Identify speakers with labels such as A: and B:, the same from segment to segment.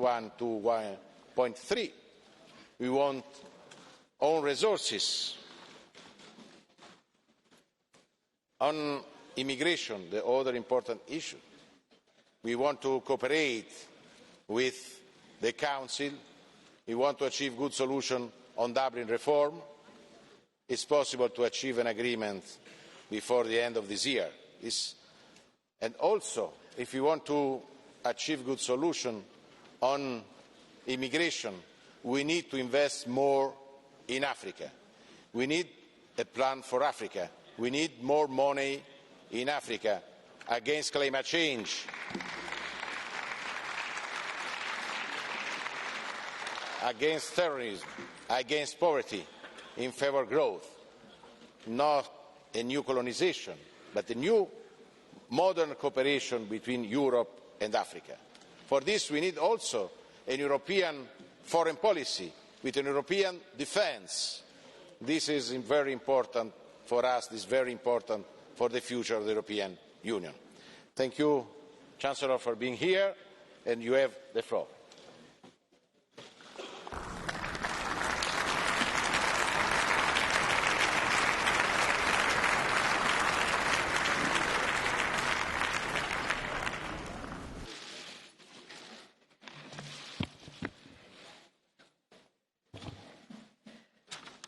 A: 1.1 to 1.3. We want own resources. On immigration, the other important issue, we want to cooperate with the Council. We want to achieve good solution on Dublin reform. It's possible to achieve an agreement before the end of this year. And also, if we want to achieve good solution on immigration, we need to invest more in Africa. We need a plan for Africa. We need more money in Africa against climate change, against terrorism, against poverty, in favour of growth. Not a new colonisation, but a new modern cooperation between Europe and Africa. For this we need also a European foreign policy with a European defence. This is very important for us, this is very important for the future of the European Union. Thank you, Chancellor, for being here, and you have the floor.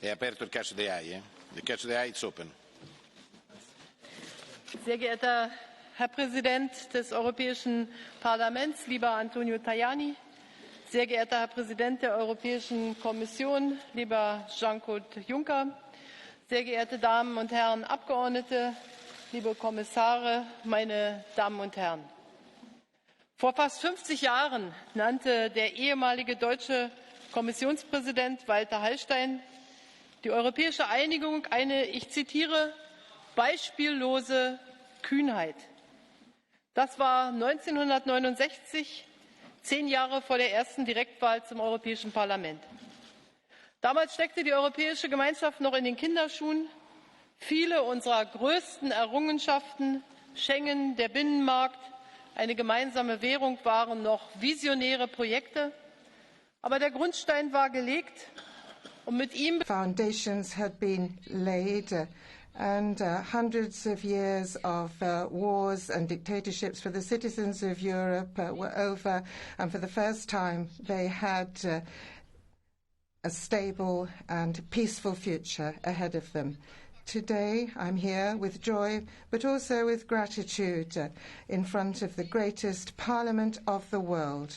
A: È aperto il catch the eye. The catch the eye is open.
B: Sehr geehrter Herr Präsident des Europäischen Parlaments, lieber Antonio Tajani, sehr geehrter Herr Präsident der Europäischen Kommission, lieber Jean-Claude Juncker, sehr geehrte Damen und Herren Abgeordnete, liebe Kommissare, meine Damen und Herren! Vor fast 50 Jahren nannte der ehemalige deutsche Kommissionspräsident Walter Hallstein die europäische Einigung eine, ich zitiere, beispiellose Kühnheit. Das war 1969, 10 Jahre vor der ersten Direktwahl zum Europäischen Parlament. Damals steckte die Europäische Gemeinschaft noch in den Kinderschuhen. Viele unserer größten Errungenschaften, Schengen, der Binnenmarkt, eine gemeinsame Währung waren noch visionäre Projekte. Aber der Grundstein war gelegt. Und mit ihm
C: foundations had been laid and hundreds of years of wars and dictatorships for the citizens of Europe were over, and for the first time they had a stable and peaceful future ahead of them. Today I'm here with joy but also with gratitude in front of the greatest parliament of the world.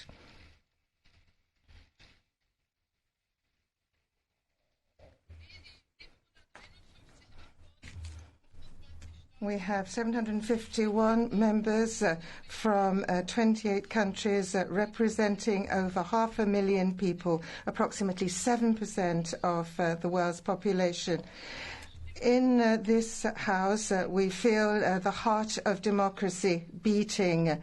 C: We have 751 members from 28 countries representing over 500,000 people, approximately 7% of the world's population. In this House, we feel the heart of democracy beating,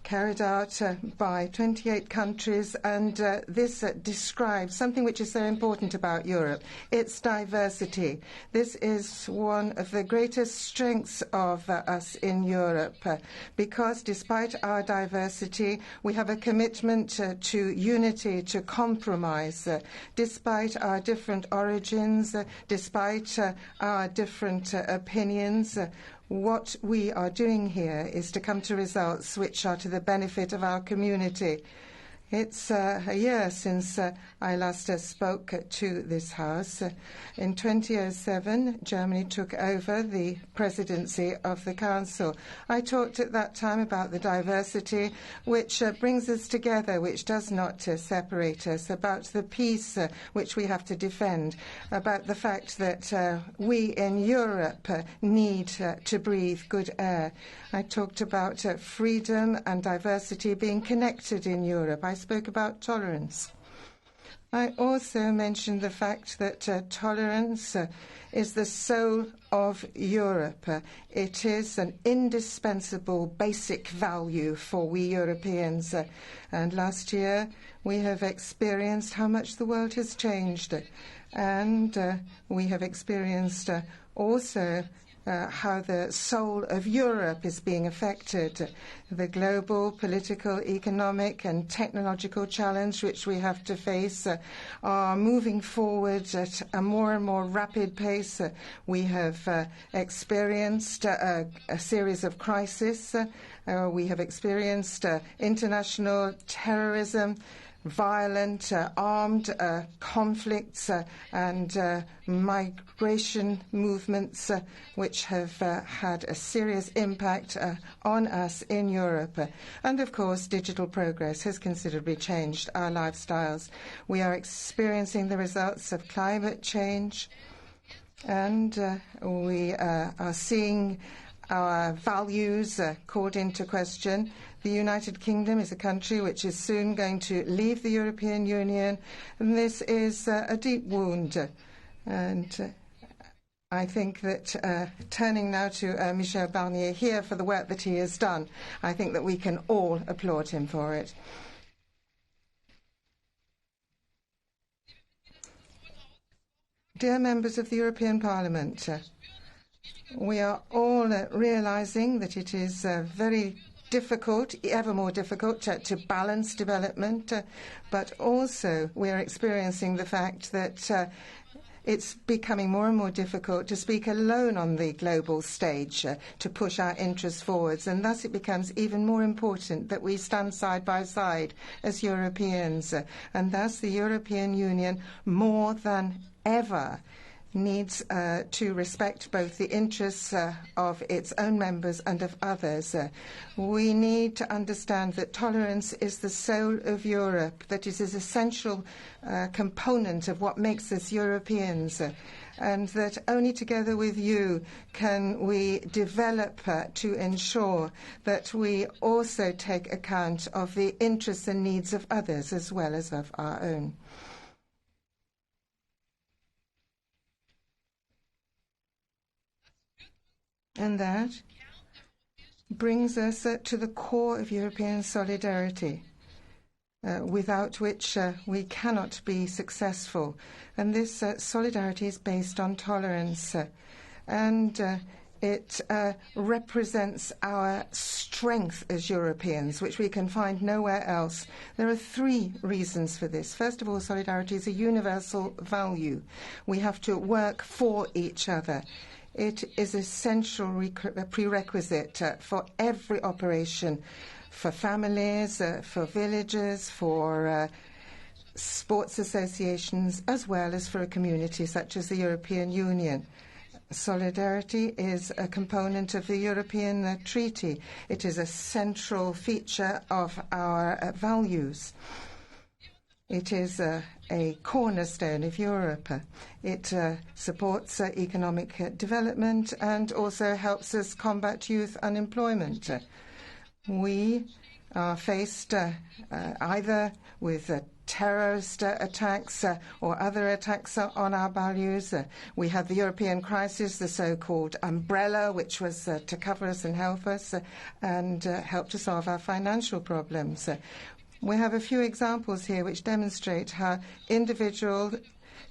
C: carried out by 28 countries, and this describes something which is so important about Europe, its diversity. This is one of the greatest strengths of us in Europe, because despite our diversity, we have a commitment to unity, to compromise, despite our different origins, despite our different opinions. What we are doing here is to come to results which are to the benefit of our community. It's a year since I last spoke to this House. In 2007, Germany took over the presidency of the Council. I talked at that time about the diversity which brings us together, which does not separate us, about the peace which we have to defend, about the fact that we in Europe need to breathe good air. I talked about freedom and diversity being connected in Europe. I spoke about tolerance. I also mentioned the fact that tolerance is the soul of Europe. It is an indispensable basic value for we Europeans. And last year we have experienced how much the world has changed. And we have experienced also how the soul of Europe is being affected. The global, political, economic and technological challenge which we have to face are moving forward at a more and more rapid pace. We have experienced a series of crises. We have experienced international terrorism, violent armed conflicts and migration movements which have had a serious impact on us in Europe. And of course, digital progress has considerably changed our lifestyles. We are experiencing the results of climate change, and we are seeing our values called into question. The United Kingdom is a country which is soon going to leave the European Union, and this is a deep wound. And I think that turning now to Michel Barnier here for the work that he has done, I think that we can all applaud him for it. Dear members of the European Parliament, we are all realizing that it is very difficult, ever more difficult, to balance development, but also we are experiencing the fact that it's becoming more and more difficult to speak alone on the global stage to push our interests forwards, and thus it becomes even more important that we stand side by side as Europeans, and thus the European Union, more than ever, needs to respect both the interests of its own members and of others. We need to understand that tolerance is the soul of Europe, that it is an essential component of what makes us Europeans, and that only together with you can we develop to ensure that we also take account of the interests and needs of others as well as of our own. And that brings us to the core of European solidarity, without which we cannot be successful. And this solidarity is based on tolerance, and it represents our strength as Europeans, which we can find nowhere else. There are three reasons for this. First of all, solidarity is a universal value. We have to work for each other. It is an essential prerequisite for every operation, for families, for villages, for sports associations, as well as for a community such as the European Union. Solidarity is a component of the European Treaty. It is a central feature of our values. It is a cornerstone of Europe. It supports economic development and also helps us combat youth unemployment. We are faced either with terrorist attacks or other attacks on our values. We have the European crisis, the so-called umbrella, which was to cover us and help us and help to solve our financial problems. We have a few examples here which demonstrate how individual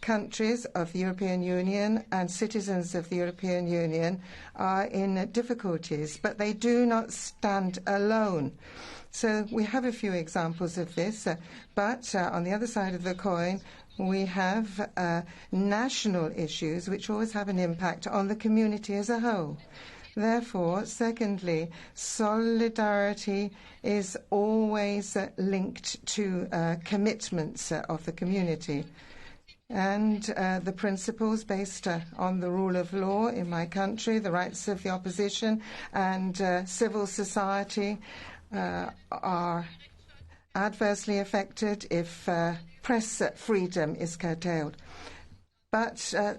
C: countries of the European Union and citizens of the European Union are in difficulties, but they do not stand alone. So we have a few examples of this, but on the other side of the coin, we have national issues which always have an impact on the community as a whole. Therefore, secondly, solidarity is always linked to commitments of the community. And the principles based on the rule of law in my country, the rights of the opposition and civil society are adversely affected if press freedom is curtailed. But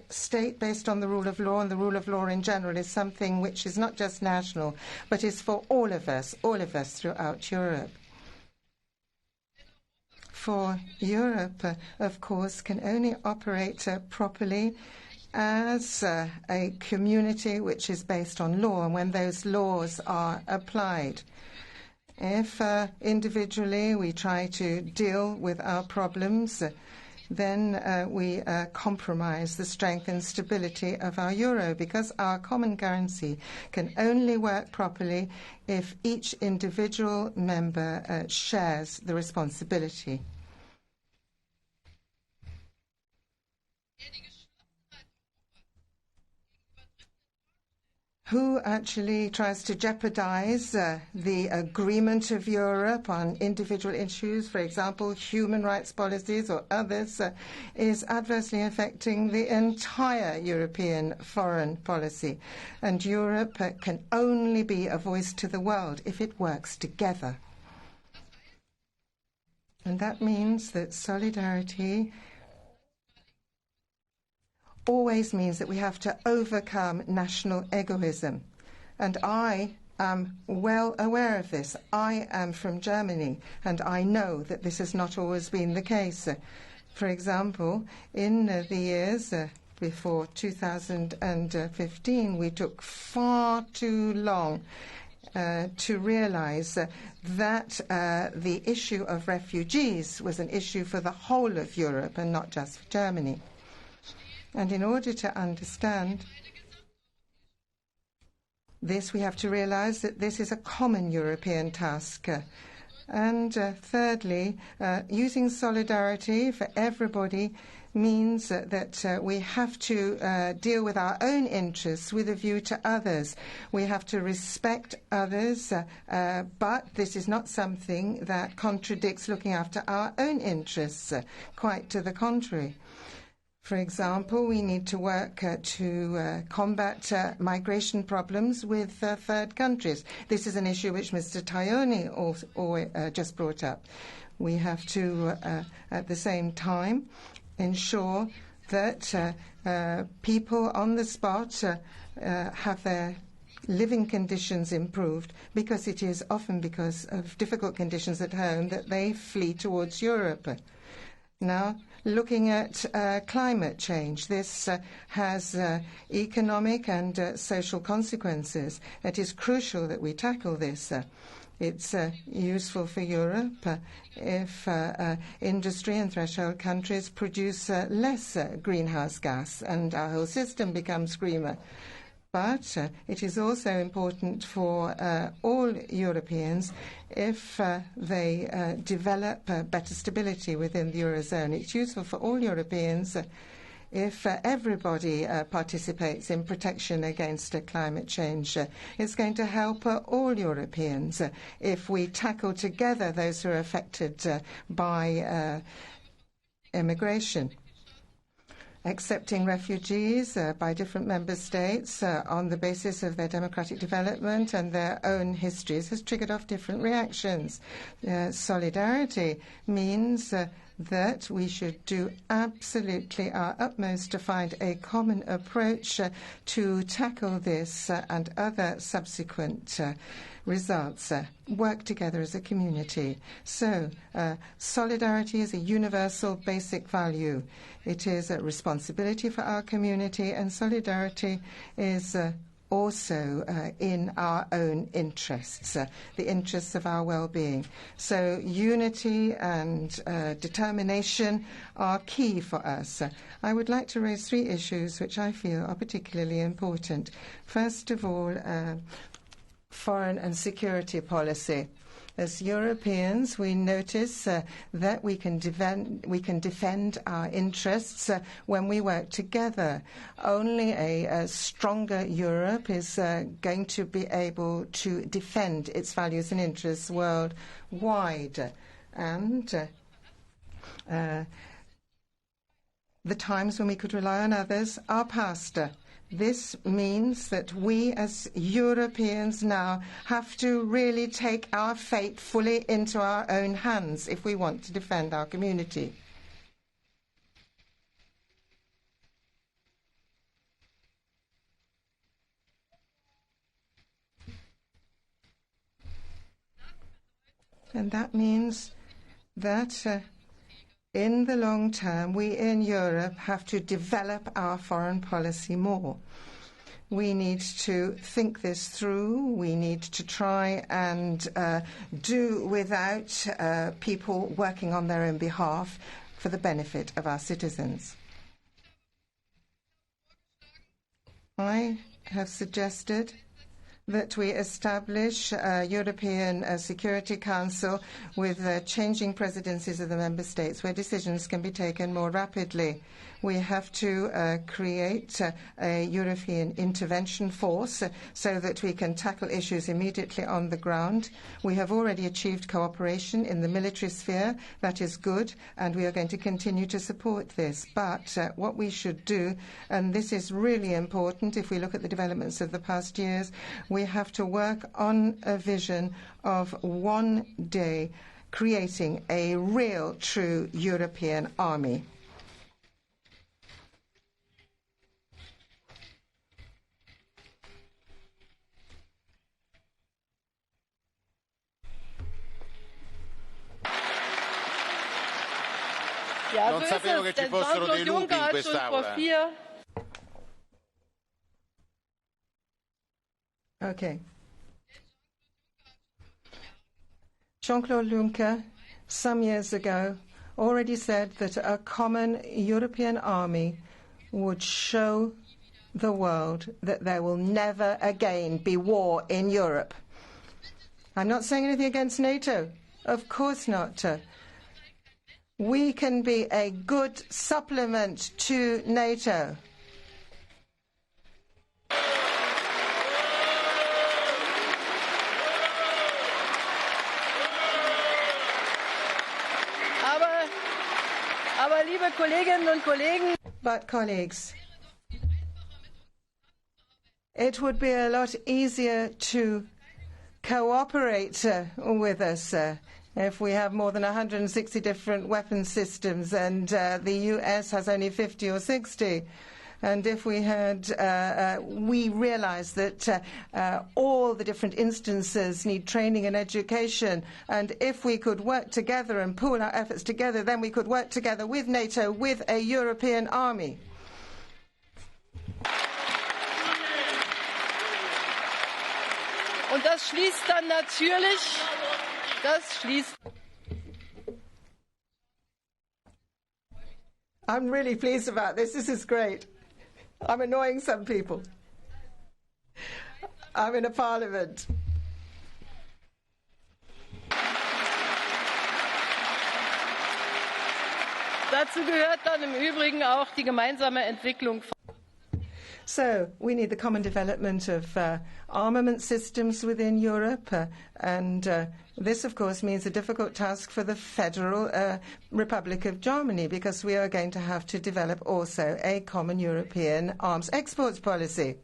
C: state based on the rule of law and the rule of law in general is something which is not just national, but is for all of us throughout Europe. For Europe, of course, can only operate properly as a community which is based on law and when those laws are applied. If individually we try to deal with our problems, then we compromise the strength and stability of our euro, because our common currency can only work properly if each individual member shares the responsibility. Who actually tries to jeopardize the agreement of Europe on individual issues, for example, human rights policies or others, is adversely affecting the entire European foreign policy. And Europe can only be a voice to the world if it works together. And that means that solidarity always means that we have to overcome national egoism. And I am well aware of this. I am from Germany, and I know that this has not always been the case. For example, in the years before 2015, we took far too long to realize that the issue of refugees was an issue for the whole of Europe and not just for Germany. And in order to understand this, we have to realize that this is a common European task. And thirdly, using solidarity for everybody means that we have to deal with our own interests with a view to others. We have to respect others, but this is not something that contradicts looking after our own interests. Quite to the contrary. For example, we need to work to combat migration problems with third countries. This is an issue which Mr. Tajani just brought up. We have to, at the same time, ensure that people on the spot have their living conditions improved, because it is often because of difficult conditions at home that they flee towards Europe. Now, looking at climate change, this has economic and social consequences. It is crucial that we tackle this. It's useful for Europe if industry and threshold countries produce less greenhouse gas and our whole system becomes greener. But it is also important for all Europeans if they develop better stability within the Eurozone. It's useful for all Europeans if everybody participates in protection against climate change. It's going to help all Europeans if we tackle together those who are affected by immigration. Accepting refugees by different member states on the basis of their democratic development and their own histories has triggered off different reactions. Solidarity means that we should do absolutely our utmost to find a common approach to tackle this and other subsequent results. Work together as a community. So, solidarity is a universal basic value. It is a responsibility for our community, and solidarity is also in our own interests, the interests of our well-being. So unity and determination are key for us. I would like to raise three issues which I feel are particularly important. First of all, foreign and security policy. As Europeans, we notice that we can defend our interests when we work together. Only a stronger Europe is going to be able to defend its values and interests worldwide. And the times when we could rely on others are past. This means that we as Europeans now have to really take our fate fully into our own hands if we want to defend our community. And that means that in the long term, we in Europe have to develop our foreign policy more. We need to think this through. We need to try and do without people working on their own behalf. for the benefit of our citizens. I have suggested that we establish a European Security Council with changing presidencies of the member states where decisions can be taken more rapidly. We have to create a European intervention force so that we can tackle issues immediately on the ground. We have already achieved cooperation in the military sphere. That is good, and we are going to continue to support this. But what we should do, and this is really important if we look at the developments of the past years, we have to work on a vision of one day creating a real, true European army.
A: Non sapevo che ci fossero dei lupi in quest'Aula.
C: Okay. Jean-Claude Juncker, some years ago, already said that a common European army would show the world that there will never again be war in Europe. I'm not saying anything against NATO. Of course not. We can be a good supplement to NATO.
B: Aber liebe Kolleginnen und Kollegen,
C: but colleagues, it would be a lot easier to cooperate with us if we have more than 160 different weapon systems and the US has only 50 or 60. And if we had, we realize that all the different instances need training and education. And if we could work together and pool our efforts together, then we could work together with NATO, with a European army.
B: Und das schließt dann natürlich,
C: I'm really pleased about this. This is great. I'm annoying some people. I'm in a parliament.
B: Dazu gehört dann im Übrigen auch die gemeinsame Entwicklung.
C: So we need the common development of armament systems within Europe, and this, of course, means a difficult task for the Federal Republic of Germany, because we are going to have to develop also a common European arms exports policy.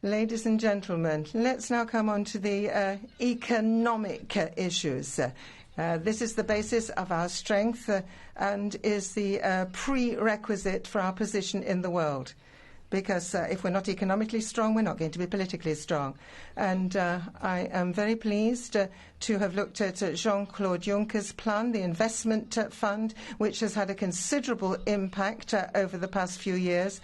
C: Ladies and gentlemen, let's now come on to the economic issues. This is the basis of our strength and is the prerequisite for our position in the world. Because if we're not economically strong, we're not going to be politically strong. And I am very pleased to have looked at Jean-Claude Juncker's plan, the investment fund, which has had a considerable impact over the past few years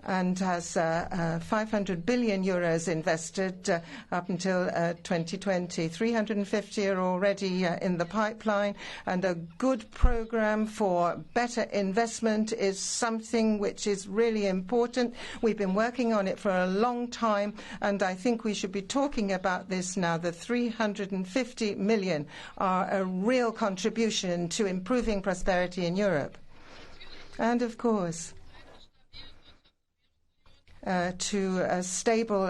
C: and has 500 billion euros invested up until 2020. 350 are already in the pipeline, and a good program for better investment is something which is really important. We've been working on it for a long time, and I think we should be talking about this now. The 350 million are a real contribution to improving prosperity in Europe. And of course, to a stable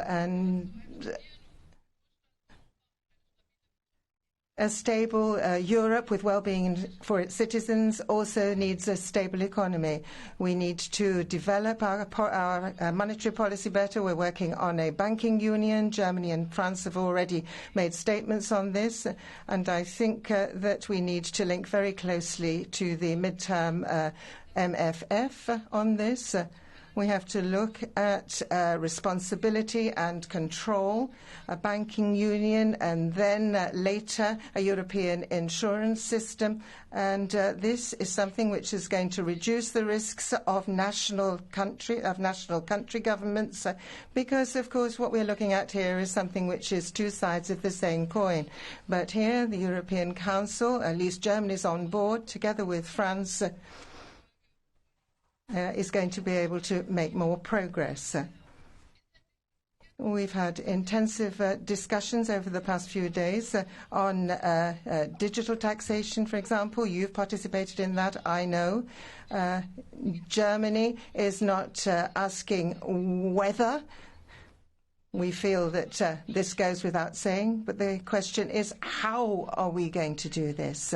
C: Europe with well-being for its citizens also needs a stable economy. We need to develop our monetary policy better. We're working on a banking union. Germany and France have already made statements on this, and I think that we need to link very closely to the midterm MFF on this. We have to look at responsibility and control, a banking union, and then later a European insurance system. And this is something which is going to reduce the risks of national country governments, because, of course, what we're looking at here is something which is two sides of the same coin. But here, the European Council, at least Germany is on board, together with France, is going to be able to make more progress. We've had intensive discussions over the past few days on digital taxation, for example. You've participated in that, I know. Germany is not asking whether. We feel that this goes without saying, but the question is, how are we going to do this?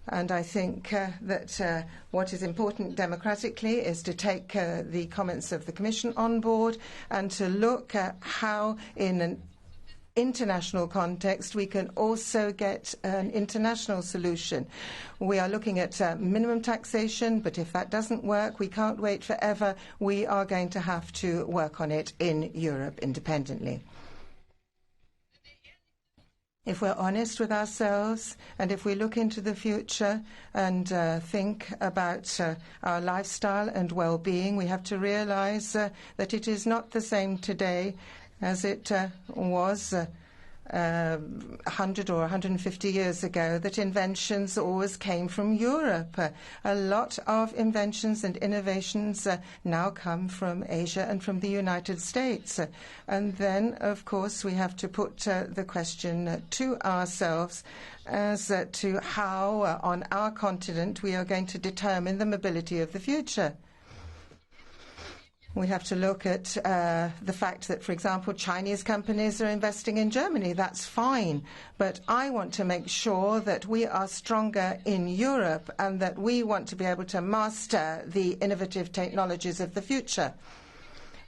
C: And I think that what is important democratically is to take the comments of the Commission on board and to look at how, in an international context, we can also get an international solution. We are looking at minimum taxation, but if that doesn't work, we can't wait forever. We are going to have to work on it in Europe independently. If we're honest with ourselves and if we look into the future and think about our lifestyle and well-being, we have to realize that it is not the same today as it was 100 or 150 years ago, that inventions always came from Europe. A lot of inventions and innovations now come from Asia and from the United States. And then, of course, we have to put the question to ourselves as to how, on our continent, we are going to determine the mobility of the future. We have to look at the fact that, for example, Chinese companies are investing in Germany. That's fine. But I want to make sure that we are stronger in Europe and that we want to be able to master the innovative technologies of the future.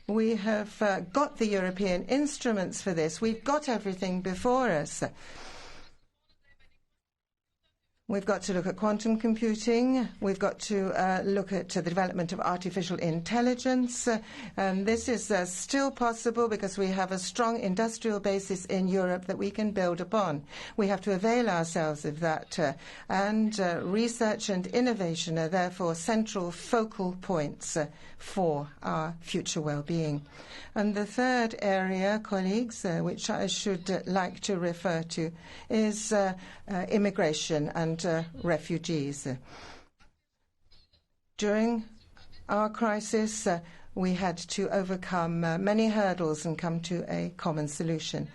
C: We have got the European instruments for this. We've got everything before us. We've got to look at quantum computing. We've got to look at the development of artificial intelligence. And this is still possible because we have a strong industrial basis in Europe that we can build upon. We have to avail ourselves of that. And research and innovation are therefore central focal points for our future well-being. And the third area, colleagues, which I should like to refer to, is immigration and refugees. During our crisis, we had to overcome many hurdles and come to a common solution.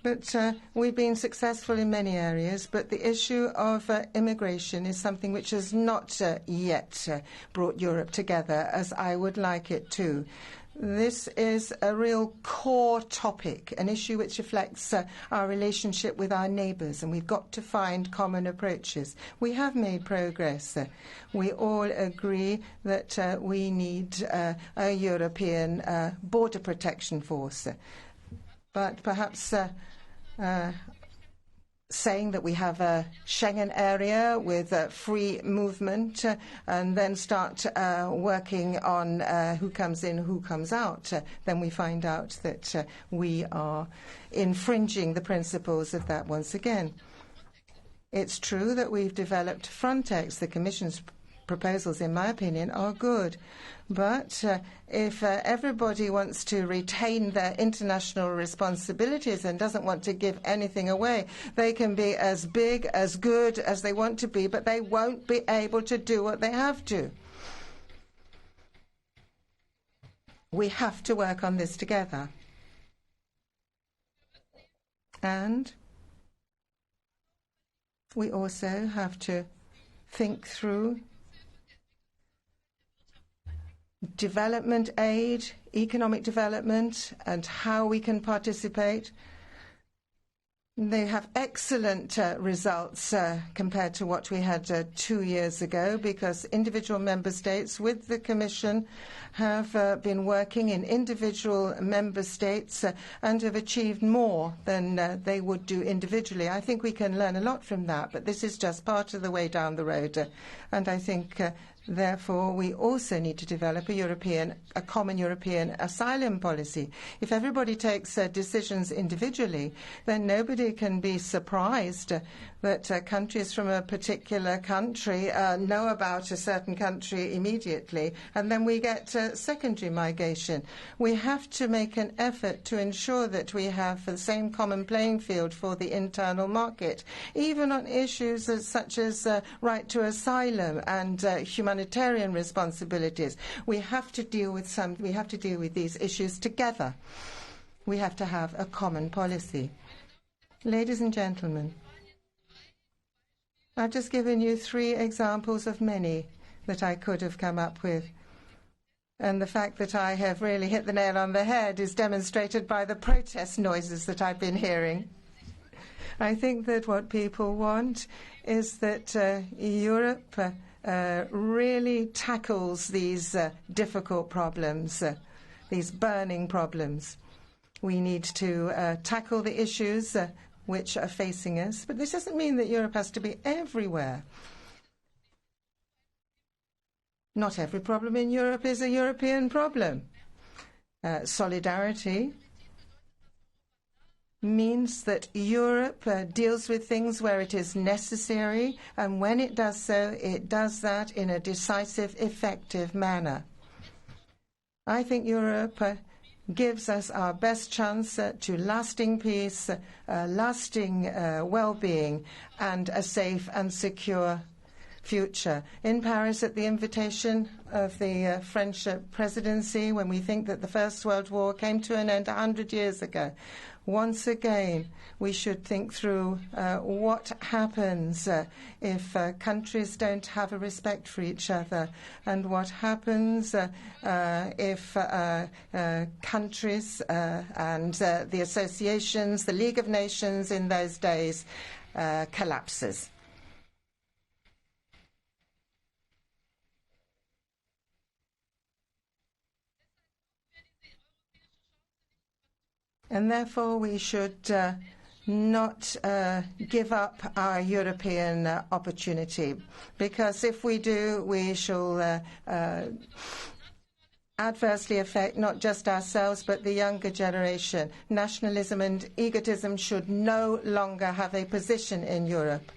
C: But we've been successful in many areas, but the issue of immigration is something which has not yet brought Europe together as I would like it to. This is a real core topic, an issue which reflects our relationship with our neighbours, and we've got to find common approaches. We have made progress. We all agree that we need a European border protection force. But perhaps saying that we have a Schengen area with free movement and then start working on who comes in, who comes out, then we find out that we are infringing the principles of that once again. It's true that we've developed Frontex. The Commission's proposals, in my opinion, are good. But if everybody wants to retain their international responsibilities and doesn't want to give anything away, they can be as big, as good as they want to be, but they won't be able to do what they have to. We have to work on this together. And we also have to think through development aid, economic development, and how we can participate. They have excellent results compared to what we had 2 years ago, because individual member states with the Commission have been working in individual member states and have achieved more than they would do individually. I think we can learn a lot from that, but this is just part of the way down the road. And I think Therefore, we also need to develop a common European asylum policy. If everybody takes decisions individually, then nobody can be surprised that countries from a particular country know about a certain country immediately, and then we get secondary migration. We have to make an effort to ensure that we have the same common playing field for the internal market, even on issues such as right to asylum and humanitarian responsibilities. We have to deal with these issues together. We have to have a common policy. Ladies and gentlemen, I've just given you 3 examples of many that I could have come up with. And the fact that I have really hit the nail on the head is demonstrated by the protest noises that I've been hearing. I think that what people want is that Europe really tackles these difficult problems, these burning problems. We need to tackle the issues which are facing us, but this doesn't mean that Europe has to be everywhere. Not every problem in Europe is a European problem. Solidarity means that Europe deals with things where it is necessary, and when it does so, it does that in a decisive, effective manner. I think Europe gives us our best chance to lasting peace, lasting well-being, and a safe and secure future. In Paris, at the invitation of the French presidency, when we think that the First World War came to an end 100 years ago, once again, we should think through what happens if countries don't have a respect for each other, and what happens if countries and the associations, the League of Nations in those days, collapses. And therefore, we should not give up our European opportunity, because if we do, we shall adversely affect not just ourselves, but the younger generation. Nationalism and egotism should no longer have a position in Europe.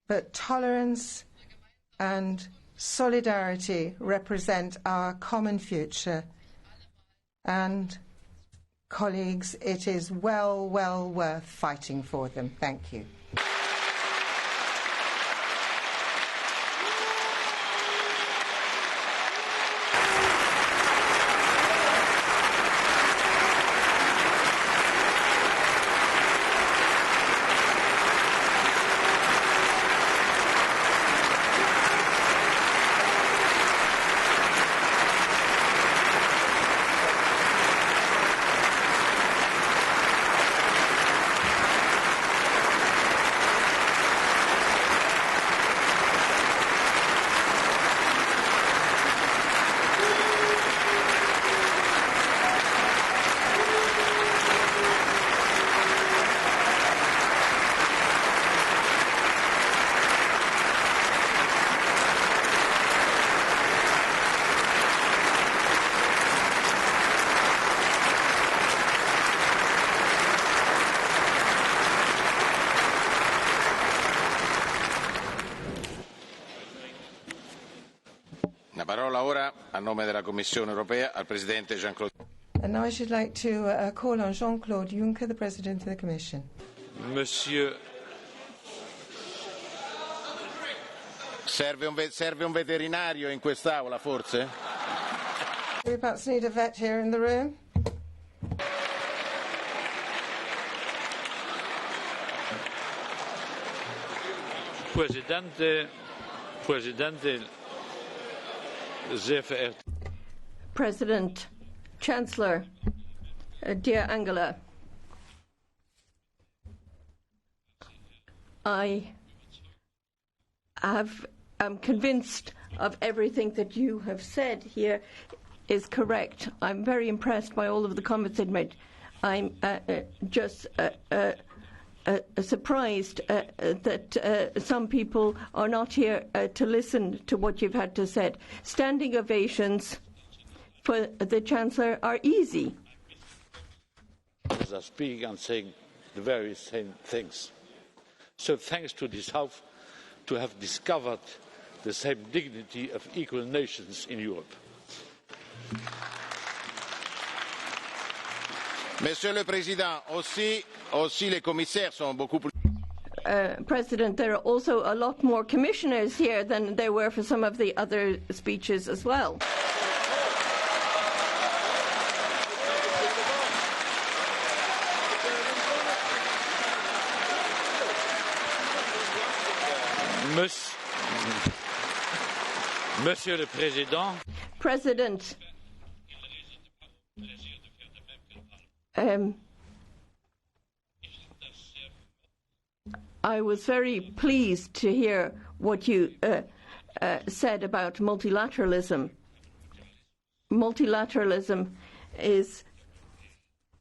C: But tolerance and solidarity represent our common future. And, colleagues, it is well worth fighting for them. Thank you.
A: La parola ora, a nome della Commissione europea, al Presidente Jean-Claude.
C: And now I should like to call on Jean-Claude Juncker, the President of the Commission.
D: Monsieur.
A: Serve un veterinario in quest'Aula, forse?
C: Do we perhaps need a vet here in the room?
D: Presidente, sehr verehrte
E: President, Chancellor, dear Angela, I am convinced of everything that you have said here is correct. I'm very impressed by all of the comments it made. I'm just surprised that some people are not here to listen to what you've had to say. Standing ovations for the Chancellor are easy.
D: Are speaking and saying the very same things. So thanks to this House to have discovered the same dignity of equal nations in Europe.
A: Monsieur le Président, aussi les commissaires sont beaucoup plus.
E: President, there are also a lot more commissioners here than there were for some of the other speeches as well.
D: Monsieur le Président,
E: President, I was very pleased to hear what you said about multilateralism. Multilateralism is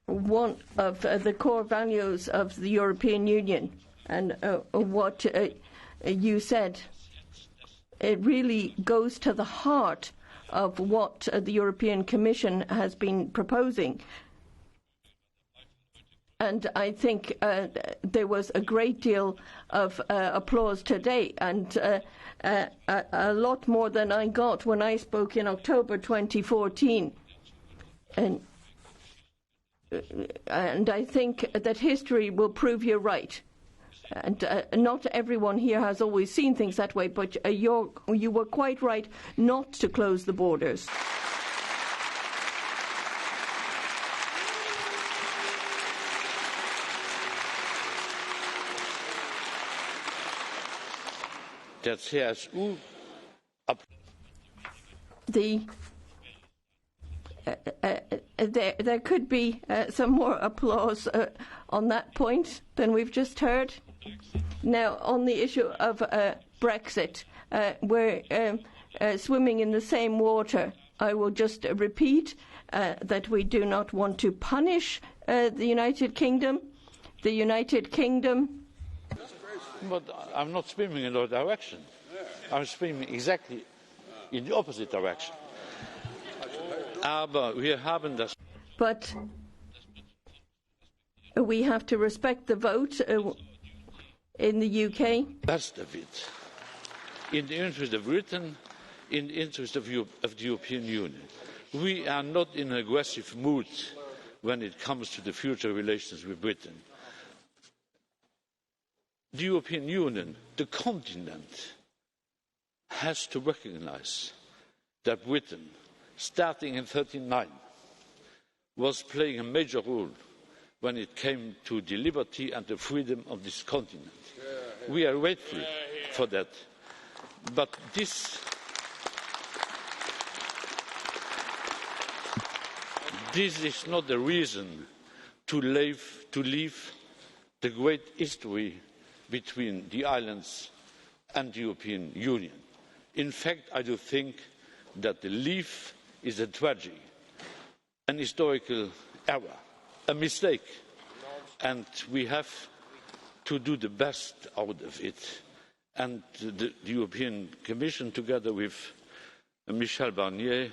E: one of the core values of the European Union, and what you said, it really goes to the heart of what the European Commission has been proposing. And I think there was a great deal of applause today, and a lot more than I got when I spoke in October 2014. And I think that history will prove you right. And not everyone here has always seen things that way, but you were quite right not to close the borders. There could be some more applause on that point than we've just heard. Now, on the issue of Brexit, we're swimming in the same water. I will just repeat that we do not want to punish the United Kingdom. The United Kingdom.
D: But I'm not swimming in that direction. I'm swimming exactly in the opposite direction. But
E: we have to respect the vote in the UK.
D: Best of it, in the interest of Britain, in the interest of the European Union. We are not in an aggressive mood when it comes to the future relations with Britain. The European Union, the continent, has to recognise that Britain, starting in 1939, was playing a major role when it came to the liberty and the freedom of this continent. We are grateful for that. But this is not the reason to leave the great history between the islands and the European Union. In fact, I do think that the leave is a tragedy, an historical error, a mistake, and we have to do the best out of it. And the European Commission, together with Michel Barnier,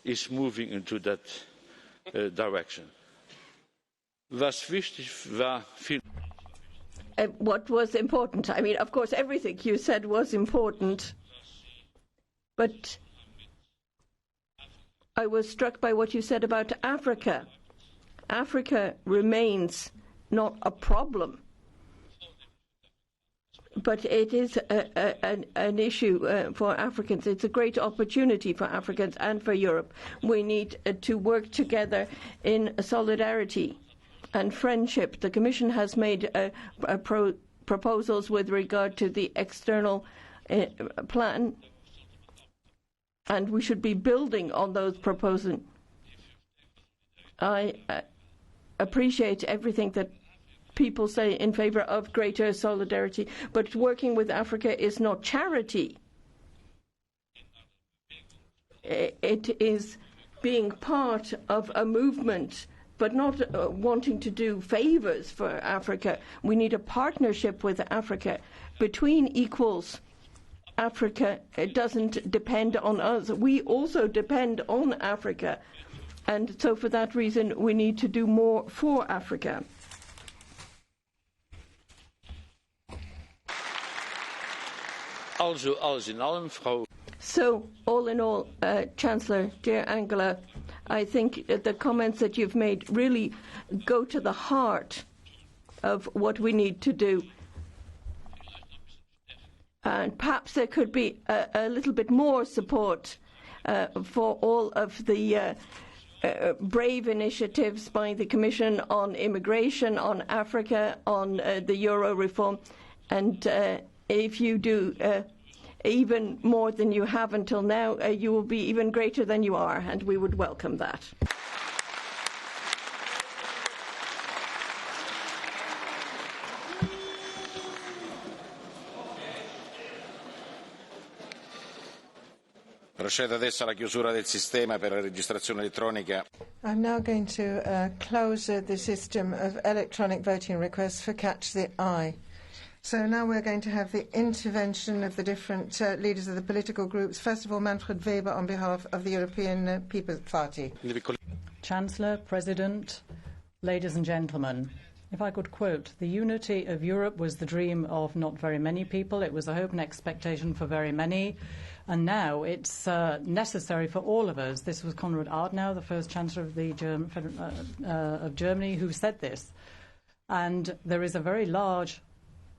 D: is moving into that direction. Was wichtig war,
E: what was important? I mean, of course, everything you said was important, but I was struck by what you said about Africa. Africa remains not a problem, but it is an issue for Africans. It's a great opportunity for Africans and for Europe. We need to work together in solidarity and friendship. The Commission has made proposals with regard to the external plan, and we should be building on those proposals. I appreciate everything that people say in favour of greater solidarity, but working with Africa is not charity. It is being part of a movement but not wanting to do favors for Africa. We need a partnership with Africa between equals. Africa doesn't depend on us. We also depend on Africa. And so for that reason, we need to do more for Africa. So, all in all, Chancellor, dear Angela, I think the comments that you've made really go to the heart of what we need to do. And perhaps there could be a little bit more support for all of the brave initiatives by the Commission on immigration, on Africa, on the Euro reform. And if you do even more than you have until now, you will be even greater than you are, and we would welcome that.
A: Procedo adesso alla chiusura del sistema per la registrazione elettronica.
C: I'm now going to close the system of electronic voting requests for Catch the Eye. So now we're going to have the intervention of the different leaders of the political groups. First of all, Manfred Weber on behalf of the European People's Party.
F: Chancellor, President, ladies and gentlemen, if I could quote, the unity of Europe was the dream of not very many people. It was a hope and expectation for very many. And now it's necessary for all of us. This was Konrad Adenauer, the first Chancellor of, of Germany, who said this. And there is a very large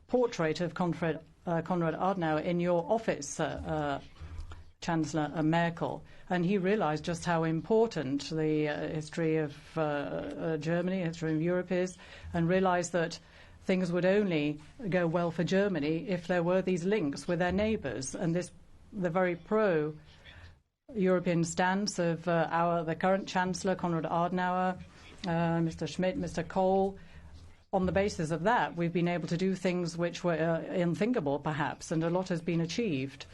F: portrait of Konrad Adenauer in your office, Chancellor Merkel, and he realized just how important the history of Germany, history of Europe is, and realized that things would only go well for Germany if there were these links with their neighbors. And the very pro-European stance of the current Chancellor, Konrad Adenauer, Mr. Schmidt, Mr. Kohl. On the basis of that, we've been able to do things which were unthinkable, perhaps, and a lot has been achieved.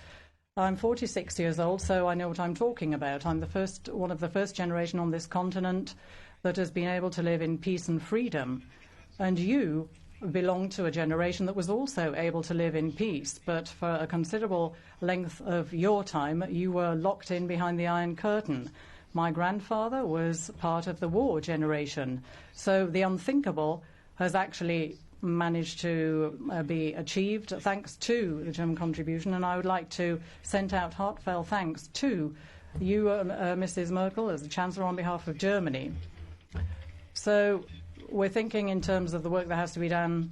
F: I'm 46 years old, so I know what I'm talking about. I'm one of the first generation on this continent that has been able to live in peace and freedom. And you belong to a generation that was also able to live in peace, but for a considerable length of your time, you were locked in behind the Iron Curtain. My grandfather was part of the war generation, so the unthinkable has actually managed to be achieved thanks to the German contribution, and I would like to send out heartfelt thanks to you, Mrs. Merkel, as the Chancellor on behalf of Germany. So we're thinking in terms of the work that has to be done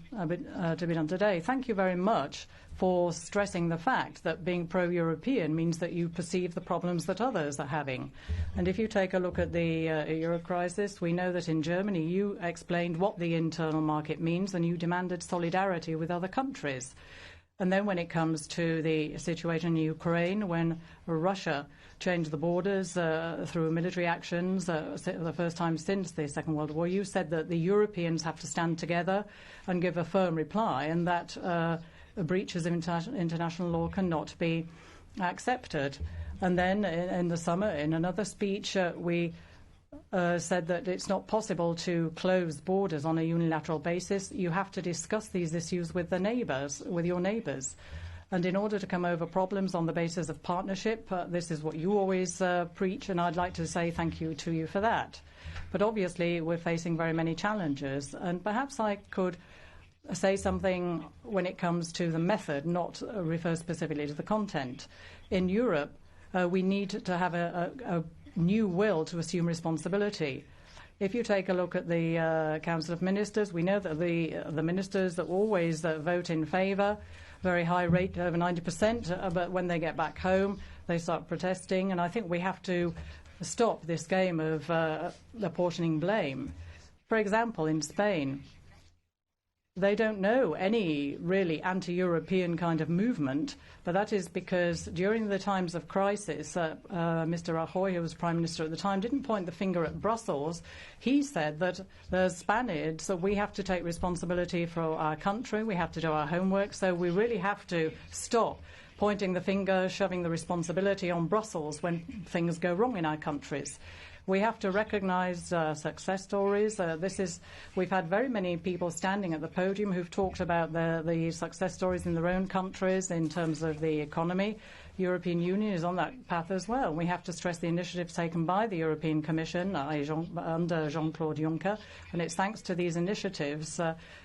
F: today. Thank you very much for stressing the fact that being pro-European means that you perceive the problems that others are having. And if you take a look at the euro crisis, we know that in Germany you explained what the internal market means and you demanded solidarity with other countries. And then when it comes to the situation in Ukraine, when Russia changed the borders through military actions, the first time since the Second World War, you said that the Europeans have to stand together and give a firm reply, and that breaches of international law cannot be accepted. And then in the summer, in another speech, we said that it's not possible to close borders on a unilateral basis. You have to discuss these issues with your neighbours. And in order to come over problems on the basis of partnership, this is what you always preach, and I'd like to say thank you to you for that. But obviously, we're facing very many challenges, and perhaps I could say something when it comes to the method, not refer specifically to the content. In Europe, we need to have a new will to assume responsibility. If you take a look at the Council of Ministers, we know that the ministers that always vote in favour, very high rate, over 90%, but when they get back home, they start protesting, and I think we have to stop this game of apportioning blame. For example, in Spain, they don't know any really anti-European kind of movement, but that is because during the times of crisis, Mr. Rajoy, who was Prime Minister at the time, didn't point the finger at Brussels. He said that the Spaniards, so we have to take responsibility for our country, we have to do our homework, so we really have to stop pointing the finger, shoving the responsibility on Brussels when things go wrong in our countries. We have to recognise success stories. We've had very many people standing at the podium who've talked about the success stories in their own countries in terms of the economy. European Union is on that path as well. We have to stress the initiatives taken by the European Commission under Jean-Claude Juncker, and it's thanks to these initiatives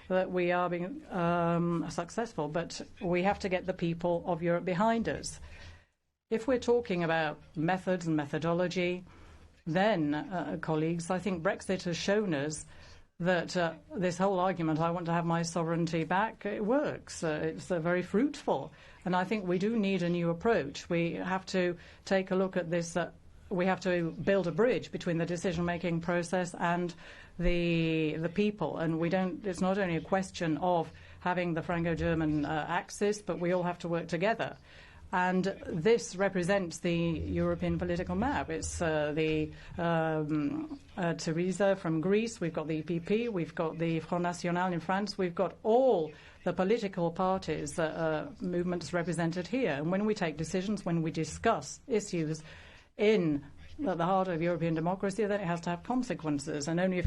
F: that we are being successful. But we have to get the people of Europe behind us. If we're talking about methods and methodology, then, colleagues, I think Brexit has shown us that this whole argument, I want to have my sovereignty back, it works. It's very fruitful. And I think we do need a new approach. We have to take a look at this. We have to build a bridge between the decision-making process and the people. And it's not only a question of having the Franco-German axis, but we all have to work together. And this represents the European political map. It's Theresa from Greece, we've got the EPP, we've got the Front National in France, we've got all the political parties, movements represented here. And when we take decisions, when we discuss issues at the heart of European democracy, then it has to have consequences. And only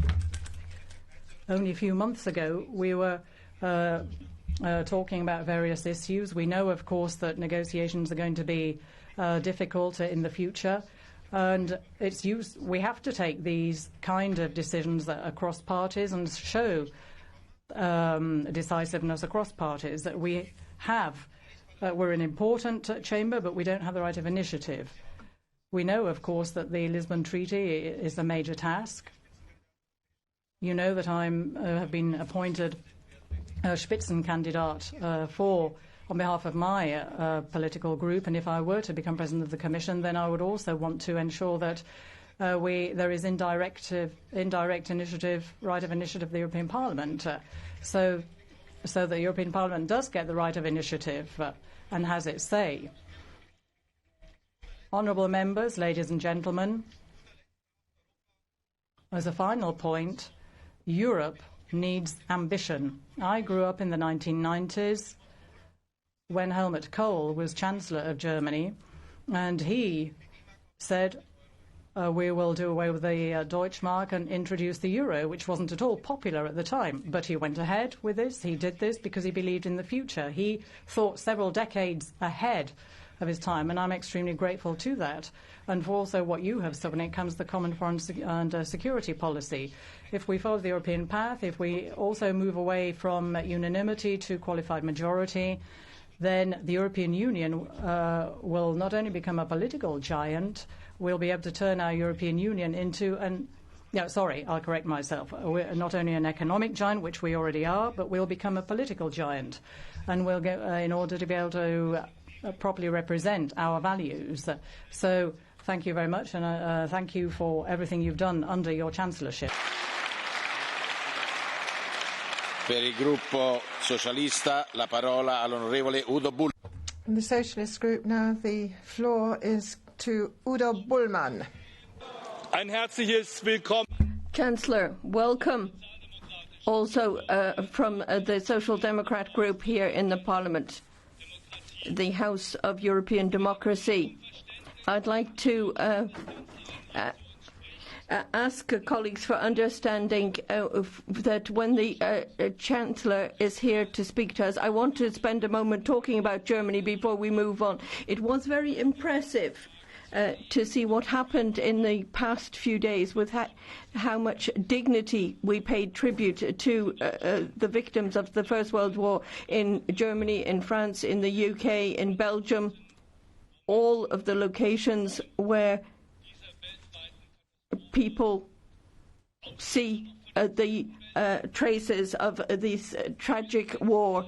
F: a few months ago, we were talking about various issues. We know, of course, that negotiations are going to be difficult in the future, and we have to take these kind of decisions that across parties and show decisiveness across parties, that we're an important chamber, but we don't have the right of initiative. We know, of course, that the Lisbon Treaty is a major task. You know that I have been appointed Spitzenkandidat on behalf of my political group, and if I were to become president of the Commission, then I would also want to ensure that there is indirect initiative, right of initiative of the European Parliament, so the European Parliament does get the right of initiative and has its say. Honourable members, ladies and gentlemen, as a final point, Europe needs ambition. I grew up in the 1990s when Helmut Kohl was Chancellor of Germany, and he said, we will do away with the Deutschmark and introduce the euro, which wasn't at all popular at the time. But he went ahead with this. He did this because he believed in the future. He thought several decades ahead of his time, and I'm extremely grateful to that, and for also what you have said when it comes to the common foreign and security policy. If we follow the European path, if we also move away from unanimity to qualified majority, then the European Union will not only become a political giant, we'll be able to turn our European Union into I'll correct myself. We're not only an economic giant, which we already are, but we'll become a political giant, and we'll go in order to be able to properly represent our values. So thank you very much, and thank you for everything you've done under your chancellorship.
A: Per il gruppo socialista la parola all'onorevole Udo Bull.
C: From the Socialist Group now, the floor is to Udo Bullmann.
G: Ein herzliches Willkommen.
E: Chancellor, welcome. Also from the Social Democrat Group here in the Parliament, the House of European Democracy. I'd like to ask colleagues for understanding that when the Chancellor is here to speak to us, I want to spend a moment talking about Germany before we move on. It was very impressive to see what happened in the past few days with how much dignity we paid tribute to the victims of the First World War in Germany, in France, in the UK, in Belgium, all of the locations where people see the traces of this tragic war.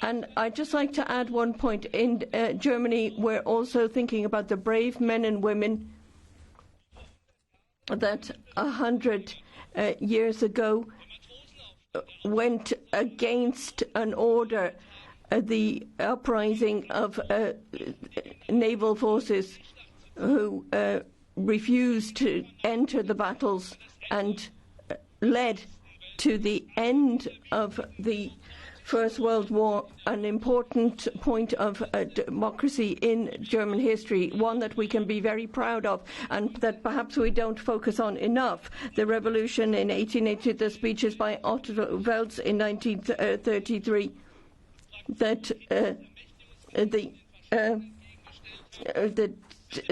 E: And I'd just like to add one point. In Germany, we're also thinking about the brave men and women that 100 years ago went against an order, the uprising of naval forces who refused to enter the battles and led to the end of the First World War, an important point of democracy in German history, one that we can be very proud of and that perhaps we don't focus on enough. The revolution in 1880, the speeches by Otto Wels in 1933, that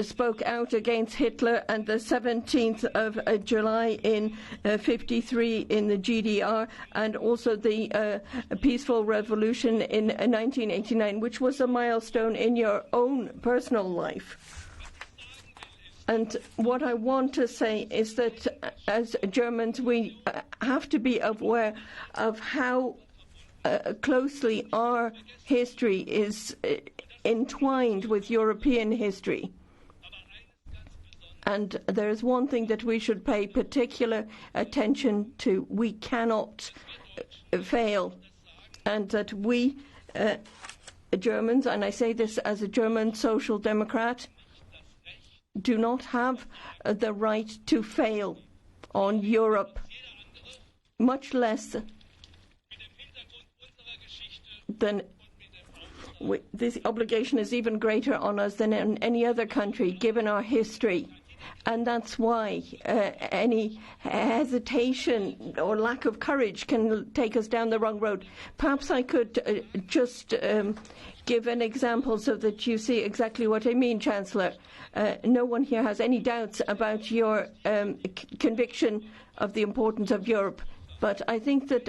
E: spoke out against Hitler, and the 17th of July in 1953 in the GDR, and also the peaceful revolution in 1989, which was a milestone in your own personal life. And what I want to say is that as Germans, we have to be aware of how closely our history is entwined with European history. And there is one thing that we should pay particular attention to. We cannot fail. And that we, Germans, and I say this as a German social democrat, do not have the right to fail on Europe, much less than this obligation is even greater on us than in any other country, given our history. And that's why any hesitation or lack of courage can take us down the wrong road. Perhaps I could just give an example so that you see exactly what I mean, Chancellor. No one here has any doubts about your conviction of the importance of Europe. But I think that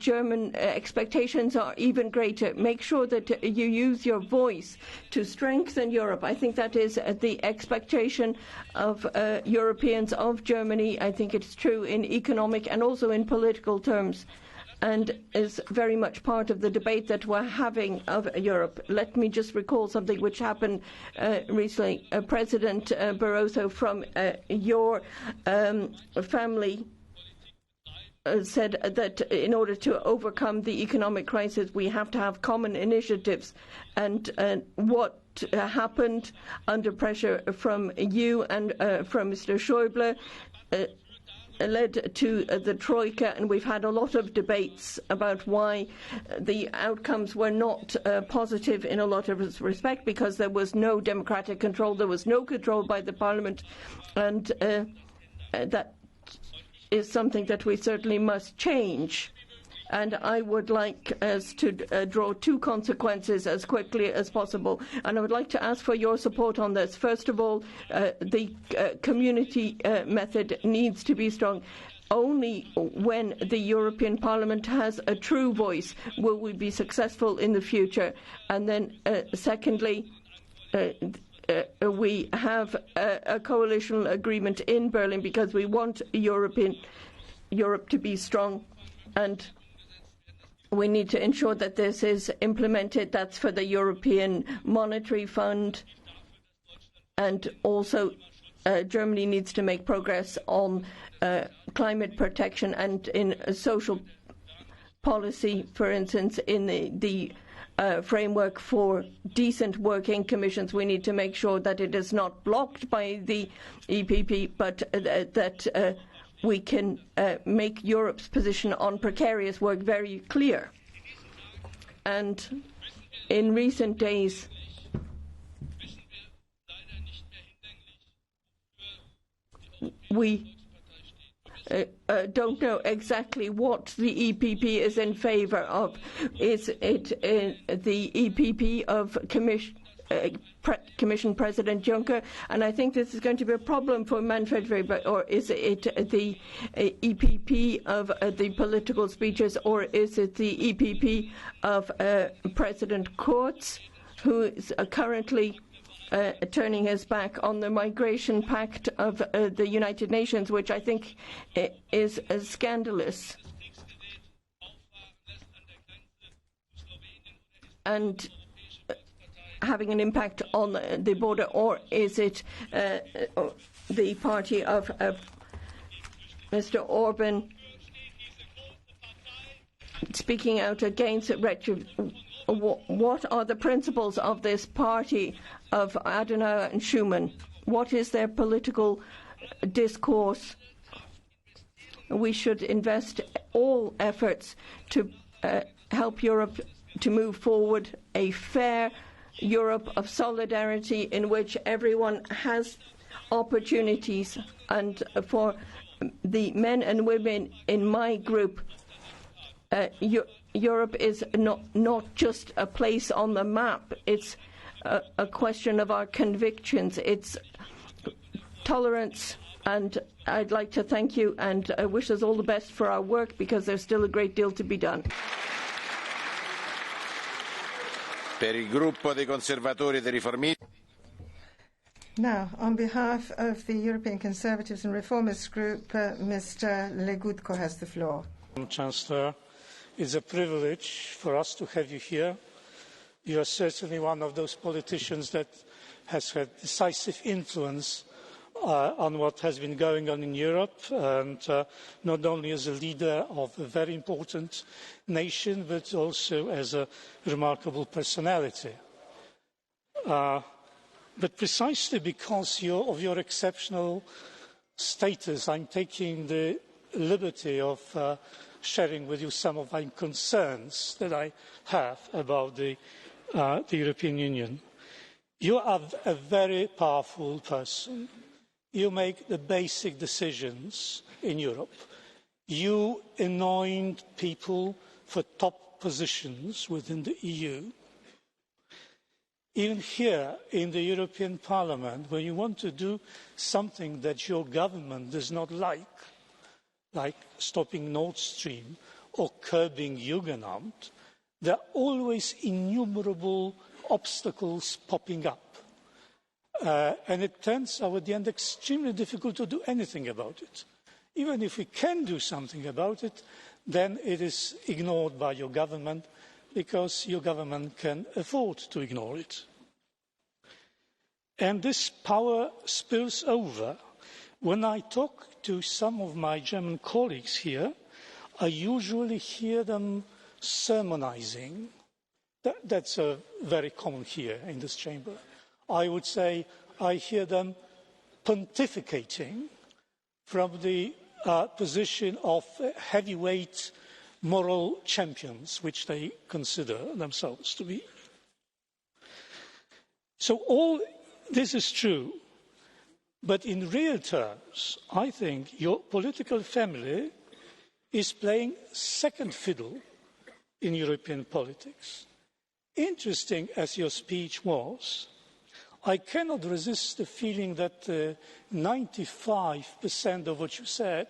E: German expectations are even greater. Make sure that you use your voice to strengthen Europe. I think that is the expectation of Europeans of Germany. I think it's true in economic and also in political terms, and is very much part of the debate that we're having of Europe. Let me just recall something which happened recently. President Barroso from your family said that in order to overcome the economic crisis, we have to have common initiatives. And what happened under pressure from you and from Mr. Schäuble led to the Troika, and we've had a lot of debates about why the outcomes were not positive in a lot of respect, because there was no democratic control, there was no control by the Parliament, and that is something that we certainly must change. And I would like us to draw two consequences as quickly as possible. And I would like to ask for your support on this. First of all, the community method needs to be strong. Only when the European Parliament has a true voice will we be successful in the future. And then secondly, we have a coalition agreement in Berlin because we want Europe to be strong, and we need to ensure that this is implemented. That's for the European Monetary Fund, and also Germany needs to make progress on climate protection and in social policy, for instance, in the framework for decent working commissions. We need to make sure that it is not blocked by the EPP, but that we can make Europe's position on precarious work very clear. And in recent days, we don't know exactly what the EPP is in favour of. Is it the EPP of Commission President Juncker? And I think this is going to be a problem for Manfred Weber. Or is it the EPP of the political speeches? Or is it the EPP of President Kurz, who is currently turning his back on the migration pact of the United Nations, which I think is scandalous and having an impact on the border? Or is it the party of Mr. Orban speaking out against retribution? What are the principles of this party of Adenauer and Schuman? What is their political discourse? We should invest all efforts to help Europe to move forward a fair Europe of solidarity in which everyone has opportunities. And for the men and women in my group, Europe is not just a place on the map. It's a question of our convictions. It's tolerance. And I'd like to thank you and wish us all the best for our work, because there's still a great deal to be done.
A: Per il gruppo dei conservatori e dei riformisti.
C: Now, on behalf of the European Conservatives and Reformists Group, Mr. Legutko has the floor.
H: Chancellor, it's a privilege for us to have you here. You are certainly one of those politicians that has had decisive influence on what has been going on in Europe, and not only as a leader of a very important nation, but also as a remarkable personality. But precisely because of your exceptional status, I'm taking the liberty of sharing with you some of my concerns that I have about the European Union. You are a very powerful person. You make the basic decisions in Europe. You anoint people for top positions within the EU. Even here in the European Parliament, when you want to do something that your government does not like stopping Nord Stream or curbing Jugendamt, there are always innumerable obstacles popping up. And it turns out at the end extremely difficult to do anything about it. Even if we can do something about it, then it is ignored by your government, because your government can afford to ignore it. And this power spills over. When I talk to some of my German colleagues here, I usually hear them sermonizing. That's very common here in this chamber. I would say I hear them pontificating from the position of heavyweight moral champions, which they consider themselves to be. So all this is true, but in real terms, I think your political family is playing second fiddle in European politics. Interesting as your speech was, I cannot resist the feeling that 95% of what you said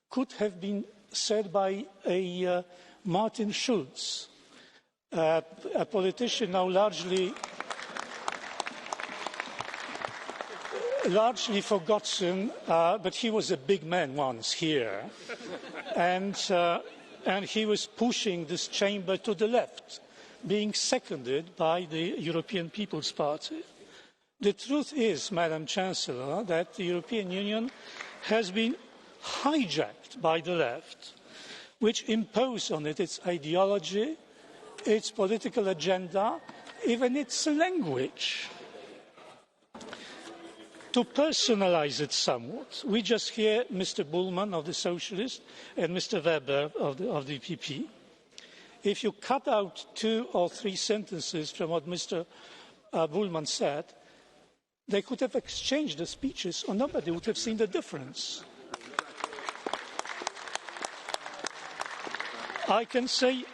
H: could have been said by a Martin Schulz, a politician now largely forgotten, but he was a big man once here, and he was pushing this chamber to the left, being seconded by the European People's Party. The truth is, Madam Chancellor, that the European Union has been hijacked by the left, which imposed on it its ideology, its political agenda, even its language. To personalise it somewhat, we just hear Mr. Bullmann of the Socialists and Mr. Weber of the EPP. If you cut out 2 or 3 sentences from what Mr. Bullmann said, they could have exchanged the speeches, or nobody would have seen the difference. I can say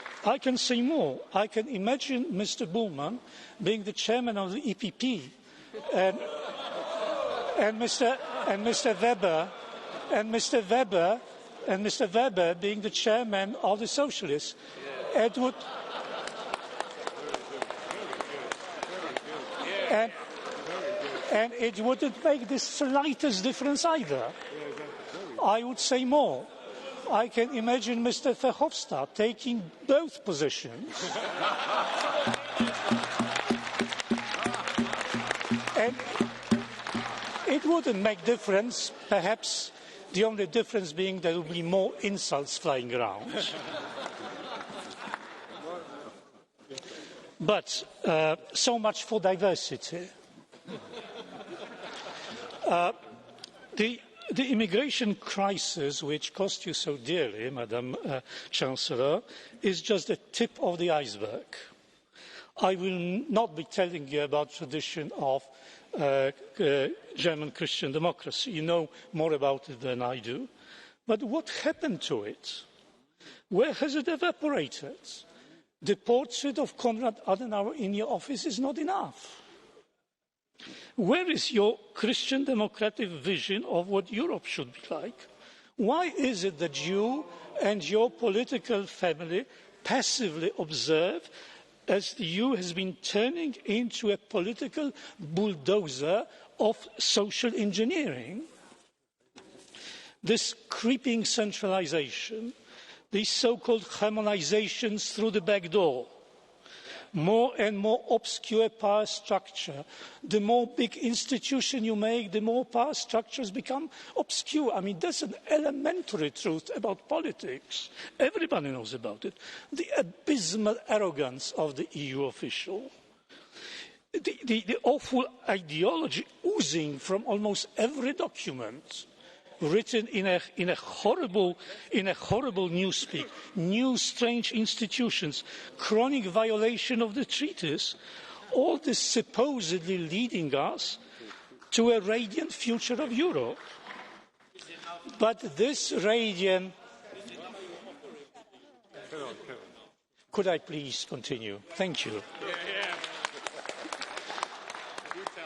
H: more. I can imagine Mr. Bullmann being the chairman of the EPP, and Mr. Weber being the chairman of the Socialists. And it wouldn't make the slightest difference either. I would say more. I can imagine Mr. Verhofstadt taking both positions. And it wouldn't make difference, perhaps the only difference being there will be more insults flying around. But so much for diversity. the immigration crisis, which cost you so dearly, Madam Chancellor, is just the tip of the iceberg. I will not be telling you about the tradition of German Christian democracy. You know more about it than I do. But what happened to it? Where has it evaporated? The portrait of Konrad Adenauer in your office is not enough. Where is your Christian democratic vision of what Europe should be like? Why is it that you and your political family passively observe as the EU has been turning into a political bulldozer of social engineering? This creeping centralisation, these so-called harmonisations through the back door, more and more obscure power structure. The more big institution you make, the more power structures become obscure. I mean, that's an elementary truth about politics. Everybody knows about it. The abysmal arrogance of the EU official. The awful ideology oozing from almost every document written in a horrible newspeak, new strange institutions, chronic violation of the treaties, all this supposedly leading us to a radiant future of Europe. But this radiant... Could I please continue? Thank you.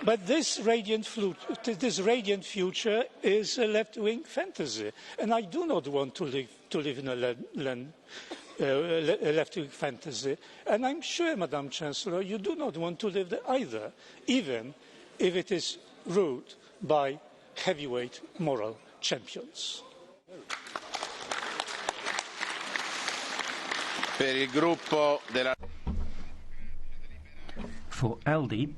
H: But this radiant future is a left-wing fantasy, and I do not want to live in a left-wing fantasy. And I'm sure, Madam Chancellor, you do not want to live there either, even if it is ruled by heavyweight moral champions.
I: For ALDE,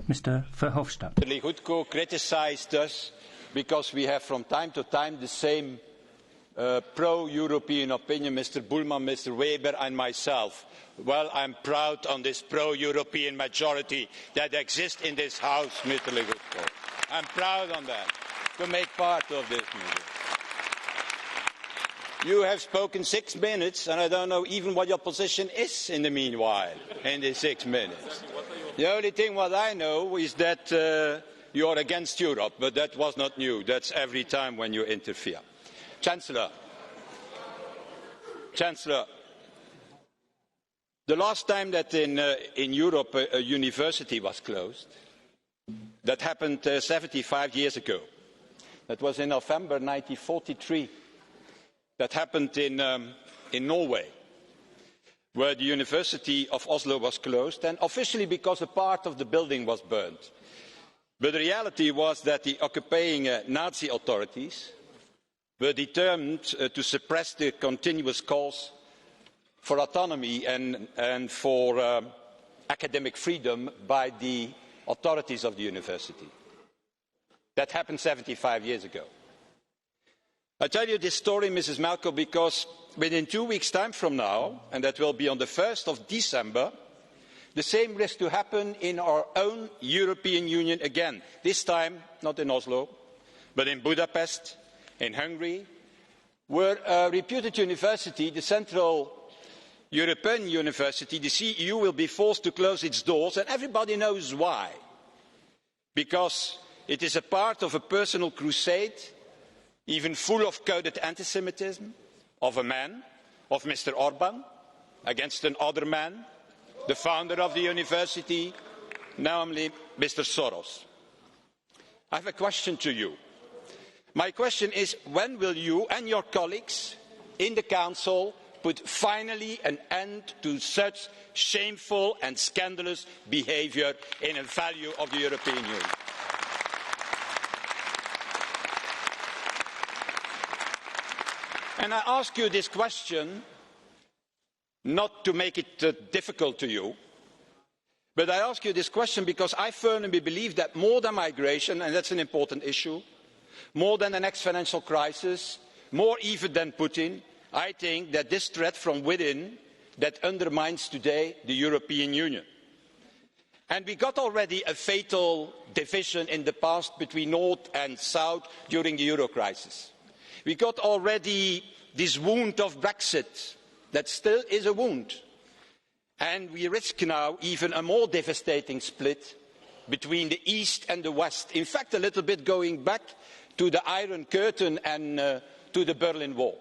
I: Mr. Verhofstadt.
J: Mr. Legutko criticised us because we have from time to time the same pro-European opinion, Mr. Bullmann, Mr. Weber and myself. Well, I'm proud on this pro-European majority that exists in this House, Mr. Legutko. I'm proud on that, to make part of this meeting. You have spoken 6 minutes, and I don't know even what your position is in the meanwhile, in these 6 minutes. The only thing what I know is that you are against Europe, but that was not new. That's every time when you interfere. Chancellor, the last time that in Europe a university was closed, that happened 75 years ago. That was in November 1943. That happened in Norway, where the University of Oslo was closed, and officially because a part of the building was burned. But the reality was that the occupying Nazi authorities were determined to suppress the continuous calls for autonomy and for academic freedom by the authorities of the university. That happened 75 years ago. I tell you this story, Mrs. Merkel, because within 2 weeks' time from now, and that will be on the 1st of December, the same risk to happen in our own European Union again. This time, not in Oslo, but in Budapest, in Hungary, where a reputed university, the Central European University, the CEU, will be forced to close its doors, and everybody knows why. Because it is a part of a personal crusade, even full of coded anti-Semitism, of a man, of Mr. Orban, against another man, the founder of the university, namely Mr. Soros. I have a question to you. My question is, when will you and your colleagues in the Council put finally an end to such shameful and scandalous behaviour in a value of the European Union? And I ask you this question not to make it difficult to you, but I ask you this question because I firmly believe that more than migration, and that's an important issue, more than the next financial crisis, more even than Putin, I think that this threat from within that undermines today the European Union. And we got already a fatal division in the past between North and South during the Euro crisis. We got already this wound of Brexit that still is a wound. And we risk now even a more devastating split between the East and the West. In fact, a little bit going back to the Iron Curtain and to the Berlin Wall.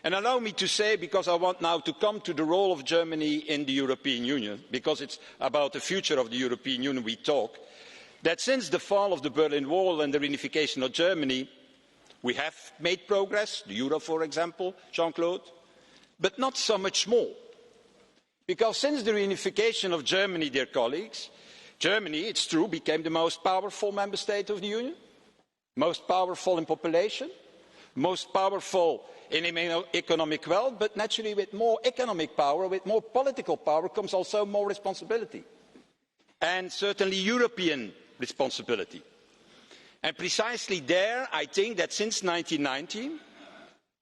J: And allow me to say, because I want now to come to the role of Germany in the European Union, because it's about the future of the European Union we talk, that since the fall of the Berlin Wall and the reunification of Germany, we have made progress, the euro, for example, Jean-Claude, but not so much more. Because since the reunification of Germany, dear colleagues, Germany, it's true, became the most powerful member state of the Union, most powerful in population, most powerful in economic wealth, but naturally with more economic power, with more political power comes also more responsibility. And certainly European responsibility. And precisely there, I think that since 1990,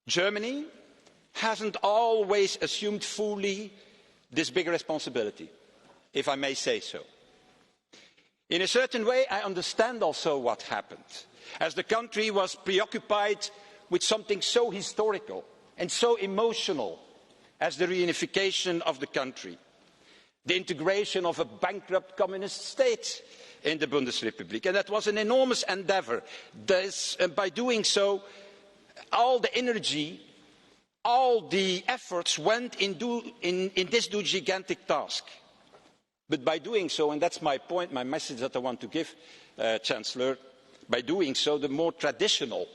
J: Germany hasn't always assumed fully this big responsibility, if I may say so. In a certain way, I understand also what happened, as the country was preoccupied with something so historical and so emotional as the reunification of the country, the integration of a bankrupt communist state in the Bundesrepublik. And that was an enormous endeavour. By doing so, all the energy, all the efforts went in this gigantic task. But by doing so, and that's my point, my message that I want to give, Chancellor, by doing so, the more traditional,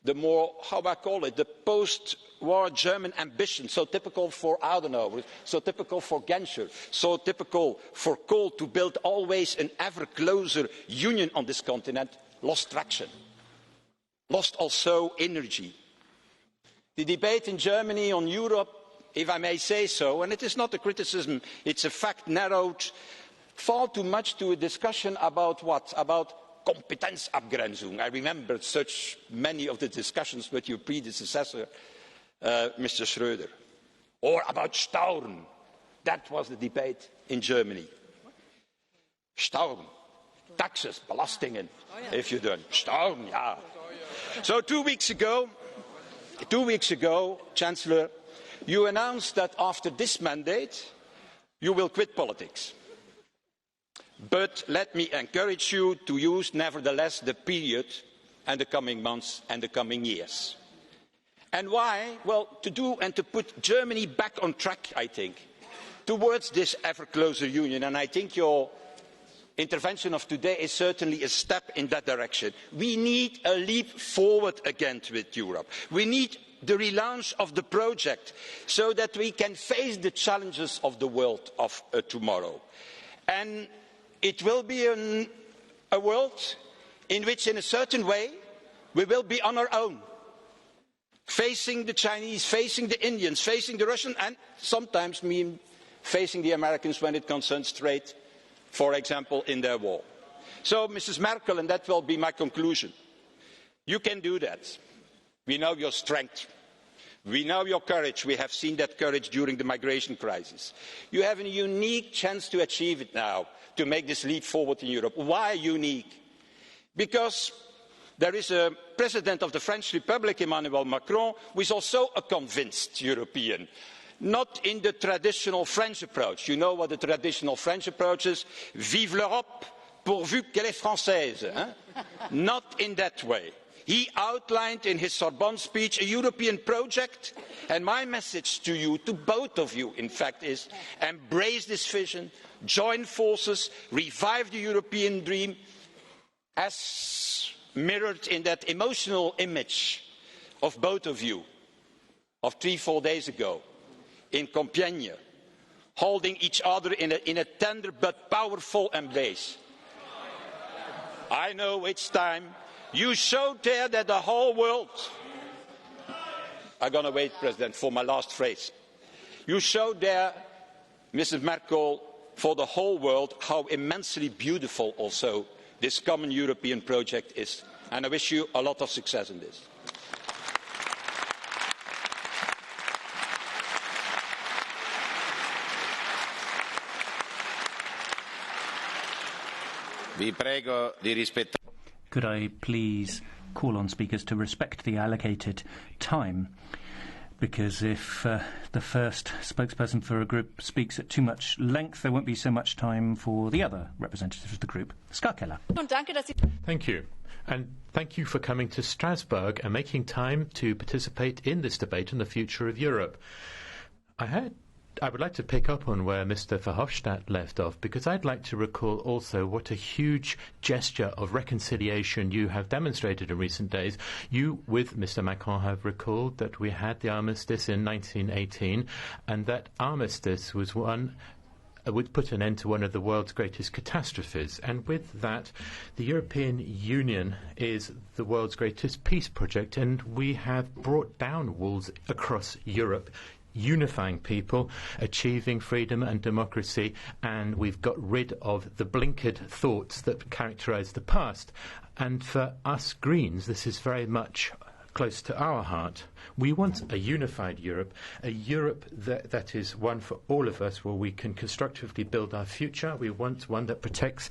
J: the more, how I call it, the post-war German ambition, so typical for Adenauer, so typical for Genscher, so typical for Kohl to build always an ever closer union on this continent, lost traction, lost also energy. The debate in Germany on Europe, if I may say so, and it is not a criticism, it's a fact, narrowed far too much to a discussion about what? About Kompetenzabgrenzung. I remember such many of the discussions with your predecessor, Mr. Schröder. Or about Steuern. That was the debate in Germany. Steuern. Taxes, belastingen, if you don't. Steuern, yeah. So 2 weeks ago, Chancellor, you announced that after this mandate, you will quit politics. But let me encourage you to use, nevertheless, the period and the coming months and the coming years. And why? Well, to do and to put Germany back on track, I think, towards this ever closer union. And I think your intervention of today is certainly a step in that direction. We need a leap forward again with Europe. We need the relaunch of the project so that we can face the challenges of the world of tomorrow. And it will be a world in which, in a certain way, we will be on our own, facing the Chinese, facing the Indians, facing the Russians, and sometimes facing the Americans when it concerns trade, for example, in their war. So, Mrs. Merkel, and that will be my conclusion, you can do that. We know your strength. We know your courage. We have seen that courage during the migration crisis. You have a unique chance to achieve it now, to make this leap forward in Europe. Why unique? Because there is a president of the French Republic, Emmanuel Macron, who is also a convinced European. Not in the traditional French approach. You know what the traditional French approach is? Vive l'Europe, pourvu qu'elle est française. Not in that way. He outlined in his Sorbonne speech a European project, and my message to you, to both of you, in fact, is embrace this vision, join forces, revive the European dream, as mirrored in that emotional image of both of you, of 3-4 days ago, in Compiègne, holding each other in a tender but powerful embrace. I know it's time. You showed there that the whole world, I'm going to wait, President, for my last phrase. You showed there, Mrs. Merkel, for the whole world how immensely beautiful also this common European project is. And I wish you a lot of success in this.
A: Vi prego di rispettare.
I: Could I please call on speakers to respect the allocated time? Because if the first spokesperson for a group speaks at too much length, there won't be so much time for the other representatives of the group. Ska Keller.
K: Thank you. And thank you for coming to Strasbourg and making time to participate in this debate on the future of Europe. I would like to pick up on where Mr. Verhofstadt left off, because I'd like to recall also what a huge gesture of reconciliation you have demonstrated in recent days. You, with Mr. Macron, have recalled that we had the armistice in 1918, and that armistice was one would put an end to one of the world's greatest catastrophes. And with that, the European Union is the world's greatest peace project, and we have brought down walls across Europe, unifying people, achieving freedom and democracy, and we've got rid of the blinkered thoughts that characterise the past. And for us Greens, this is very much close to our heart. We want a unified Europe, a Europe that is one for all of us, where we can constructively build our future. We want one that protects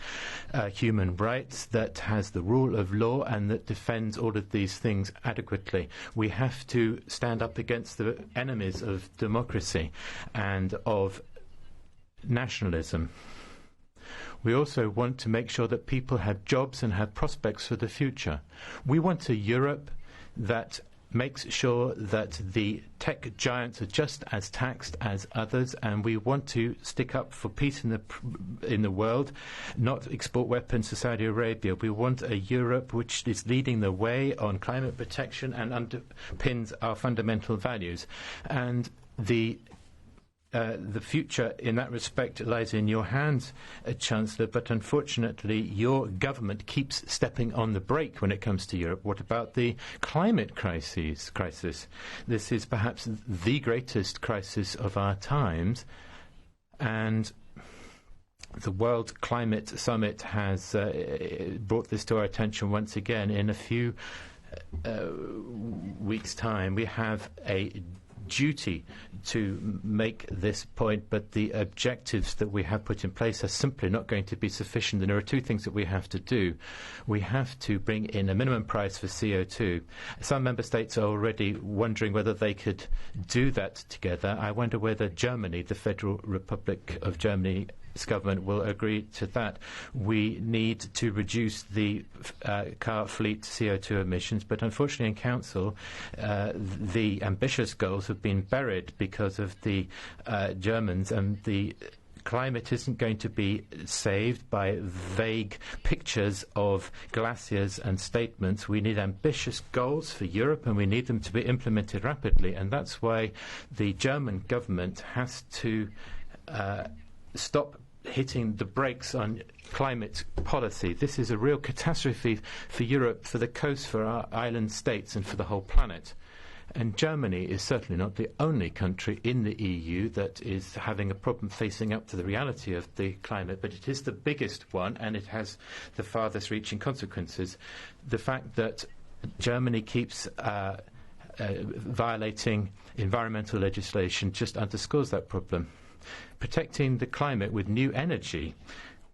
K: human rights, that has the rule of law, and that defends all of these things adequately. We have to stand up against the enemies of democracy and of nationalism. We also want to make sure that people have jobs and have prospects for the future. We want a Europe that makes sure that the tech giants are just as taxed as others, and we want to stick up for peace in the world, not export weapons to Saudi Arabia. We want a Europe which is leading the way on climate protection and underpins our fundamental values. And the future in that respect lies in your hands, Chancellor, but unfortunately your government keeps stepping on the brake when it comes to Europe. What about the climate crisis? This is perhaps the greatest crisis of our times, and the World Climate Summit has brought this to our attention once again. In a few weeks' time, we have a duty to make this point, but the objectives that we have put in place are simply not going to be sufficient. And there are two things that we have to do. We have to bring in a minimum price for CO2. Some member states are already wondering whether they could do that together. I wonder whether Germany, the Federal Republic of Germany, government will agree to that. We need to reduce the car fleet CO2 emissions, but unfortunately in Council the ambitious goals have been buried because of the Germans, and the climate isn't going to be saved by vague pictures of glaciers and statements. We need ambitious goals for Europe, and we need them to be implemented rapidly, and that's why the German government has to stop hitting the brakes on climate policy. This is a real catastrophe for Europe, for the coast, for our island states, and for the whole planet. And Germany is certainly not the only country in the EU that is having a problem facing up to the reality of the climate, but it is the biggest one, and it has the farthest reaching consequences. The fact that Germany keeps violating environmental legislation just underscores that problem. Protecting the climate with new energy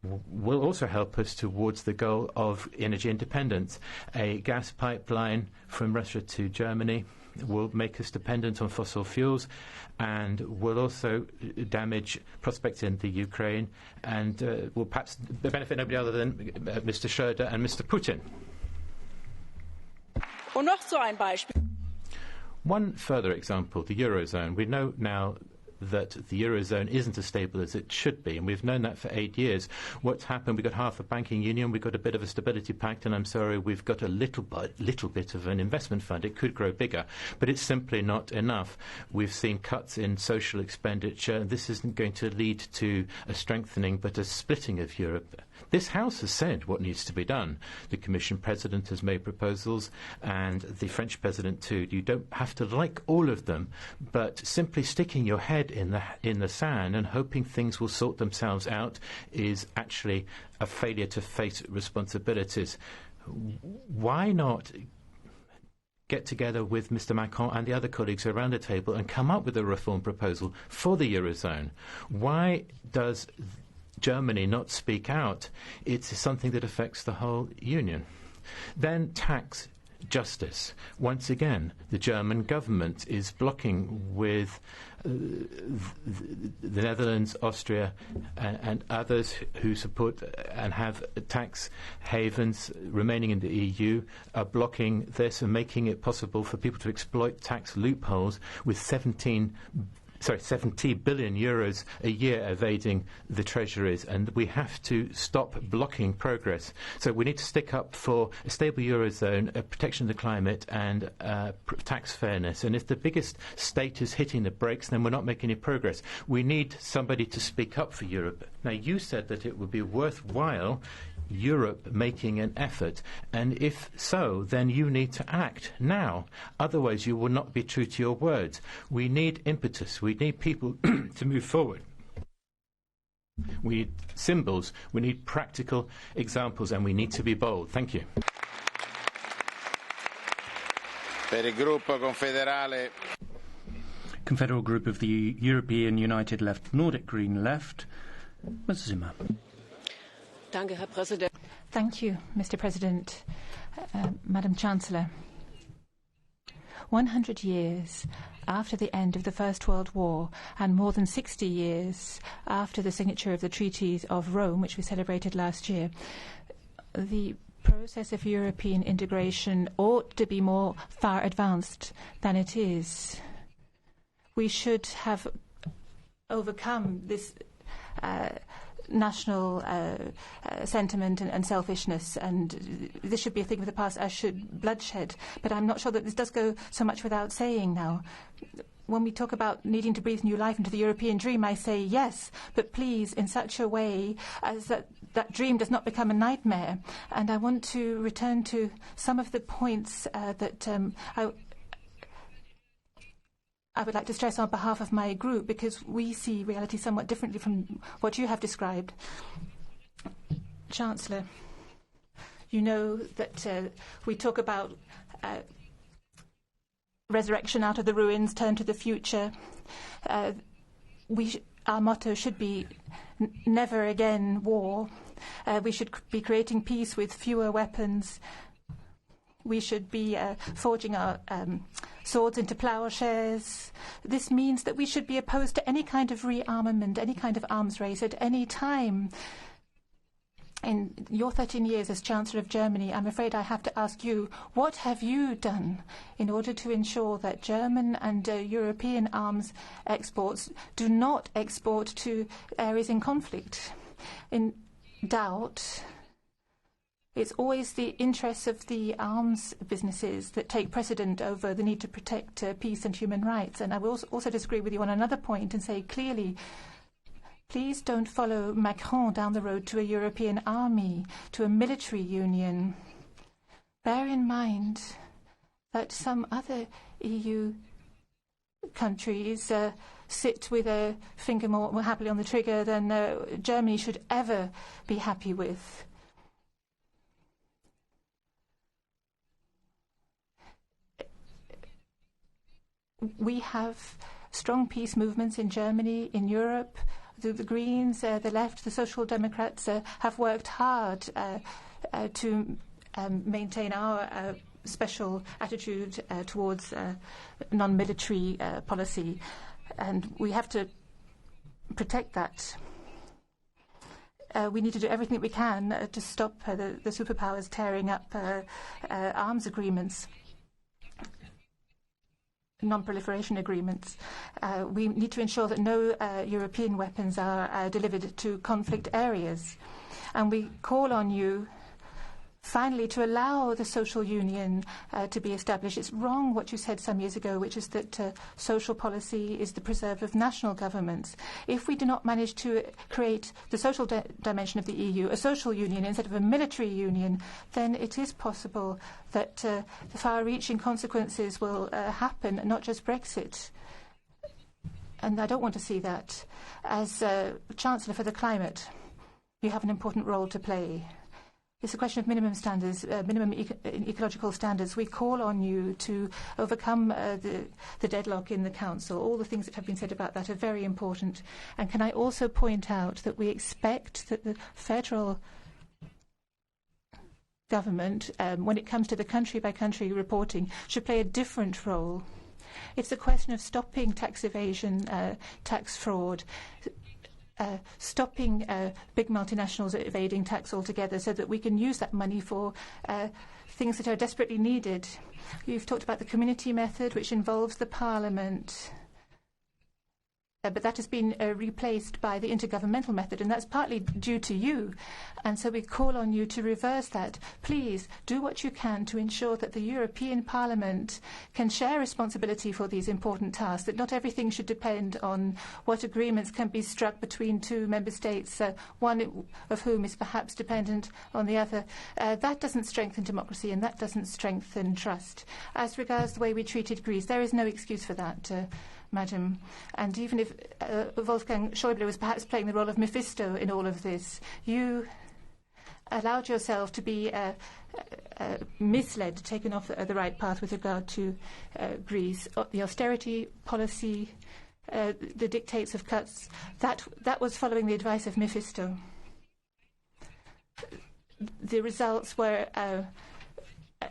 K: will also help us towards the goal of energy independence. A gas pipeline from Russia to Germany will make us dependent on fossil fuels, and will also damage prospects in the Ukraine, and will perhaps benefit nobody other than Mr. Schröder and Mr. Putin. One further example, the Eurozone. We know now that the Eurozone isn't as stable as it should be, and we've known that for 8 years. What's happened? We've got half a banking union, we've got a bit of a stability pact, and I'm sorry, we've got a little bit of an investment fund. It could grow bigger, but it's simply not enough. We've seen cuts in social expenditure, and this isn't going to lead to a strengthening but a splitting of Europe. This House has said what needs to be done. The Commission President has made proposals, and the French President too. You don't have to like all of them, but simply sticking your head in the sand and hoping things will sort themselves out is actually a failure to face responsibilities. Why not get together with Mr. Macron and the other colleagues around the table and come up with a reform proposal for the Eurozone? Why does Germany not speak out, it's something that affects the whole Union. Then tax justice. Once again, the German government is blocking with the Netherlands, Austria, and others who support and have tax havens remaining in the EU are blocking this and making it possible for people to exploit tax loopholes with 70 billion euros a year evading the treasuries, and we have to stop blocking progress. So we need to stick up for a stable Eurozone, a protection of the climate, and tax fairness. And if the biggest state is hitting the brakes, then we're not making any progress. We need somebody to speak up for Europe. Now, you said that it would be worthwhile Europe making an effort, and if so, then you need to act now. Otherwise, you will not be true to your words. We need impetus. We need people to move forward. We need symbols. We need practical examples, and we need to be bold. Thank you.
A: Per il gruppo confederale.
I: Confederal Group of the European United Left, Nordic Green Left, Ms. Zimmer.
L: Thank you, Mr. President. Madam Chancellor, 100 years after the end of the First World War and more than 60 years after the signature of the Treaties of Rome, which we celebrated last year, the process of European integration ought to be more far advanced than it is. We should have overcome this national sentiment and selfishness, and this should be a thing of the past, as should bloodshed. But I'm not sure that this does go so much without saying now. When we talk about needing to breathe new life into the European dream, I say yes, but please in such a way as that dream does not become a nightmare. And I want to return to some of the points that I would like to stress on behalf of my group, because we see reality somewhat differently from what you have described. Chancellor, you know that we talk about resurrection out of the ruins, turn to the future. Our motto should be never again war. We should be creating peace with fewer weapons. We should be forging our swords into plowshares. This means that we should be opposed to any kind of rearmament, any kind of arms race at any time. In your 13 years as Chancellor of Germany, I'm afraid I have to ask you, what have you done in order to ensure that German and European arms exports do not export to areas in conflict? In doubt, it's always the interests of the arms businesses that take precedent over the need to protect peace and human rights. And I will also disagree with you on another point and say clearly, please don't follow Macron down the road to a European army, to a military union. Bear in mind that some other EU countries sit with a finger more happily on the trigger than Germany should ever be happy with. We have strong peace movements in Germany, in Europe. The Greens, the Left, the Social Democrats have worked hard to maintain our special attitude towards non-military policy, and we have to protect that. We need to do everything that we can to stop the superpowers tearing up arms agreements, non-proliferation agreements. We need to ensure that no European weapons are delivered to conflict areas. And we call on you, finally, to allow the social union to be established. It's wrong what you said some years ago, which is that social policy is the preserve of national governments. If we do not manage to create the social dimension of the EU, a social union instead of a military union, then it is possible that the far-reaching consequences will happen, not just Brexit. And I don't want to see that. As Chancellor for the Climate, you have an important role to play. It's a question of minimum standards, minimum ecological standards. We call on you to overcome the deadlock in the Council. All the things that have been said about that are very important. And can I also point out that we expect that the federal government, when it comes to the country-by-country reporting, should play a different role. It's a question of stopping tax evasion, tax fraud, stopping big multinationals evading tax altogether so that we can use that money for things that are desperately needed. You've talked about the community method, which involves the Parliament. But that has been replaced by the intergovernmental method, and that's partly due to you. And so we call on you to reverse that. Please do what you can to ensure that the European Parliament can share responsibility for these important tasks, that not everything should depend on what agreements can be struck between two member states, one of whom is perhaps dependent on the other. That doesn't strengthen democracy, and that doesn't strengthen trust. As regards the way we treated Greece, there is no excuse for that, Madam. And even if Wolfgang Schäuble was perhaps playing the role of Mephisto in all of this, you allowed yourself to be misled, taken off the right path with regard to Greece. The austerity policy, the dictates of cuts, that was following the advice of Mephisto. The results were an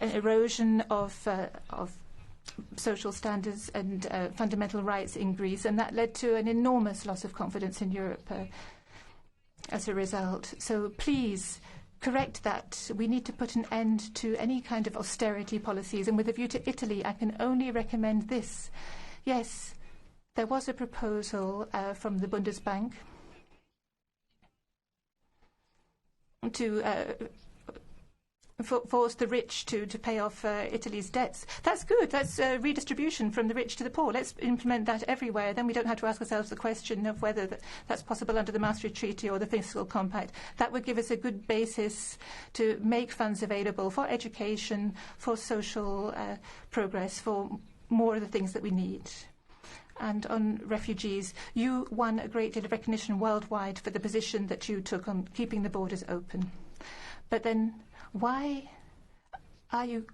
L: erosion of social standards and fundamental rights in Greece, and that led to an enormous loss of confidence in Europe as a result. So please correct that. We need to put an end to any kind of austerity policies, and with a view to Italy, I can only recommend this. Yes, there was a proposal from the Bundesbank to force the rich to pay off Italy's debts. That's good. That's redistribution from the rich to the poor. Let's implement that everywhere. Then we don't have to ask ourselves the question of whether that's possible under the Maastricht Treaty or the Fiscal Compact. That would give us a good basis to make funds available for education, for social progress, for more of the things that we need. And on refugees, you won a great deal of recognition worldwide for the position that you took on keeping the borders open. But then why are you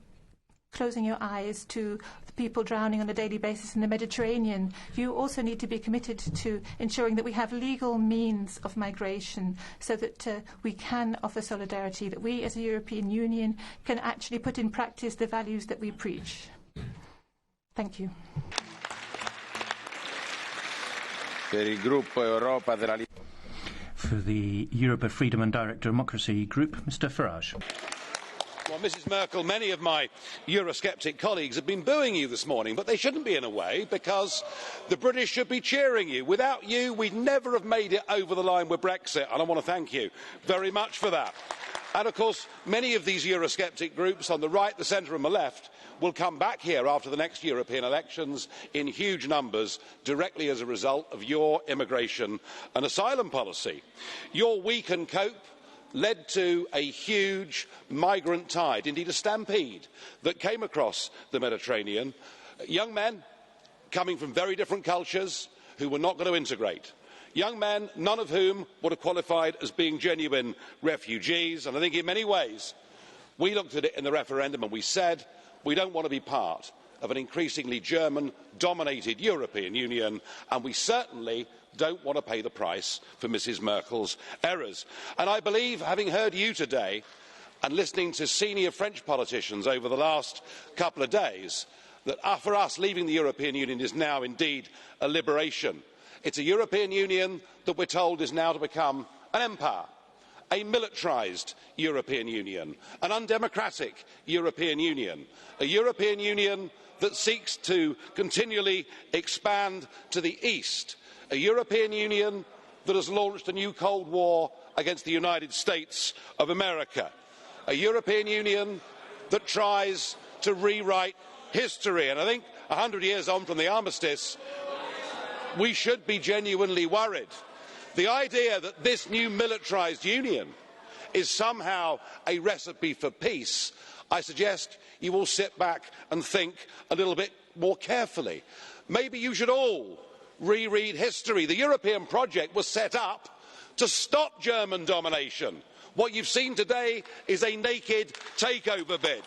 L: closing your eyes to the people drowning on a daily basis in the Mediterranean? You also need to be committed to ensuring that we have legal means of migration so that we can offer solidarity, that we as a European Union can actually put in practice the values that we preach. Thank you.
I: For the Europe of Freedom and Direct Democracy Group, Mr. Farage.
M: Well, Mrs. Merkel, many of my Eurosceptic colleagues have been booing you this morning, but they shouldn't be in a way, because the British should be cheering you. Without you, we'd never have made it over the line with Brexit, and I want to thank you very much for that. And of course, many of these Eurosceptic groups on the right, the centre and the left will come back here after the next European elections in huge numbers, directly as a result of your immigration and asylum policy. Your weak and cope led to a huge migrant tide, indeed a stampede, that came across the Mediterranean. Young men coming from very different cultures who were not going to integrate. Young men, none of whom would have qualified as being genuine refugees. And I think in many ways, we looked at it in the referendum and we said, we don't want to be part of an increasingly German-dominated European Union, and we certainly don't want to pay the price for Mrs. Merkel's errors. And I believe, having heard you today and listening to senior French politicians over the last couple of days, that for us leaving the European Union is now indeed a liberation. It's a European Union that we're told is now to become an empire, a militarised European Union, an undemocratic European Union, a European Union that seeks to continually expand to the east, a European Union that has launched a new Cold War against the United States of America, a European Union that tries to rewrite history. And I think 100 years on from the armistice, we should be genuinely worried. The idea that this new militarised union is somehow a recipe for peace, I suggest you all sit back and think a little bit more carefully. Maybe you should all reread history. The European project was set up to stop German domination. What you've seen today is a naked takeover bid.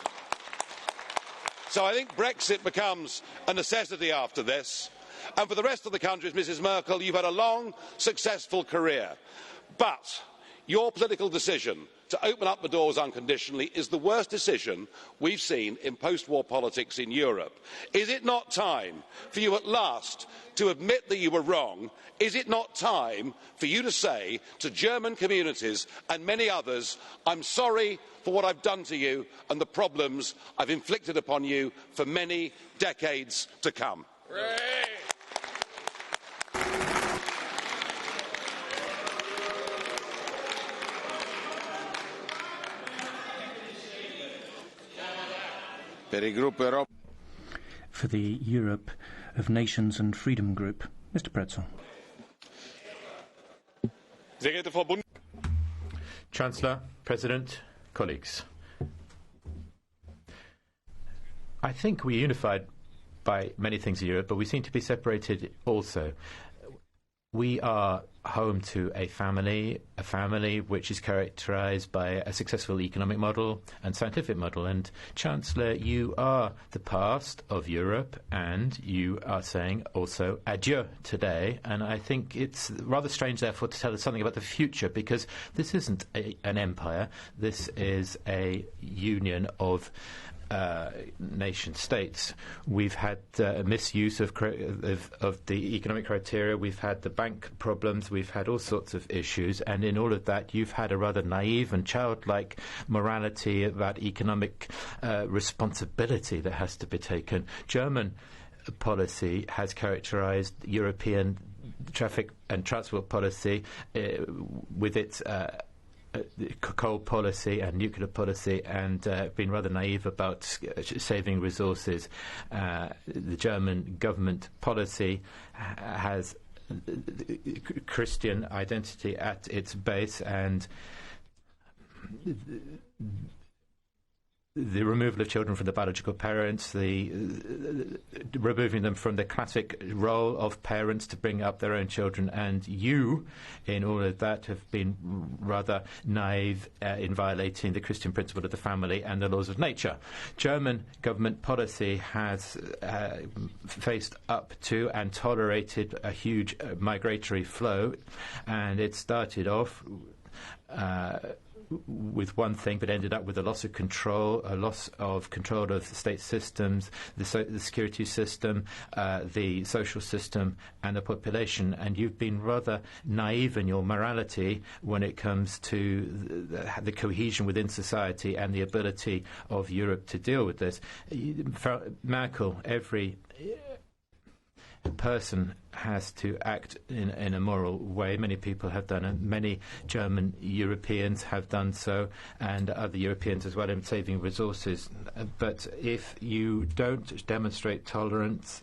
M: So I think Brexit becomes a necessity after this. And for the rest of the countries, Mrs Merkel, you've had a long, successful career. But your political decision to open up the doors unconditionally is the worst decision we've seen in post-war politics in Europe. Is it not time for you at last to admit that you were wrong? Is it not time for you to say to German communities and many others, I'm sorry for what I've done to you and the problems I've inflicted upon you for many decades to come?
I: For the Europe of Nations and Freedom Group, Mr. Pretzel.
K: Chancellor, President, colleagues. I think we're unified by many things in Europe, but we seem to be separated also. We are home to a family which is characterised by a successful economic model and scientific model. And, Chancellor, you are the past of Europe, and you are saying also adieu today. And I think it's rather strange, therefore, to tell us something about the future, because this isn't an empire. This is a union of nation states. We've had misuse of the economic criteria. We've had the bank problems. We've had all sorts of issues. And in all of that, you've had a rather naive and childlike morality about economic responsibility that has to be taken. German policy has characterized European traffic and transport policy with its coal policy and nuclear policy, and been rather naive about saving resources. The German government policy has Christian identity at its base, and the removal of children from the biological parents, removing them from the classic role of parents to bring up their own children. And you, in all of that, have been rather naive in violating the Christian principle of the family and the laws of nature. German government policy has faced up to and tolerated a huge migratory flow, and it started off with one thing, but ended up with a loss of control of state systems, the security system, the social system, and the population. And you've been rather naive in your morality when it comes to the cohesion within society and the ability of Europe to deal with this. Merkel, every person has to act in a moral way. Many people have done, and many German Europeans have done so, and other Europeans as well, in saving resources. But if you don't demonstrate tolerance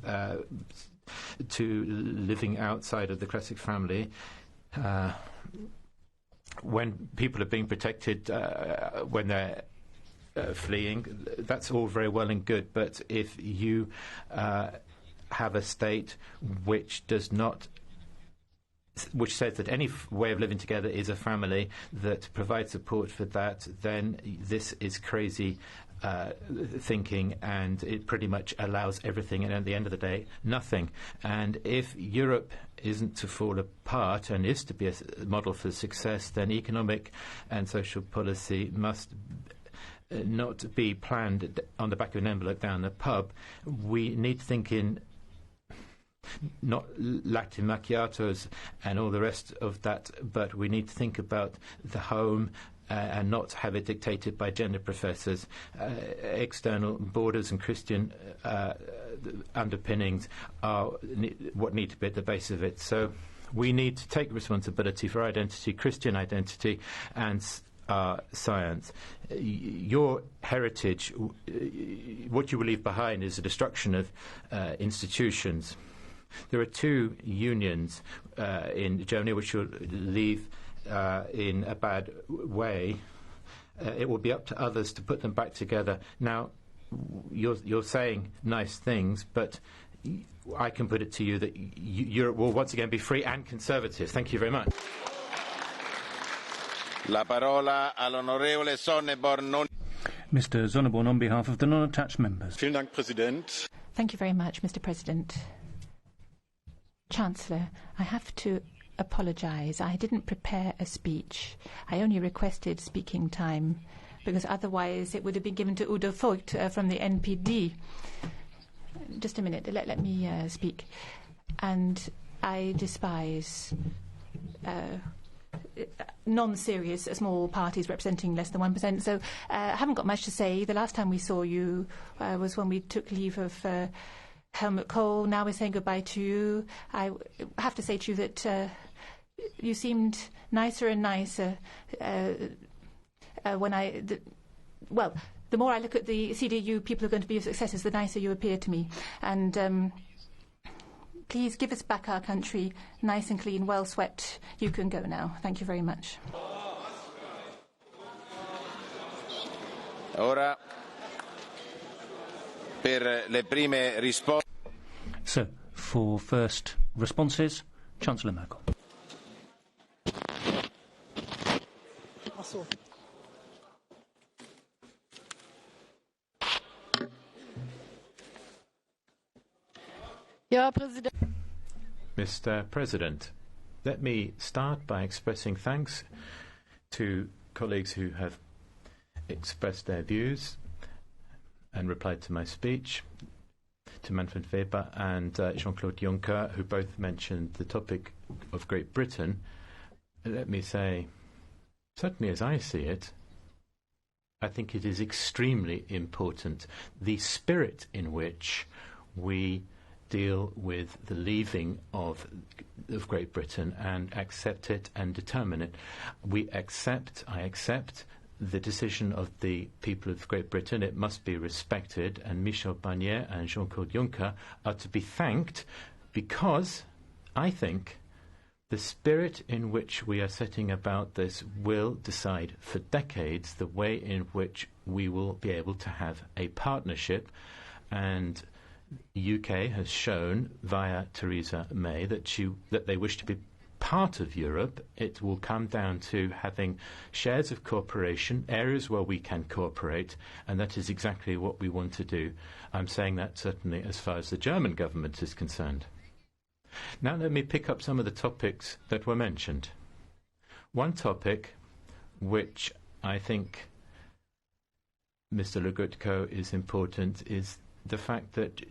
K: to living outside of the classic family, when people are being protected when they're fleeing, that's all very well and good. But if you have a state which says that any way of living together is a family, that provides support for that, then this is crazy thinking, and it pretty much allows everything, and at the end of the day, nothing. And if Europe isn't to fall apart and is to be a model for success, then economic and social policy must not be planned on the back of an envelope down the pub. We need to think in not latte macchiatos and all the rest of that, but we need to think about the home and not have it dictated by gender professors. External borders and Christian underpinnings are what need to be at the base of it. So we need to take responsibility for identity, Christian identity, and science. Your heritage, what you will leave behind, is the destruction of institutions. There are two unions in Germany which will leave in a bad way. It will be up to others to put them back together. Now, you're saying nice things, but I can put it to you that Europe will once again be free and conservative. Thank you very much.
A: La parola all'onorevole Sonneborn.
I: Mr. Sonneborn on behalf of the non-attached members.
N: Vielen Dank, Präsident.
L: Thank you very much, Mr. President. Chancellor, I have to apologise. I didn't prepare a speech. I only requested speaking time because otherwise it would have been given to Udo Voigt from the NPD. Just a minute, let me speak. And I despise non-serious small parties representing less than 1%. So I haven't got much to say. The last time we saw you was when we took leave of Helmut Kohl. Now we're saying goodbye to you. I have to say to you that you seemed nicer and nicer when well, the more I look at the CDU people who are going to be your successors, the nicer you appear to me. And please give us back our country, nice and clean, well swept. You can go now. Thank you very much.
A: Ora, per le prime risposte.
I: So, for first responses, Chancellor Merkel.
K: Mr. President, let me start by expressing thanks to colleagues who have expressed their views and replied to my speech, to Manfred Weber and Jean-Claude Juncker, who both mentioned the topic of Great Britain. Let me say, certainly as I see it, I think it is extremely important, the spirit in which we deal with the leaving of Great Britain and accept it and determine it. I accept the decision of the people of Great Britain. It must be respected, and Michel Barnier and Jean-Claude Juncker are to be thanked because I think the spirit in which we are setting about this will decide for decades the way in which we will be able to have a partnership. And UK has shown via Theresa May that they wish to be part of Europe. It will come down to having shares of cooperation, areas where we can cooperate, and that is exactly what we want to do. I'm saying that certainly as far as the German government is concerned. Now let me pick up some of the topics that were mentioned. One topic which I think Mr. Legutko is important is the fact that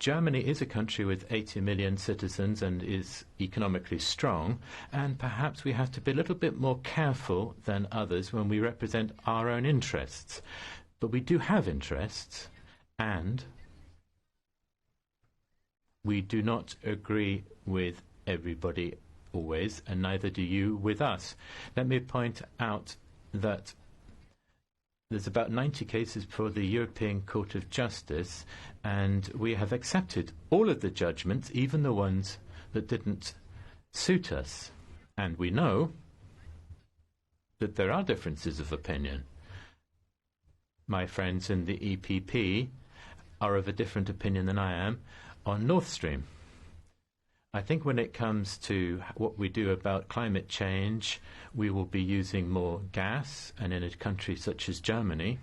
K: Germany is a country with 80 million citizens and is economically strong, and perhaps we have to be a little bit more careful than others when we represent our own interests. But we do have interests, and we do not agree with everybody always, and neither do you with us. Let me point out that there's about 90 cases before the European Court of Justice, and we have accepted all of the judgments, even the ones that didn't suit us. And we know that there are differences of opinion. My friends in the EPP are of a different opinion than I am on Nord Stream. I think when it comes to what we do about climate change, we will be using more gas, and in a country such as Germany,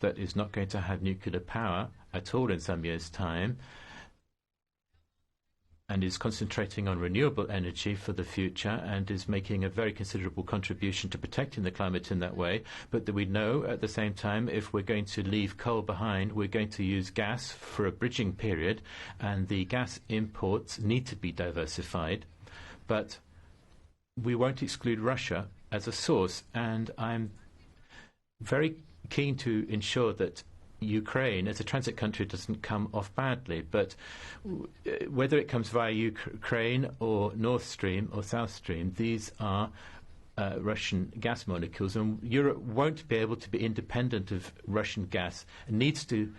K: that is not going to have nuclear power at all in some years' time, and is concentrating on renewable energy for the future and is making a very considerable contribution to protecting the climate in that way. But that we know at the same time, if we're going to leave coal behind, we're going to use gas for a bridging period, and the gas imports need to be diversified. But we won't exclude Russia as a source, and I'm very keen to ensure that Ukraine as a transit country doesn't come off badly, but whether it comes via Ukraine or North Stream or South Stream, these are Russian gas molecules, and Europe won't be able to be independent of Russian gas. It needs to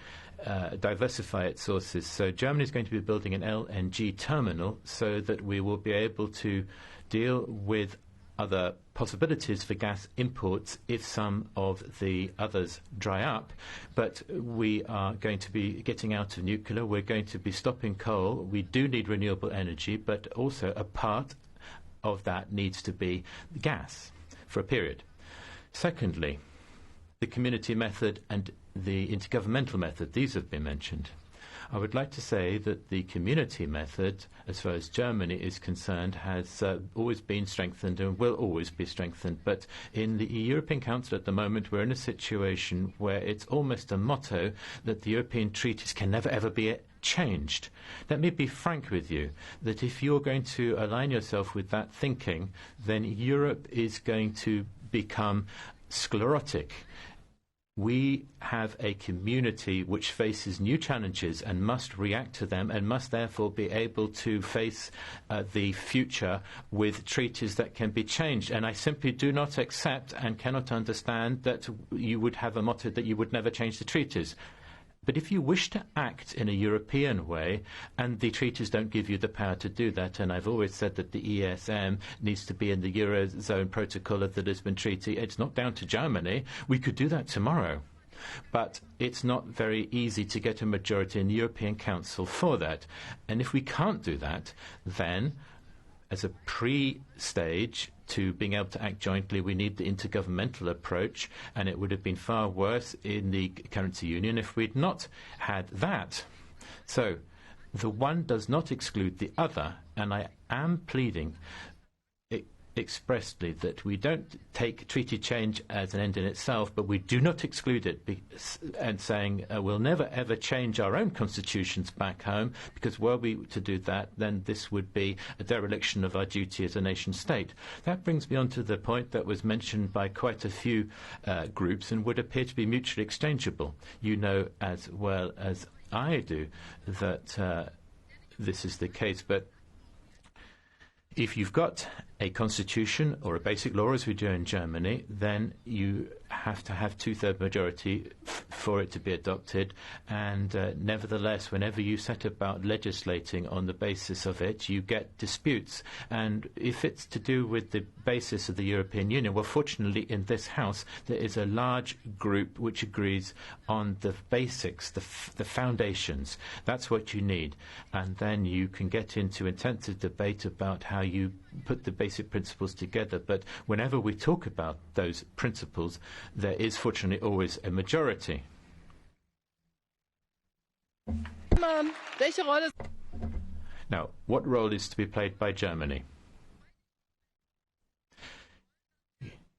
K: diversify its sources. So Germany is going to be building an LNG terminal so that we will be able to deal with other possibilities for gas imports if some of the others dry up. But we are going to be getting out of nuclear. We're going to be stopping coal. We do need renewable energy, but also a part of that needs to be gas for a period. Secondly, the community method and the intergovernmental method, these have been mentioned. I would like to say that the community method, as far as Germany is concerned, has always been strengthened and will always be strengthened. But in the European Council at the moment, we're in a situation where it's almost a motto that the European treaties can never ever be changed. Let me be frank with you, that if you're going to align yourself with that thinking, then Europe is going to become sclerotic. We have a community which faces new challenges and must react to them and must therefore be able to face the future with treaties that can be changed. And I simply do not accept and cannot understand that you would have a motto that you would never change the treaties. But if you wish to act in a European way, and the treaties don't give you the power to do that, and I've always said that the ESM needs to be in the Eurozone protocol of the Lisbon Treaty, it's not down to Germany. We could do that tomorrow. But it's not very easy to get a majority in the European Council for that. And if we can't do that, then as a pre-stage to being able to act jointly, we need the intergovernmental approach, and it would have been far worse in the currency union if we'd not had that. So the one does not exclude the other, and I am pleading expressly that we don't take treaty change as an end in itself, but we do not exclude it and saying we'll never ever change our own constitutions back home, because were we to do that, then this would be a dereliction of our duty as a nation state. That brings me on to the point that was mentioned by quite a few groups and would appear to be mutually exchangeable. You know as well as I do that this is the case, but if you've got a constitution or a basic law, as we do in Germany, then you have to have two-thirds majority for it to be adopted. And nevertheless, whenever you set about legislating on the basis of it, you get disputes. And if it's to do with the basis of the European Union, well, fortunately, in this House, there is a large group which agrees on the basics, the foundations. That's what you need. And then you can get into intensive debate about how you put the basic principles together. But whenever we talk about those principles, there is fortunately always a majority. Now, what role is to be played by Germany?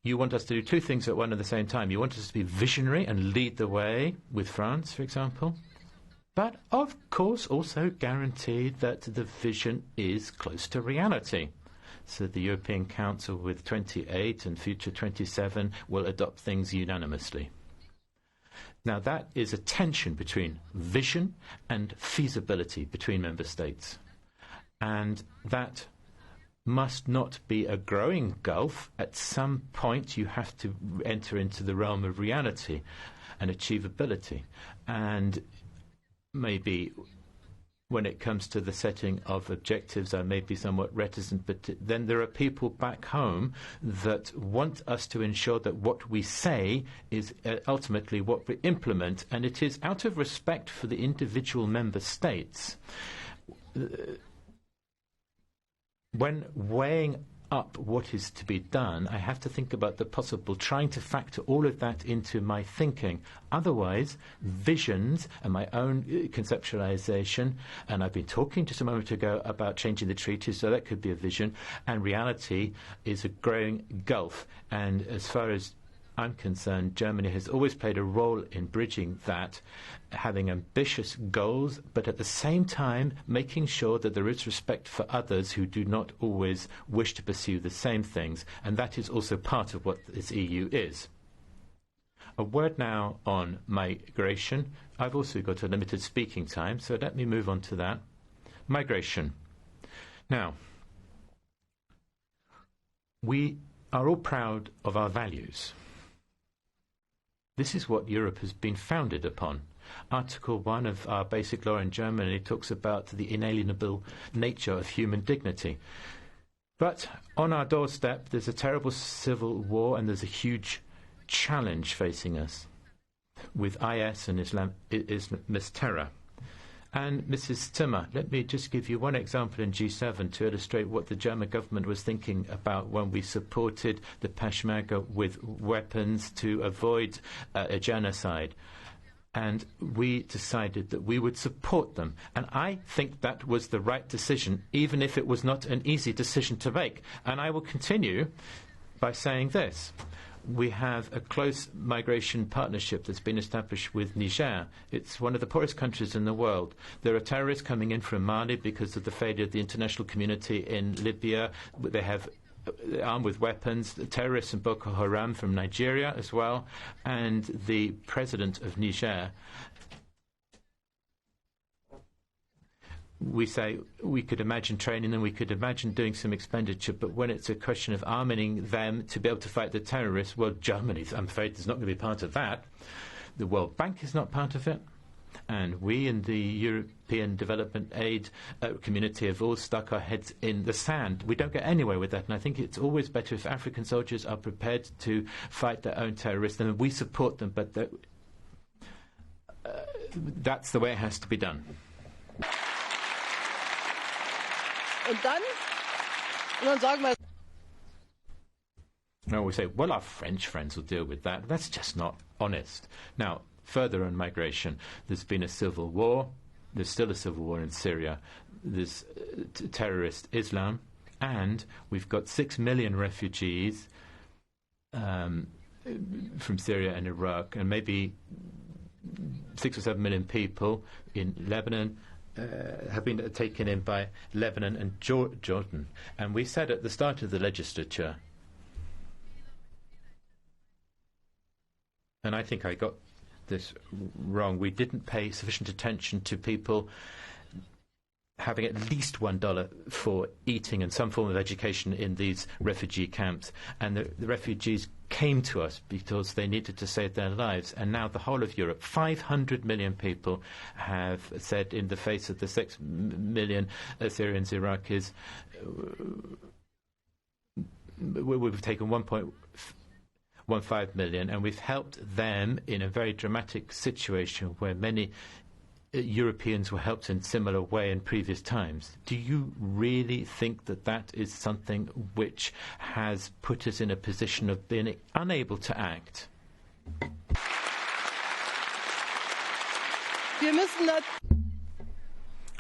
K: You want us to do two things at one and the same time. You want us to be visionary and lead the way with France, for example, but of course also guarantee that the vision is close to reality. So the European Council with 28 and future 27 will adopt things unanimously. Now that is a tension between vision and feasibility between member states. And that must not be a growing gulf. At some point you have to enter into the realm of reality and achievability. And maybe when it comes to the setting of objectives, I may be somewhat reticent, but then there are people back home that want us to ensure that what we say is ultimately what we implement, and it is out of respect for the individual member states. When weighing up what is to be done, I have to think about the possible, trying to factor all of that into my thinking. Otherwise, visions and my own conceptualization, and I've been talking just a moment ago about changing the treaties, so that could be a vision, and reality is a growing gulf. And as far as I'm concerned, Germany has always played a role in bridging that, having ambitious goals, but at the same time making sure that there is respect for others who do not always wish to pursue the same things. And that is also part of what this EU is. A word now on migration. I've also got a limited speaking time, so let me move on to that. Migration. Now, we are all proud of our values. This is what Europe has been founded upon. Article 1 of our basic law in Germany talks about the inalienable nature of human dignity. But on our doorstep, there's a terrible civil war, and there's a huge challenge facing us with IS and Islamist terror. And Mrs. Zimmer, let me just give you one example in G7 to illustrate what the German government was thinking about when we supported the Peshmerga with weapons to avoid a genocide. And we decided that we would support them. And I think that was the right decision, even if it was not an easy decision to make. And I will continue by saying this. We have a close migration partnership that's been established with Niger. It's one of the poorest countries in the world. There are terrorists coming in from Mali because of the failure of the international community in Libya. They have armed with weapons, the terrorists in Boko Haram from Nigeria as well, and the president of Niger. We say we could imagine training them, we could imagine doing some expenditure, but when it's a question of arming them to be able to fight the terrorists, well, Germany, I'm afraid, is not going to be part of that. The World Bank is not part of it. And we in the European Development Aid community have all stuck our heads in the sand. We don't get anywhere with that. And I think it's always better if African soldiers are prepared to fight their own terrorists. And we support them, but that's the way it has to be done.
B: Und dann sagen wir.
K: No, we say, well, our French friends will deal with that. That's just not honest. Now, further on migration, there's been a civil war. There's still a civil war in Syria. There's terrorist Islam. And we've got 6 million refugees from Syria and Iraq, and maybe 6 or 7 million people in Lebanon have been taken in by Lebanon and Jordan. And we said at the start of the legislature, and I think I got this wrong, we didn't pay sufficient attention to people having at least $1 for eating and some form of education in these refugee camps. And the refugees came to us because they needed to save their lives. And now the whole of Europe, 500 million people, have said in the face of the 6 million Syrians, Iraqis, we've taken 1.15 million, and we've helped them in a very dramatic situation where many Europeans were helped in a similar way in previous times. Do you really think that that is something which has put us in a position of being unable to act?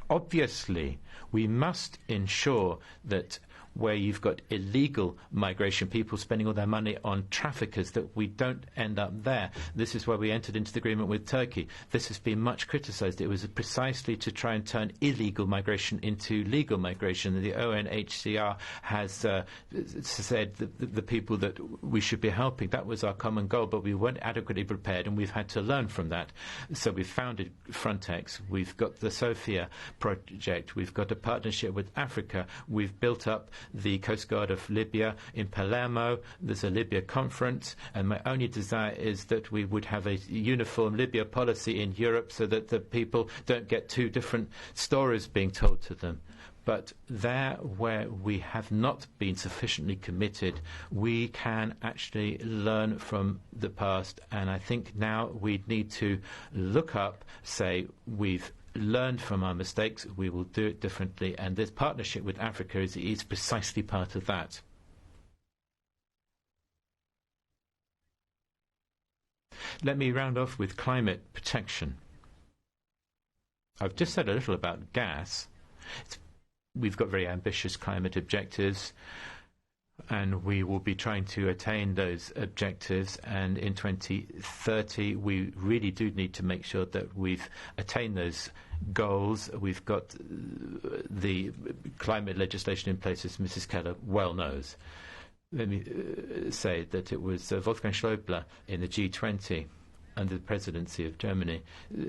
K: Obviously, we must ensure that where you've got illegal migration, people spending all their money on traffickers, that we don't end up there. This is why we entered into the agreement with Turkey. This has been much criticised. It was precisely to try and turn illegal migration into legal migration. The UNHCR has said that the people that we should be helping, that was our common goal, but we weren't adequately prepared, and we've had to learn from that. So we've founded Frontex, we've got the Sophia project, we've got a partnership with Africa, we've built up the Coast Guard of Libya in Palermo. There's a Libya conference, and my only desire is that we would have a uniform Libya policy in Europe so that the people don't get two different stories being told to them. But there where we have not been sufficiently committed, we can actually learn from the past, and I think now we need to look up, say, we've learned from our mistakes, we will do it differently, and this partnership with Africa is precisely part of that. Let me round off with climate protection. I've just said a little about gas. We've got very ambitious climate objectives, and we will be trying to attain those objectives, and in 2030 we really do need to make sure that we've attained those goals. We've got the climate legislation in place, as Mrs. Keller well knows. Let me say that it was Wolfgang Schäuble in the G20 under the presidency of Germany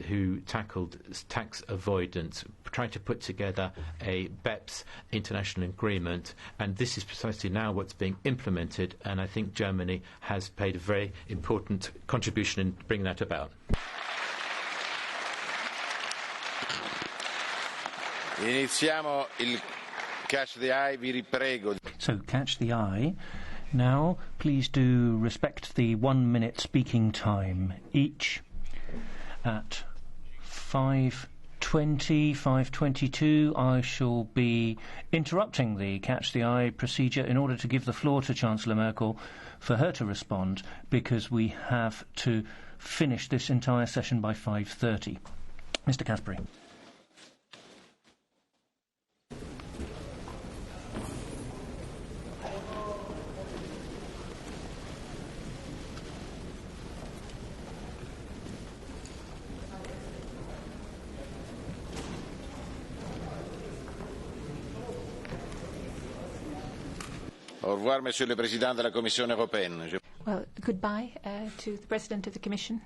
K: who tackled tax avoidance, trying to put together a BEPS international agreement, and this is precisely now what's being implemented, and I think Germany has played a very important contribution in bringing that about.
A: Iniziamo il Catch the Eye, vi riprego.
I: So, Catch the Eye. Now, please do respect the 1 minute speaking time each. At 5:20 5:22, I shall be interrupting the Catch the Eye procedure in order to give the floor to Chancellor Merkel for her to respond, because we have to finish this entire session by 5:30. Mr. Caspary.
A: Au revoir, Monsieur le Président de la Commission européenne.
L: Well, goodbye to the President of the Commission.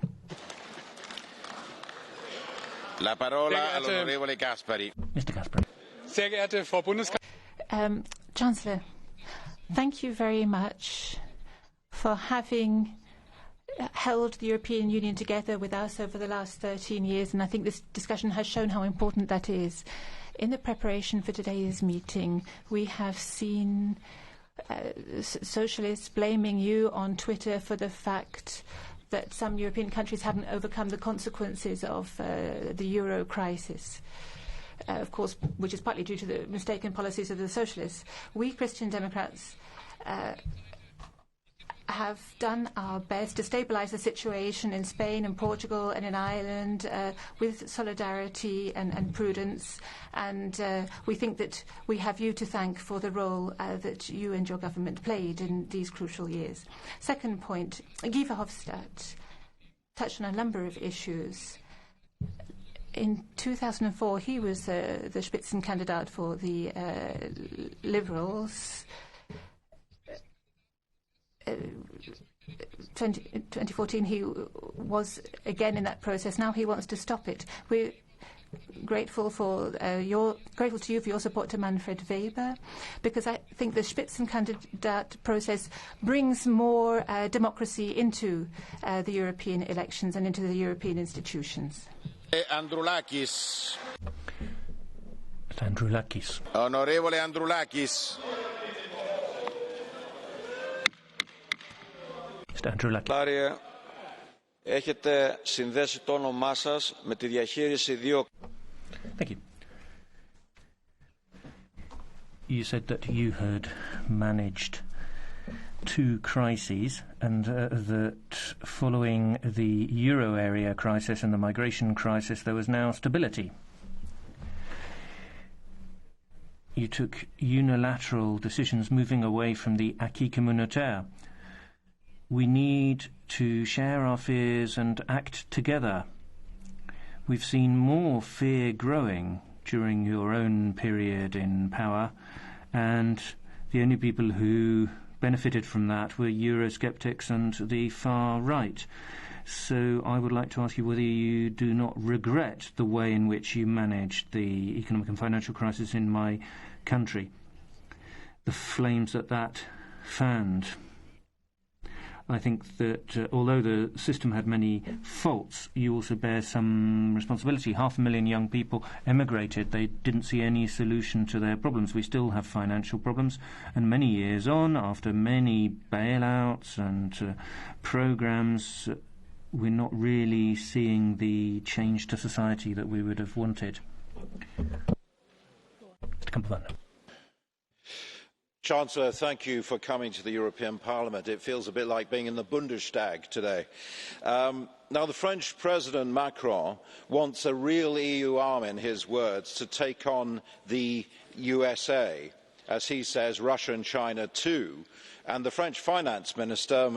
A: La parola all'onorevole Caspary.
I: Mr. Caspary.
G: Sehr geehrte Frau Bundeskanzlerin.
L: Chancellor, thank you very much for having held the European Union together with us over the last 13 years, and I think this discussion has shown how important that is. In the preparation for today's meeting, we have seen socialists blaming you on Twitter for the fact that some European countries haven't overcome the consequences of the euro crisis. Of course, which is partly due to the mistaken policies of the socialists. We Christian Democrats have done our best to stabilise the situation in Spain and Portugal and in Ireland with solidarity and prudence, and we think that we have you to thank for the role that you and your government played in these crucial years. Second point, Guy Verhofstadt touched on a number of issues. In 2004, he was the Spitzenkandidat for the Liberals. 2014, he was again in that process. Now he wants to stop it. We're grateful to you for your support to Manfred Weber, because I think the Spitzenkandidat process brings more democracy into the European elections and into the European institutions.
A: Androulakis.
I: Androulakis.
A: Onorevole Androulakis.
N: Κύριε, έχετε συνδέσει το όνομά σας με τη διαχείριση δύο.
I: Thank you. You said that you had managed two crises, and that following the euro area crisis and the migration crisis, there was now stability. You took unilateral decisions moving away from the acquis communautaire. We need to share our fears and act together. We've seen more fear growing during your own period in power, and the only people who benefited from that were Eurosceptics and the far right. So I would like to ask you whether you do not regret the way in which you managed the economic and financial crisis in my country, the flames that fanned. I think that although the system had many faults, you also bear some responsibility. 500,000 young people emigrated. They didn't see any solution to their problems. We still have financial problems, and many years on, after many bailouts and programs, we're not really seeing the change to society that we would have wanted.
M: Chancellor, thank you for coming to the European Parliament. It feels a bit like being in the Bundestag today. Now, the French President Macron wants a real EU arm, in his words, to take on the USA, as he says, Russia and China too. And the French Finance Minister,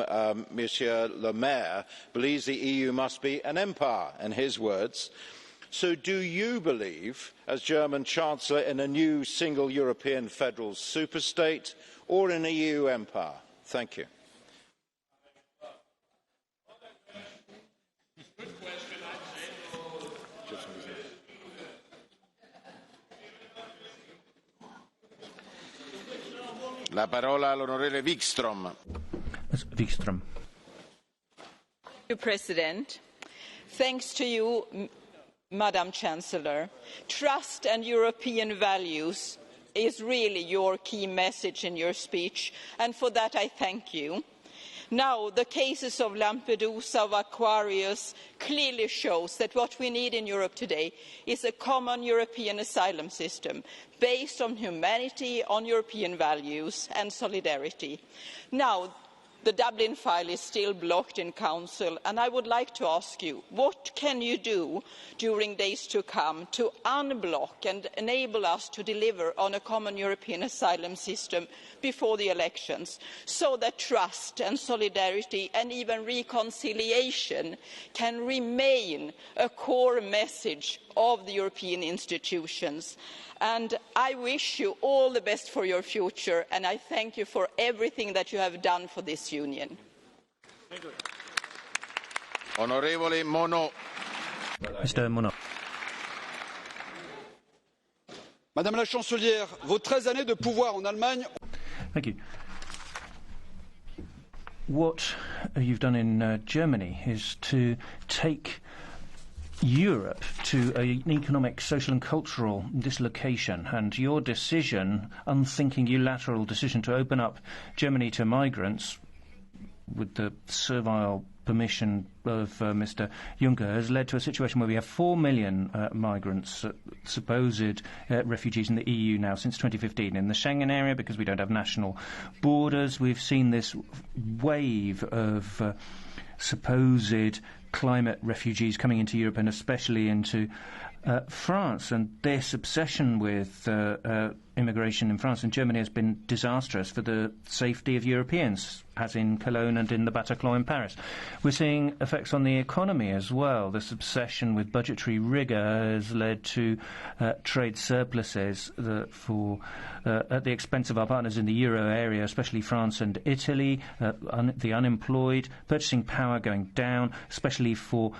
M: Monsieur Le Maire, believes the EU must be an empire, in his words. So do you believe, as German Chancellor, in a new single European federal superstate or in a EU empire? Thank you.
A: La parola all'onorevole Wikström.
I: Wikström.
O: Mr. President, thanks to you, Madam Chancellor, trust and European values is really your key message in your speech, and for that I thank you. Now, the cases of Lampedusa, of Aquarius, clearly shows that what we need in Europe today is a common European asylum system based on humanity, on European values and solidarity. Now, the Dublin file is still blocked in Council, and I would like to ask you, what can you do during days to come to unblock and enable us to deliver on a common European asylum system before the elections, so that trust and solidarity and even reconciliation can remain a core message of the European institutions? And I wish you all the best for your future, and I thank you for everything that you have done for this union.
A: Onorevole Monod.
I: Mr. Monod.
P: Madame la chancelière, vos 13 années de pouvoir en Allemagne.
I: Thank you. What you've done in Germany is to take Europe to an economic, social and cultural dislocation, and your decision, unthinking unilateral decision to open up Germany to migrants with the servile permission of Mr. Juncker has led to a situation where we have 4 million migrants, supposed refugees in the EU now since 2015. In the Schengen area, because we don't have national borders, we've seen this wave of supposed climate refugees coming into Europe and especially into France, and this obsession with immigration in France and Germany has been disastrous for the safety of Europeans, as in Cologne and in the Bataclan in Paris. We're seeing effects on the economy as well. This obsession with budgetary rigour has led to trade surpluses at the expense of our partners in the euro area, especially France and Italy, the unemployed, purchasing power going down, especially for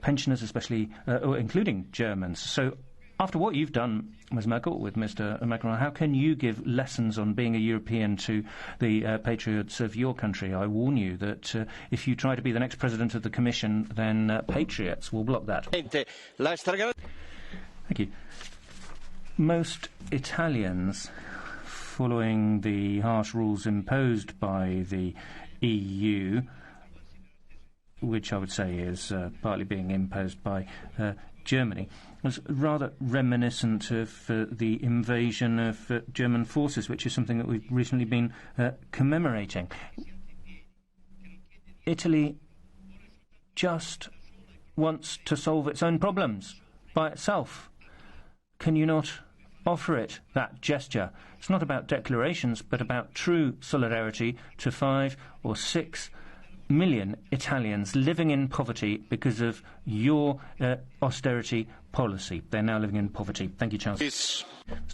I: pensioners, especially including Germans. So after what you've done, Ms. Merkel, with Mr. Macron, how can you give lessons on being a European to the patriots of your country? I warn you that if you try to be the next president of the Commission, then patriots will block that. Thank you. Most Italians, following the harsh rules imposed by the EU, which I would say is partly being imposed by Germany, was rather reminiscent of the invasion of German forces, which is something that we've recently been commemorating. Italy just wants to solve its own problems by itself. Can you not offer it that gesture? It's not about declarations, but about true solidarity to 5 or 6 million Italians living in poverty because of your austerity policy. They're now living in poverty. Thank you, Chancellor. Mr.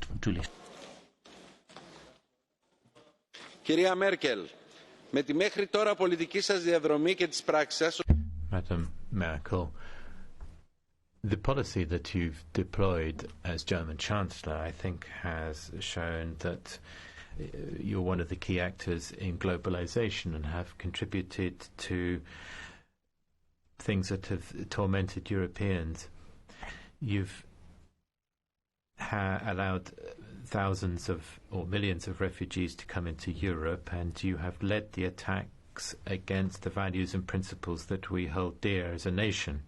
I: Fontoulis.
Q: Κυρία Μέρκελ, με τη μέχρι τώρα πολιτική σας διαδρομή και τις πράξεις σας...
K: Madam Merkel, the policy that you've deployed as German Chancellor, I think, has shown that you're one of the key actors in globalization and have contributed to things that have tormented Europeans. You've allowed thousands of or millions of refugees to come into Europe, and you have led the attacks against the values and principles that we hold dear as a nation.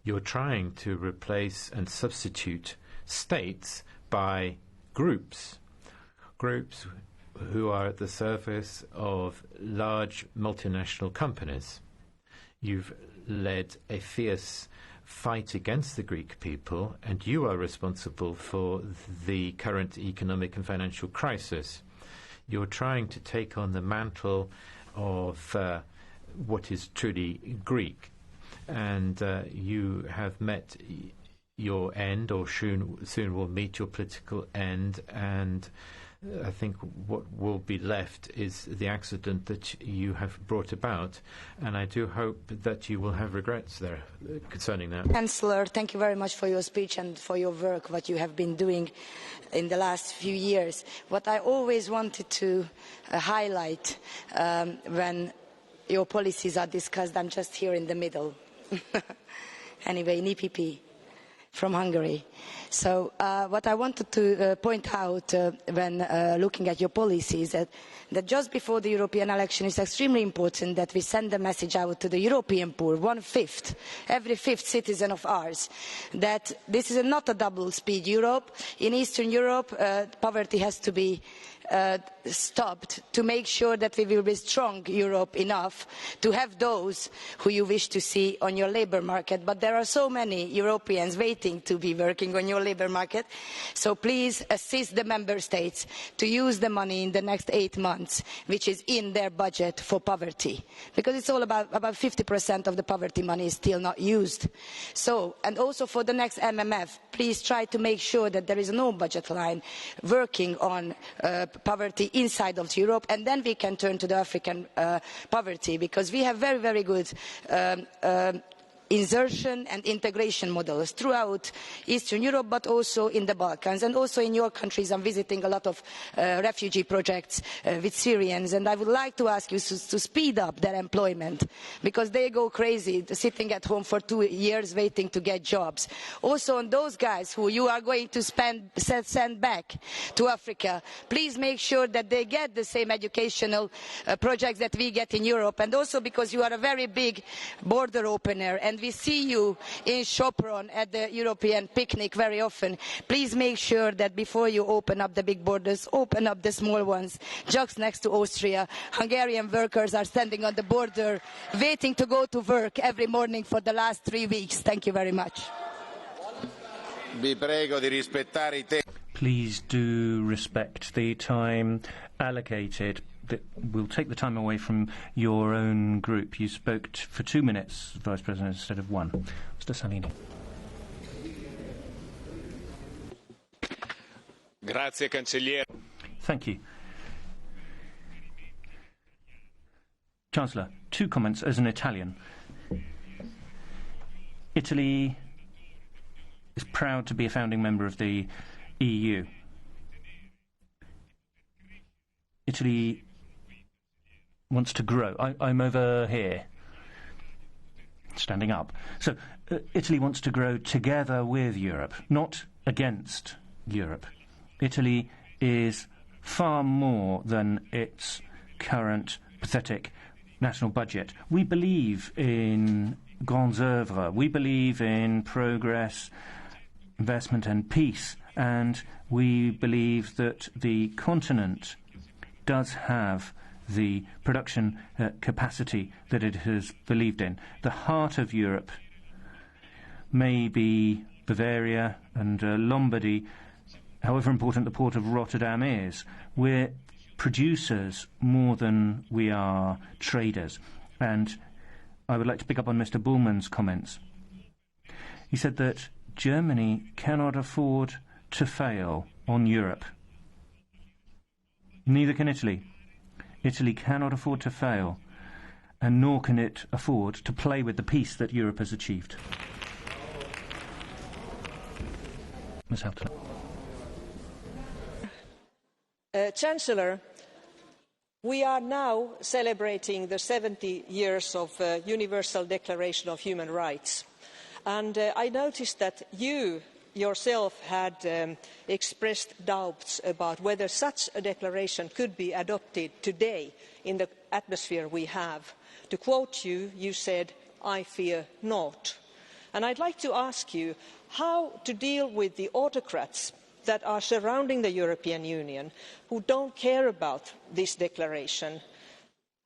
K: You're trying to replace and substitute states by groups who are at the service of large multinational companies. You've led a fierce fight against the Greek people, and you are responsible for the current economic and financial crisis. You're trying to take on the mantle of what is truly Greek, and you have met your end, or soon will meet your political end, and I think what will be left is the accident that you have brought about, and I do hope that you will have regrets there concerning that.
R: Chancellor, thank you very much for your speech and for your work, what you have been doing in the last few years. What I always wanted to highlight when your policies are discussed, I'm just here in the middle, anyway, in EPP. from Hungary. So what I wanted to point out when looking at your policies is that just before the European election, it's extremely important that we send a message out to the European poor, 1/5, every fifth citizen of ours, that this is not a double-speed Europe. In Eastern Europe, poverty has to be stopped to make sure that we will be strong Europe enough to have those who you wish to see on your labour market. But there are so many Europeans waiting to be working on your labour market. So please assist the member states to use the money in the next 8 months, which is in their budget for poverty. Because it's all about 50% of the poverty money is still not used. So, and also for the next MMF, please try to make sure that there is no budget line working on poverty inside of Europe, and then we can turn to the African poverty, because we have very, very good insertion and integration models throughout Eastern Europe, but also in the Balkans. And also in your countries, I'm visiting a lot of refugee projects with Syrians, and I would like to ask you to speed up their employment, because they go crazy sitting at home for 2 years waiting to get jobs. Also on those guys who you are going to send back to Africa, please make sure that they get the same educational projects that we get in Europe. And also because you are a very big border opener, and we see you in Sopron at the European picnic very often. Please make sure that before you open up the big borders, open up the small ones, just next to Austria. Hungarian workers are standing on the border, waiting to go to work every morning for the last 3 weeks. Thank you very much.
A: Vi prego di rispettare I tempi.
I: Please do respect the time allocated. We'll take the time away from your own group. You spoke for 2 minutes, Vice President, instead of 1. Mr. Salini.
G: Grazie, Cancelliere.
I: Thank you. Chancellor, 2 comments as an Italian. Italy is proud to be a founding member of the EU. Italy wants to grow. I'm over here, standing up. So Italy wants to grow together with Europe, not against Europe. Italy is far more than its current pathetic national budget. We believe in grands œuvres. We believe in progress, investment and peace. And we believe that the continent does have the production capacity that it has believed in. The heart of Europe may be Bavaria and Lombardy, however important the port of Rotterdam is. We're producers more than we are traders. And I would like to pick up on Mr. Bullman's comments. He said that Germany cannot afford to fail on Europe. Neither can Italy. Italy cannot afford to fail, and nor can it afford to play with the peace that Europe has achieved. Ms. Hautala.
S: Chancellor, we are now celebrating the 70 years of Universal Declaration of Human Rights. And I noticed that you yourself had expressed doubts about whether such a declaration could be adopted today in the atmosphere we have. To quote you, you said, "I fear not." And I'd like to ask you how to deal with the autocrats that are surrounding the European Union, who don't care about this declaration,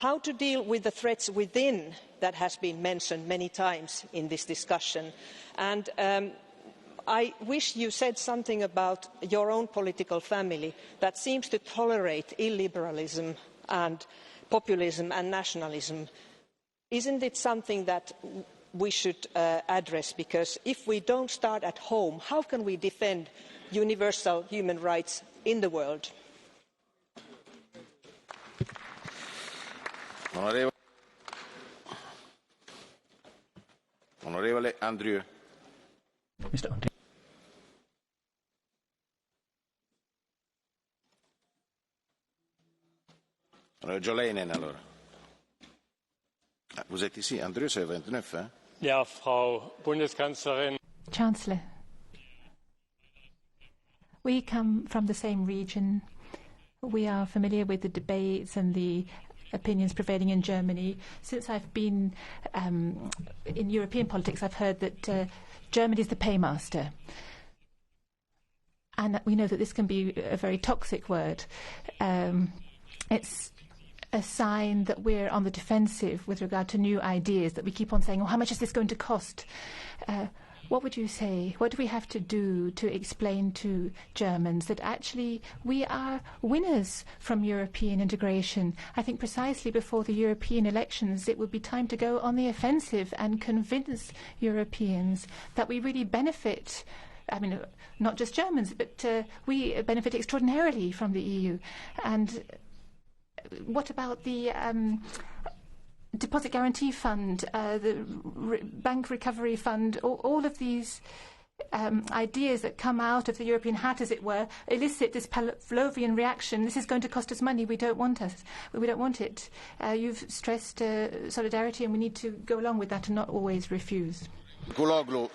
S: how to deal with the threats within that has been mentioned many times in this discussion. And I wish you said something about your own political family that seems to tolerate illiberalism and populism and nationalism. Isn't it something that we should address? Because if we don't start at home, how can we defend universal human rights in the world?
A: Onorevole Andrieu.
I: Mr. Andrieu.
A: Jolainen, alors. Vous êtes ici, Andrieu, c'est 29, hein?
G: Ja, Frau Bundeskanzlerin.
L: Chancellor, We come from the same region. We are familiar with the debates and the opinions prevailing in Germany. Since I've been in European politics, I've heard that Germany is the paymaster. And we know that this can be a very toxic word. It's a sign that we're on the defensive with regard to new ideas, that we keep on saying, oh, how much is this going to cost? What would you say? What do we have to do to explain to Germans that actually we are winners from European integration? I think precisely before the European elections, it would be time to go on the offensive and convince Europeans that we really benefit. I mean, not just Germans, but we benefit extraordinarily from the EU. And what about the Deposit Guarantee Fund, the Bank Recovery Fund, all of these ideas that come out of the European hat, as it were, elicit this Pavlovian reaction. This is going to cost us money. We don't want it. You've stressed solidarity, and we need to go along with that and not always refuse.
A: Kuloglu.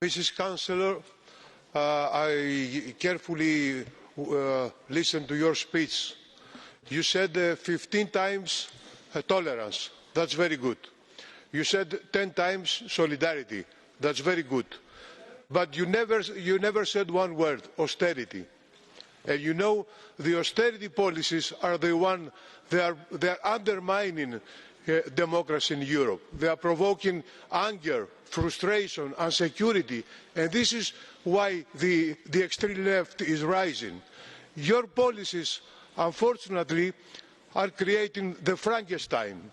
T: Mrs. Chancellor, I carefully listened to your speech. You said 15 times tolerance. That's very good. You said 10 times solidarity. That's very good. But you never said one word, austerity. And you know the austerity policies are the one they are undermining democracy in Europe. They are provoking anger, frustration, insecurity, and this is why the extreme left is rising. Your policies, unfortunately, are creating the Frankenstein.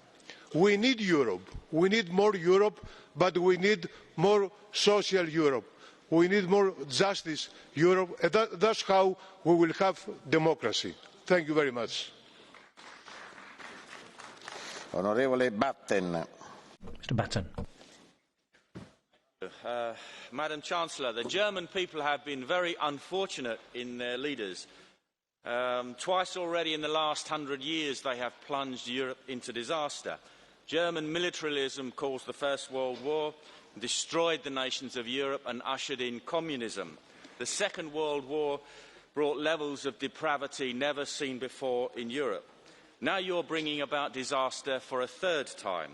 T: We need Europe. We need more Europe, but we need more social Europe. We need more justice Europe, and that's how we will have democracy. Thank you very much.
A: Onorevole Batten.
I: Mr. Batten.
U: Madam Chancellor, the German people have been very unfortunate in their leaders. Twice already in the last 100 years they have plunged Europe into disaster. German militarism caused the First World War, destroyed the nations of Europe and ushered in communism. The Second World War brought levels of depravity never seen before in Europe. Now you're bringing about disaster for a third time.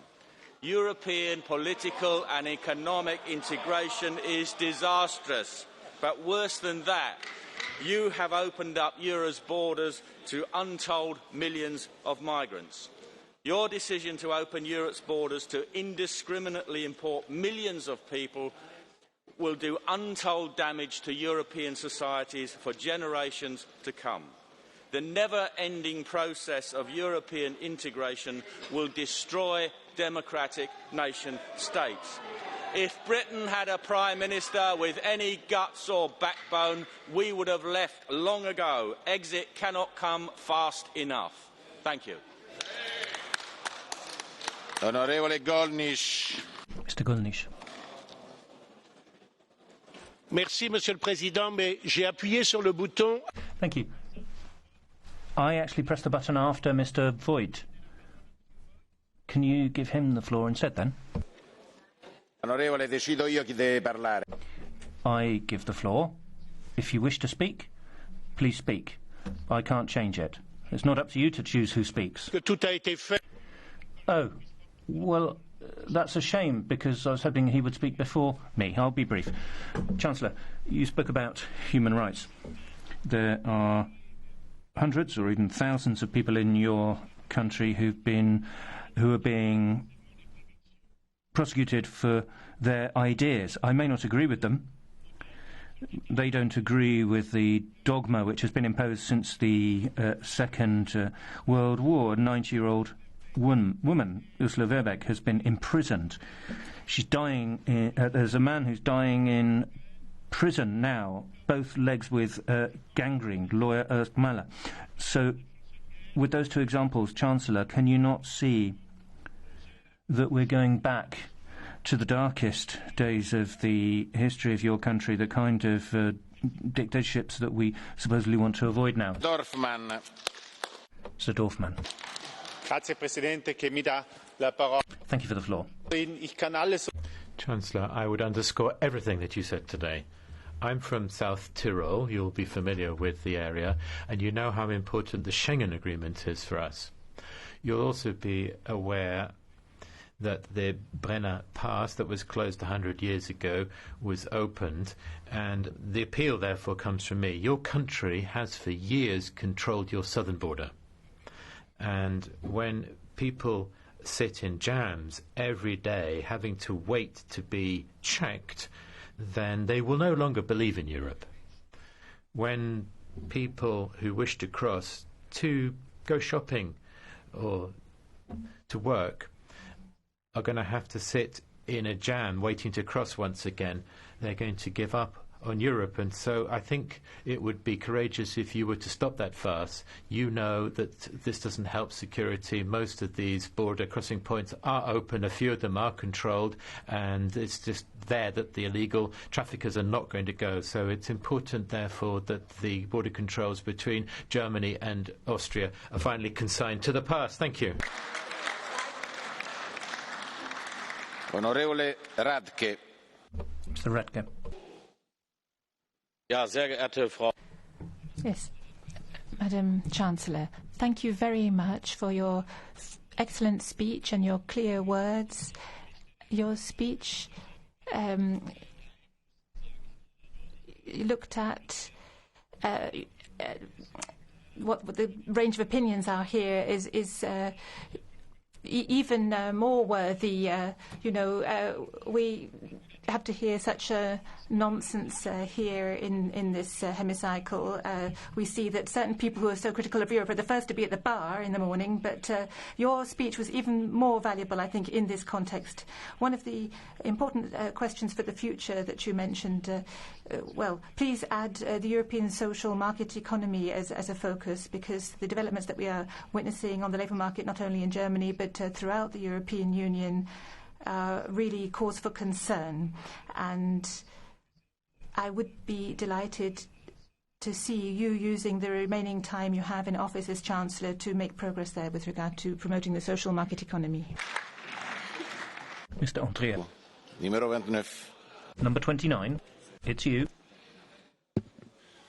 U: European political and economic integration is disastrous. But worse than that, you have opened up Europe's borders to untold millions of migrants. Your decision to open Europe's borders to indiscriminately import millions of people will do untold damage to European societies for generations to come. The never-ending process of European integration will destroy democratic nation-states. If Britain had a Prime Minister with any guts or backbone, we would have left long ago. Exit cannot come fast enough. Thank you.
A: Onorevole Gollnisch.
I: Mr. Gollnisch.
V: Merci, Monsieur le Président, mais j'ai appuyé sur le bouton.
I: Thank you. I actually pressed the button after Mr. Voigt. Can you give him the floor instead, then?
A: Onorevole, decido io chi deve parlare.
I: I give the floor. If you wish to speak, please speak. I can't change it. It's not up to you to choose who speaks.
V: Tout a été fait.
I: Oh, well, that's a shame, because I was hoping he would speak before me. I'll be brief. Chancellor, you spoke about human rights. There are hundreds or even thousands of people in your country who are being prosecuted for their ideas. I may not agree with them. They don't agree with the dogma which has been imposed since the Second World War. A 90-year-old woman, Ursula Verbeck, has been imprisoned. She's dying. There's a man who's dying in prison now, both legs with gangrene, lawyer Ernst Mahler. So, with those two examples, Chancellor, can you not see that we're going back to the darkest days of the history of your country, the kind of dictatorships that we supposedly want to avoid now?
A: Dorfmann.
I: Sir Dorfmann.
W: Grazie Presidente che mi dà la parola.
I: Thank you for the floor.
K: Chancellor, I would underscore everything that you said today. I'm from South Tyrol. You'll be familiar with the area, and you know how important the Schengen Agreement is for us. You'll also be aware that the Brenner Pass that was closed 100 years ago was opened, and the appeal therefore comes from me. Your country has for years controlled your southern border, and when people sit in jams every day having to wait to be checked, then they will no longer believe in Europe. When people who wish to cross to go shopping or to work are going to have to sit in a jam waiting to cross once again, they're going to give up on Europe. And so I think it would be courageous if you were to stop that farce. You know that this doesn't help security. Most of these border crossing points are open. A few of them are controlled, and it's just there that the illegal traffickers are not going to go. So it's important, therefore, that the border controls between Germany and Austria are finally consigned to the past. Thank you.
A: Onorevole Radke.
I: Mr. Radke.
D: Ja, sehr geehrte Frau.
L: Yes, Madam Chancellor, thank you very much for your excellent speech and your clear words. Your speech looked at what the range of opinions are here is even more worthy. We have to hear such a nonsense here in this hemicycle. We see that certain people who are so critical of Europe are the first to be at the bar in the morning, but your speech was even more valuable, I think, in this context. One of the important questions for the future that you mentioned, well, please add the European social market economy as a focus, because the developments that we are witnessing on the labour market, not only in Germany but throughout the European Union, really cause for concern. And I would be delighted to see you using the remaining time you have in office as Chancellor to make progress there with regard to promoting the social market economy.
I: Mr. Andrea.
A: Numero 29.
I: Number 29. It's you.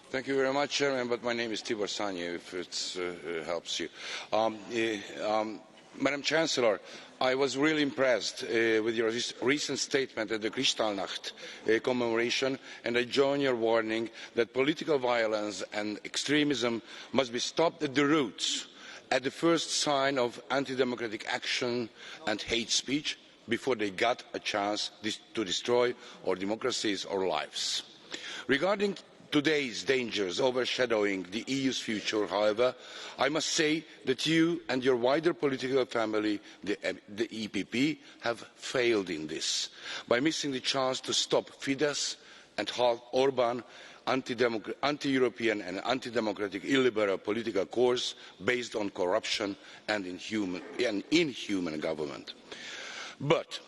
F: Thank you very much, Chairman, but my name is Tibor Sanyi, if it helps you. Madam Chancellor, I was really impressed with your recent statement at the Kristallnacht commemoration, and I join your warning that political violence and extremism must be stopped at the roots, at the first sign of anti-democratic action and hate speech, before they got a chance to destroy our democracies or lives. Regarding today's dangers overshadowing the EU's future, however, I must say that you and your wider political family, the EPP, have failed in this by missing the chance to stop Fidesz and halt Orban anti-European and anti-democratic illiberal political course based on corruption and inhuman government. But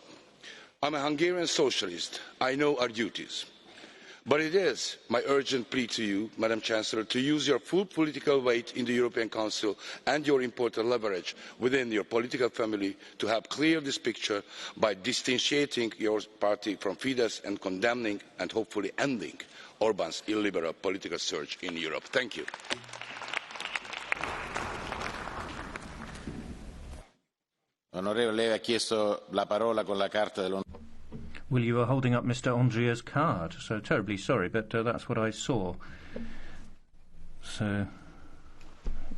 F: I'm a Hungarian socialist. I know our duties. But it is my urgent plea to you, Madam Chancellor, to use your full political weight in the European Council and your important leverage within your political family to help clear this picture by distanciating your party from Fidesz and condemning and hopefully ending Orban's illiberal political surge in Europe. Thank you.
A: Onorevole, lei ha chiesto la parola con la carta dell'on.
I: Well, you were holding up Mr. Andrea's card, so terribly sorry, but that's what I saw. So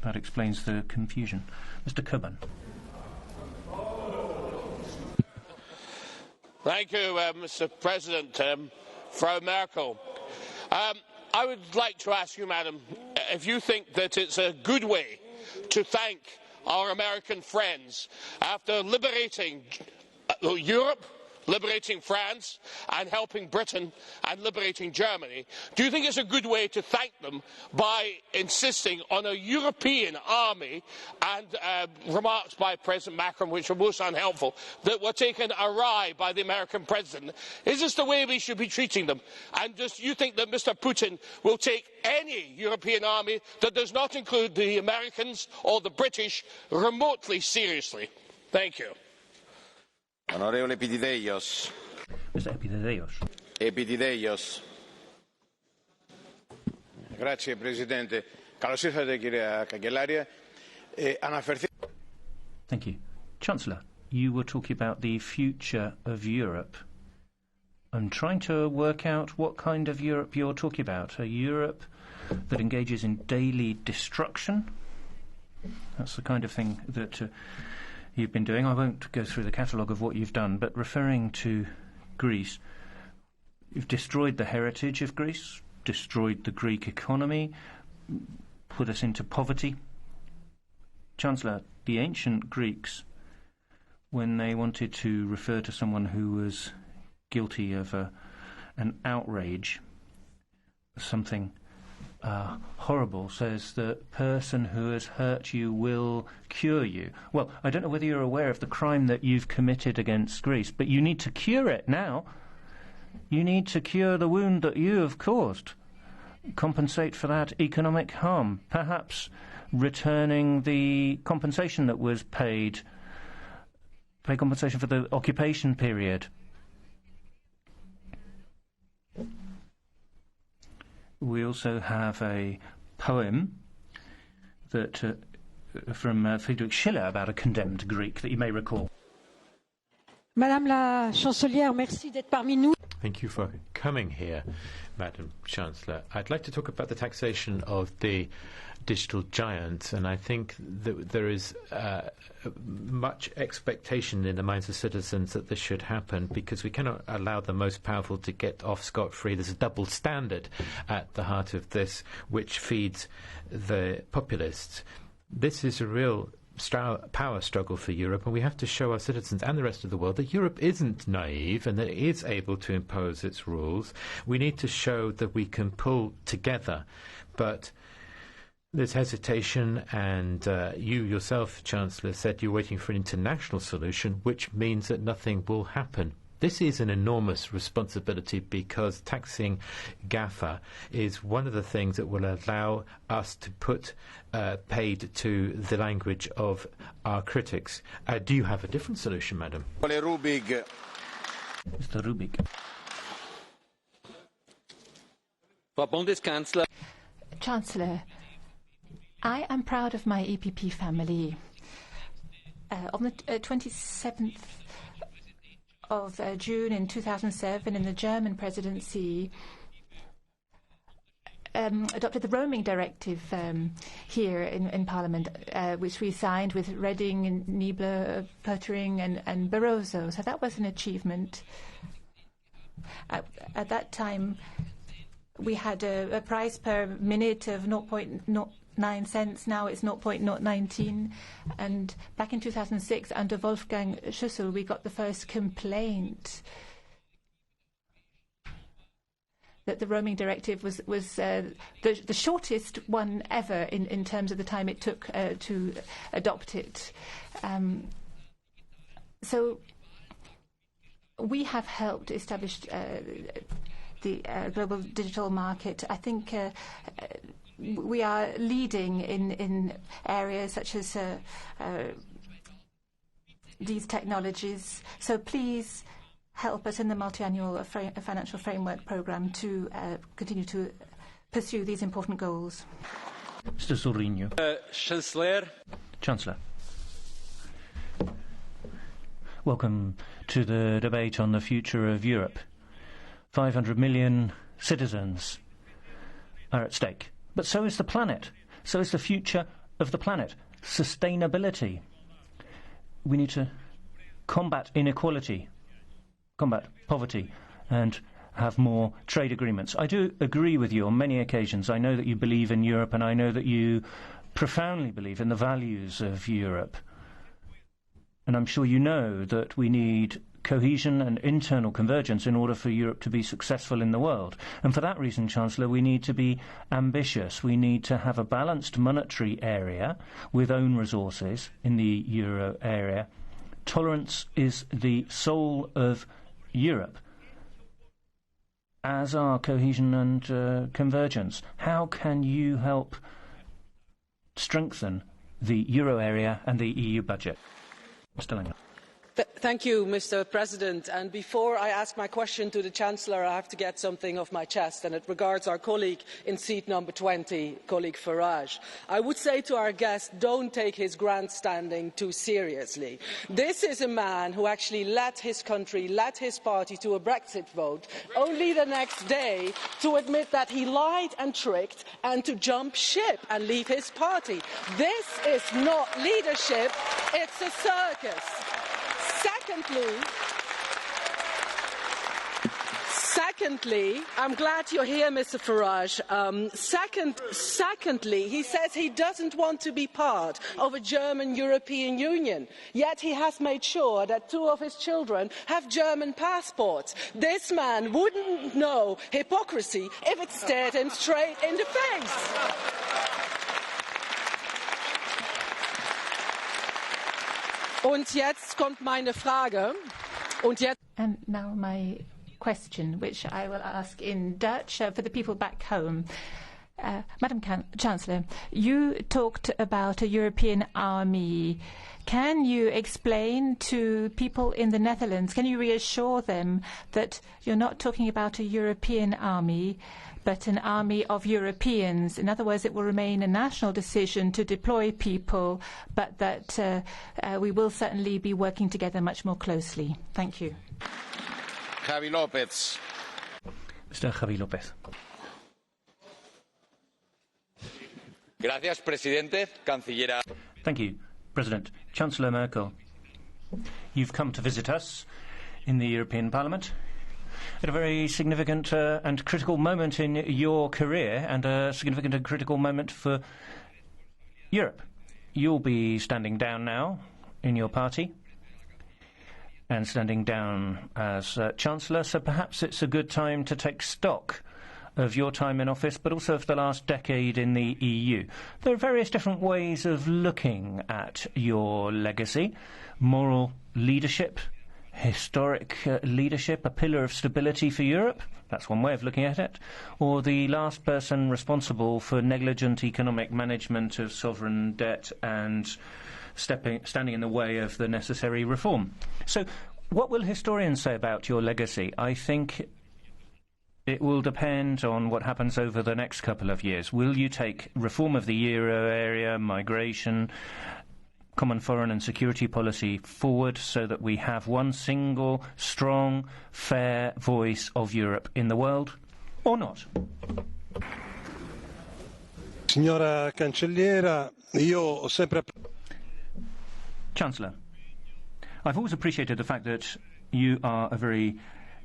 I: that explains the confusion. Mr. Coburn.
V: Thank you, Mr. President. Frau Merkel. I would like to ask you, Madam, if you think that it's a good way to thank our American friends after liberating Europe, liberating France and helping Britain and liberating Germany. Do you think it's a good way to thank them by insisting on a European army and remarks by President Macron, which were most unhelpful, that were taken awry by the American president? Is this the way we should be treating them? And do you think that Mr. Putin will take any European army that does not include the Americans or the British remotely seriously? Thank you.
A: Onorevole Epitideios.
I: Mr. Epitideios.
A: Epitideios.
D: Grazie Presidente. Καλώς ήρθατε κυρία Καγκελάρια.
I: Thank you. Chancellor, you were talking about the future of Europe. I'm trying to work out what kind of Europe you're talking about. A Europe that engages in daily destruction? That's the kind of thing that you've been doing. I won't go through the catalogue of what you've done, but referring to Greece, you've destroyed the heritage of Greece, destroyed the Greek economy, put us into poverty. Chancellor, the ancient Greeks, when they wanted to refer to someone who was guilty of an outrage, something horrible, says the person who has hurt you will cure you. Well, I don't know whether you're aware of the crime that you've committed against Greece, but you need to cure it now. You need to cure the wound that you have caused. Compensate for that economic harm. Perhaps returning the compensation that was paid, pay compensation for the occupation period. We also have a poem that from Friedrich Schiller about a condemned Greek that you may recall.
E: Madame la chancelière, merci d'être parmi nous.
K: Thank you for coming here, Madam Chancellor. I'd like to talk about the taxation of the digital giants, and I think that there is much expectation in the minds of citizens that this should happen, because we cannot allow the most powerful to get off scot-free. There's a double standard at the heart of this, which feeds the populists. This is a real power struggle for Europe, and we have to show our citizens and the rest of the world that Europe isn't naive and that it is able to impose its rules. We need to show that we can pull together, but there's hesitation, and you yourself, Chancellor, said you're waiting for an international solution, which means that nothing will happen. This is an enormous responsibility, because taxing GAFA is one of the things that will allow us to put paid to the language of our critics. Do you have a different solution, Madam?
A: Mr.
I: Rubik.
W: Frau Bundeskanzler.
L: Chancellor, I am proud of my EPP family. On the 27th of June in 2007, in the German presidency, adopted the Roaming Directive here in Parliament, which we signed with Reding and Niebler, Pöttering and Barroso. So that was an achievement. At that time, we had a price per minute of 0.09 cents. Now it's 0.019. And back in 2006, under Wolfgang Schüssel, we got the first complaint that the Roaming Directive was the shortest one ever in terms of the time it took to adopt it. So we have helped establish the global digital market. I think we are leading in areas such as these technologies. So please help us in the multi-annual financial framework programme to continue to pursue these important goals.
I: Mr. Zorrinho. Chancellor. Welcome to the debate on the future of Europe. 500 million citizens are at stake. But so is the planet. So is the future of the planet. Sustainability. We need to combat inequality, combat poverty, and have more trade agreements. I do agree with you on many occasions. I know that you believe in Europe, and I know that you profoundly believe in the values of Europe. And I'm sure you know that we need cohesion and internal convergence in order for Europe to be successful in the world. And for that reason, Chancellor, we need to be ambitious. We need to have a balanced monetary area with own resources in the euro area. Tolerance is the soul of Europe, as are cohesion and convergence. How can you help strengthen the euro area and the EU budget? Mr. Langer.
C: Thank you, Mr. President. And before I ask my question to the Chancellor, I have to get something off my chest, and it regards our colleague in seat number 20, colleague Farage. I would say to our guest, don't take his grandstanding too seriously. This is a man who actually led his country, led his party to a Brexit vote, only the next day to admit that he lied and tricked and to jump ship and leave his party. This is not leadership, it's a circus. Secondly, I'm glad you're here, Mr. Farage. Secondly, he says he doesn't want to be part of a German European Union, yet he has made sure that 2 of his children have German passports. This man wouldn't know hypocrisy if it stared him straight in the face. Und jetzt kommt meine Frage.
L: And now my question, which I will ask in Dutch for the people back home. Madam Chancellor, you talked about a European army. Can you explain to people in the Netherlands, can you reassure them that you're not talking about a European army, but an army of Europeans? In other words, it will remain a national decision to deploy people, but that we will certainly be working together much more closely. Thank you.
A: Javi Lopez.
I: Mr. Javi Lopez.
W: Gracias, presidente, cancillera.
I: Thank you, President. Chancellor Merkel, you've come to visit us in the European Parliament at a very significant and critical moment in your career, and a significant and critical moment for Europe. You'll be standing down now in your party and standing down as Chancellor, so perhaps it's a good time to take stock of your time in office, but also of the last decade in the EU. There are various different ways of looking at your legacy: moral leadership, historic leadership, a pillar of stability for Europe. That's one way of looking at it. Or the last person responsible for negligent economic management of sovereign debt and standing in the way of the necessary reform. So what will historians say about your legacy? I think it will depend on what happens over the next couple of years. Will you take reform of the euro area, migration, common foreign and security policy forward so that we have one single, strong, fair voice of Europe in the world, or not?
T: Signora Cancelliera, io ho sempre...
I: Chancellor, I've always appreciated the fact that you are a very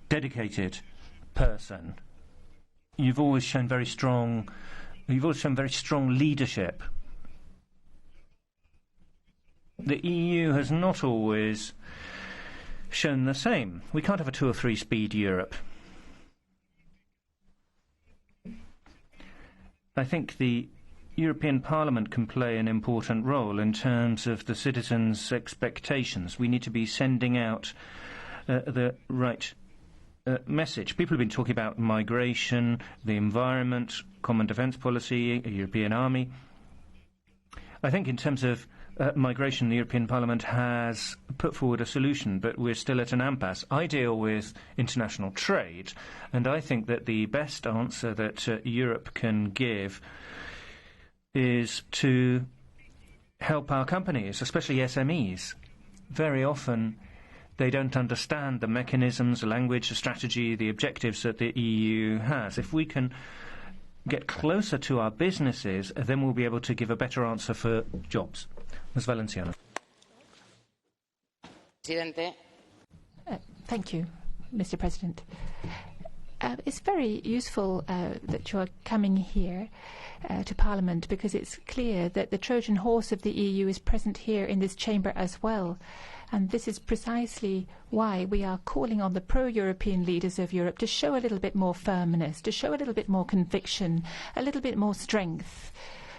I: dedicated person. You've always shown very strong leadership. The EU has not always shown the same. We can't have a 2 or 3 speed Europe. I think the European Parliament can play an important role in terms of the citizens' expectations. We need to be sending out the right message. People have been talking about migration, the environment, common defence policy, a European army. I think in terms of migration, the European Parliament has put forward a solution, but we're still at an impasse. I deal with international trade, and I think that the best answer that Europe can give is to help our companies, especially SMEs. Very often they don't understand the mechanisms, the language, the strategy, the objectives that the EU has. If we can get closer to our businesses, then we'll be able to give a better answer for jobs. Ms. Valenciano.
L: Thank you, Mr. President. It's very useful that you are coming here to Parliament, because it's clear that the Trojan horse of the EU is present here in this chamber as well. And this is precisely why we are calling on the pro-European leaders of Europe to show a little bit more firmness, to show a little bit more conviction, a little bit more strength,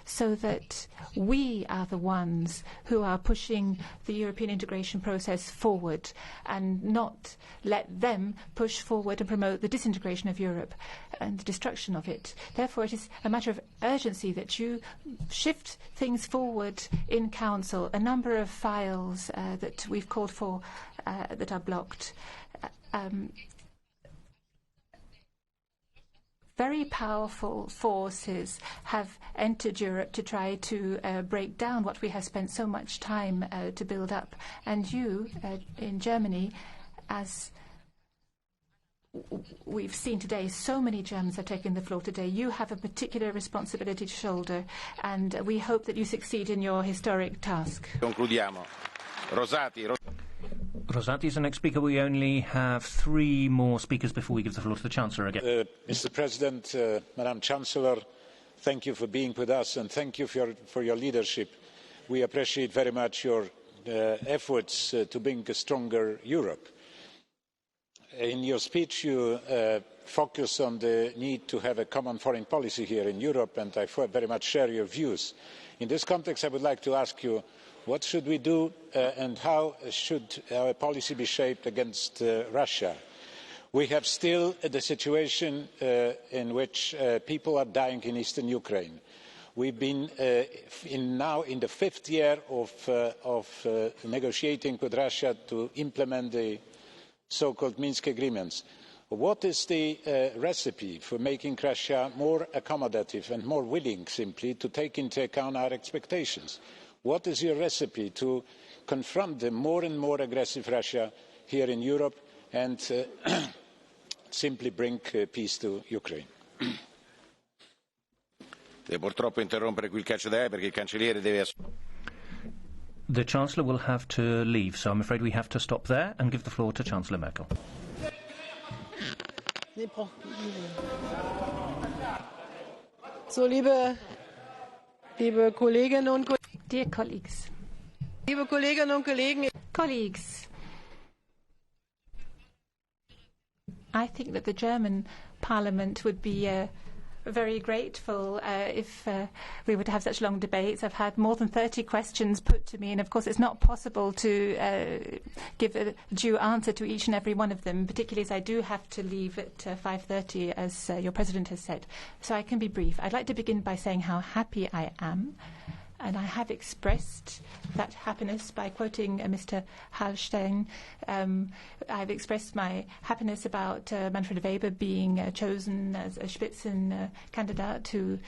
L: so that we are the ones who are pushing the European integration process forward, and not let them push forward and promote the disintegration of Europe and the destruction of it. Therefore, it is a matter of urgency that you shift things forward in Council. A number of files that we've called for that are blocked. Very powerful forces have entered Europe to try to break down what we have spent so much time to build up. And you, in Germany, as we've seen today, so many Germans have taken the floor today. You have a particular responsibility to shoulder, and we hope that you succeed in your historic task.
A: Concludiamo.
I: Rosati is the next speaker. We only have 3 more speakers before we give the floor to the Chancellor again.
B: Mr. President, Madam Chancellor, thank you for being with us and thank you for your leadership. We appreciate very much your efforts to bring a stronger Europe. In your speech, you focus on the need to have a common foreign policy here in Europe, and I very much share your views. In this context, I would like to ask you, what should we do and how should our policy be shaped against Russia? We have still the situation in which people are dying in eastern Ukraine. We've been now in the 5th year of negotiating with Russia to implement the so-called Minsk agreements. What is the recipe for making Russia more accommodative and more willing simply to take into account our expectations? What is your recipe to confront the more and more aggressive Russia here in Europe and simply bring peace to Ukraine?
A: Purtroppo interrompere qui il catch the eye perché il cancelliere deve.
I: The Chancellor will have to leave, so I'm afraid we have to stop there and give the floor to Chancellor Merkel.
C: So, liebe Kolleginnen und Kollegen.
L: Dear colleagues.
C: Liebe Kolleginnen und Kollegen.
L: Colleagues. I think that the German Parliament would be very grateful if we would have such long debates. I've had more than 30 questions put to me, and of course it's not possible to give a due answer to each and every one of them, particularly as I do have to leave at 5:30, as your President has said. So I can be brief. I'd like to begin by saying how happy I am. And I have expressed that happiness by quoting Mr. Hallstein. I've expressed my happiness about Manfred Weber being chosen as a Spitzenkandidat who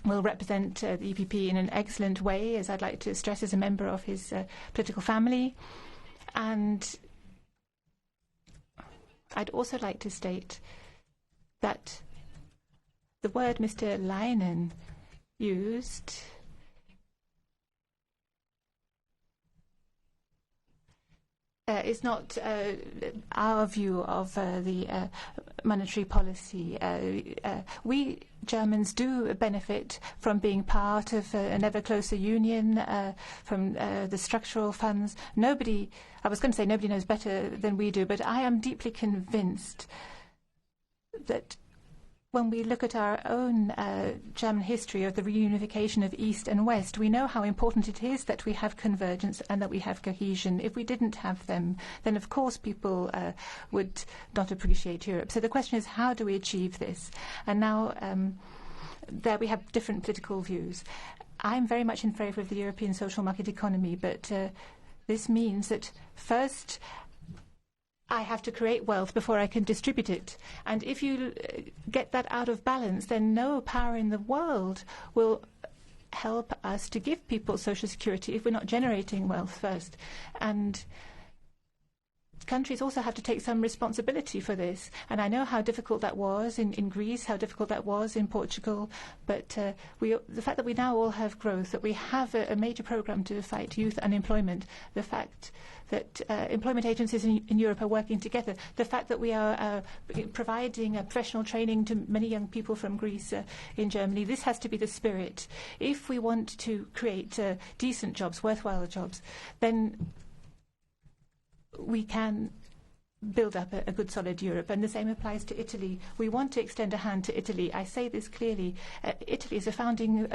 L: will represent the EPP in an excellent way, as I'd like to stress, as a member of his political family. And I'd also like to state that the word Mr. Leinen used is not our view of the monetary policy. We Germans do benefit from being part of an ever closer union, from the structural funds. I was going to say nobody knows better than we do, but I am deeply convinced that when we look at our own German history of the reunification of East and West, we know how important it is that we have convergence and that we have cohesion. If we didn't have them, then of course people would not appreciate Europe. So the question is, how do we achieve this? And now there we have different political views. I'm very much in favour of the European social market economy, but this means that first I have to create wealth before I can distribute it. And if you get that out of balance, then no power in the world will help us to give people social security if we're not generating wealth first. And countries also have to take some responsibility for this. And I know how difficult that was in Greece, how difficult that was in Portugal. But the fact that we now all have growth, that we have a major programme to fight youth unemployment, the fact that employment agencies in Europe are working together, the fact that we are providing professional training to many young people from Greece in Germany, this has to be the spirit. If we want to create decent jobs, worthwhile jobs, then we can build up a good, solid Europe. And the same applies to Italy. We want to extend a hand to Italy. I say this clearly. Italy is a founding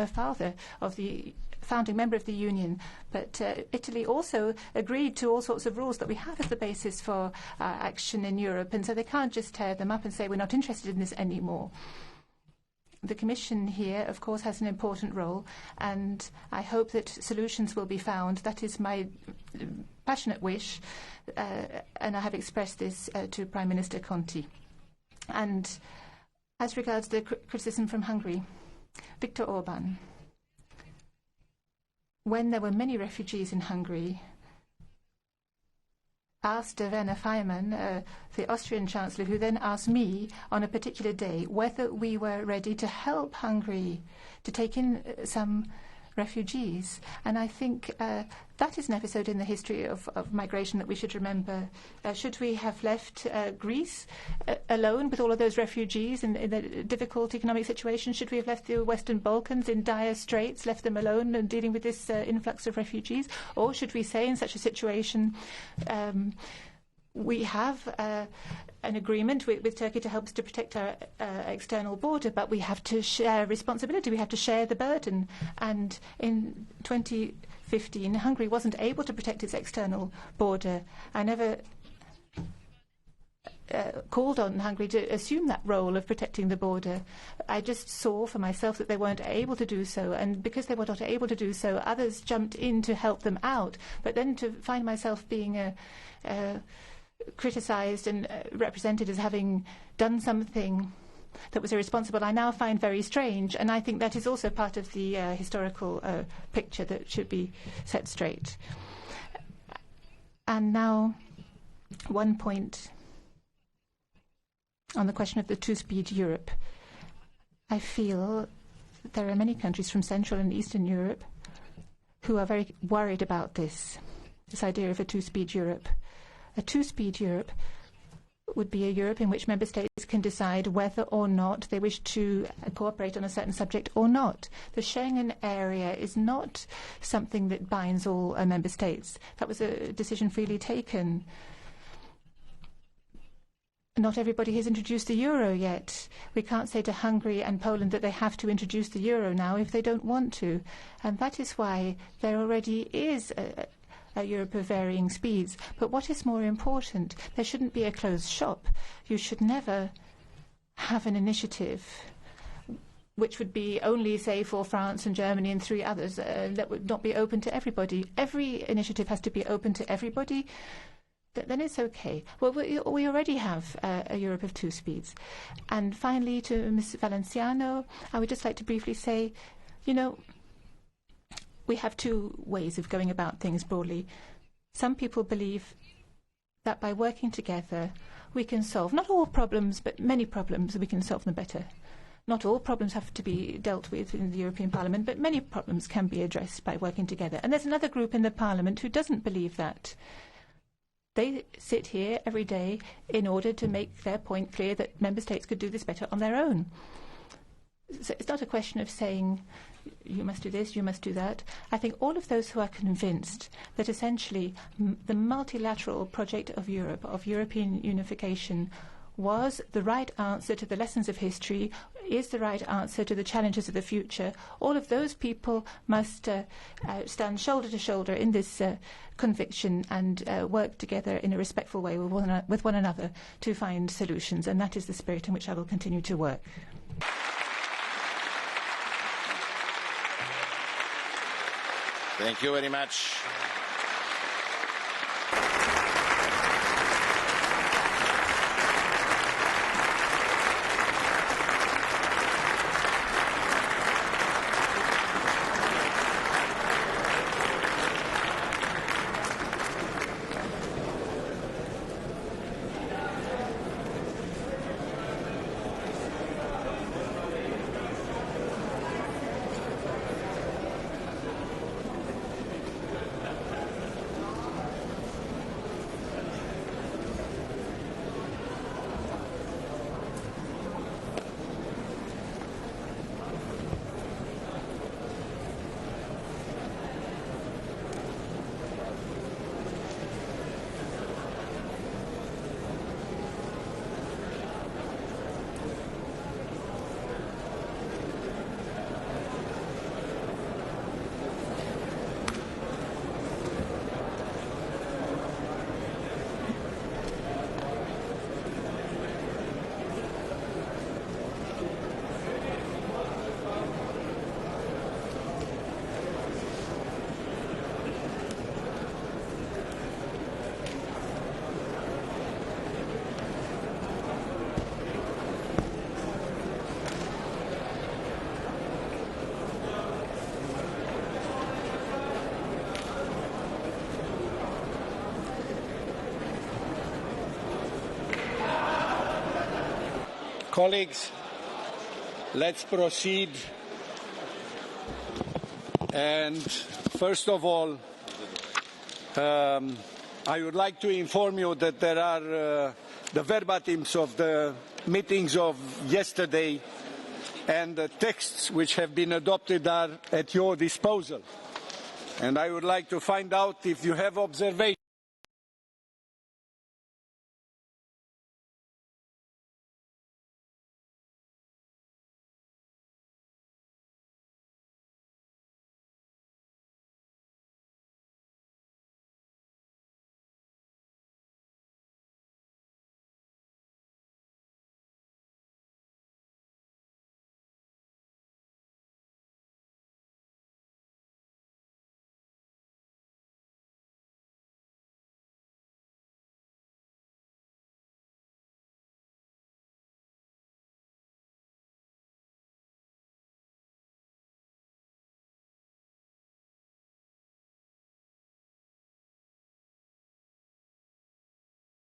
L: member of the Union, but Italy also agreed to all sorts of rules that we have as the basis for action in Europe, and so they can't just tear them up and say we're not interested in this anymore. the Commission here, of course, has an important role, and I hope that solutions will be found. That is my passionate wish, and I have expressed this to Prime Minister Conte. And as regards the criticism from Hungary, Viktor Orban, when there were many refugees in Hungary, asked Werner Faymann, the Austrian Chancellor, who then asked me on a particular day whether we were ready to help Hungary to take in some refugees. And I think that is an episode in the history of migration that we should remember. Should we have left Greece alone with all of those refugees in a difficult economic situation? Should we have left the Western Balkans in dire straits, left them alone and dealing with this influx of refugees? Or should we say in such a situation, we have an agreement with Turkey to help us to protect our external border, but we have to share responsibility. We have to share the burden. And in 2015, Hungary wasn't able to protect its external border. I never called on Hungary to assume that role of protecting the border. I just saw for myself that they weren't able to do so, and because they were not able to do so, others jumped in to help them out. But then to find myself being criticised and represented as having done something that was irresponsible, I now find very strange, and I think that is also part of the historical picture that should be set straight. And now, one point on the question of the two-speed Europe. I feel there are many countries from Central and Eastern Europe who are very worried about this idea of a two-speed Europe. A two-speed Europe would be a Europe in which member states can decide whether or not they wish to cooperate on a certain subject or not. The Schengen area is not something that binds all member states. That was a decision freely taken. Not everybody has introduced the euro yet. We can't say to Hungary and Poland that they have to introduce the euro now if they don't want to. And that is why there already is a Europe of varying speeds. But what is more important, there shouldn't be a closed shop. You should never have an initiative which would be only, say, for France and Germany and 3 others, that would not be open to everybody. Every initiative has to be open to everybody. Then it's okay. Well, we already have a Europe of 2 speeds. And finally, to Ms. Valenciano, I would just like to briefly say, you know, we have 2 ways of going about things broadly. Some people believe that by working together, we can solve not all problems, but many problems, we can solve them better. Not all problems have to be dealt with in the European Parliament, but many problems can be addressed by working together. And there's another group in the Parliament who doesn't believe that. They sit here every day in order to make their point clear that member states could do this better on their own. So it's not a question of saying, you must do this, you must do that. I think all of those who are convinced that essentially the multilateral project of Europe, of European unification, was the right answer to the lessons of history, is the right answer to the challenges of the future, all of those people must stand shoulder to shoulder in this conviction and work together in a respectful way with one another to find solutions. And that is the spirit in which I will continue to work.
A: Thank you very much.
H: Colleagues, let's proceed. And first of all, I would like to inform you that there are the verbatims of the meetings of yesterday and the texts which have been adopted are at your disposal. And I would like to find out if you have observations.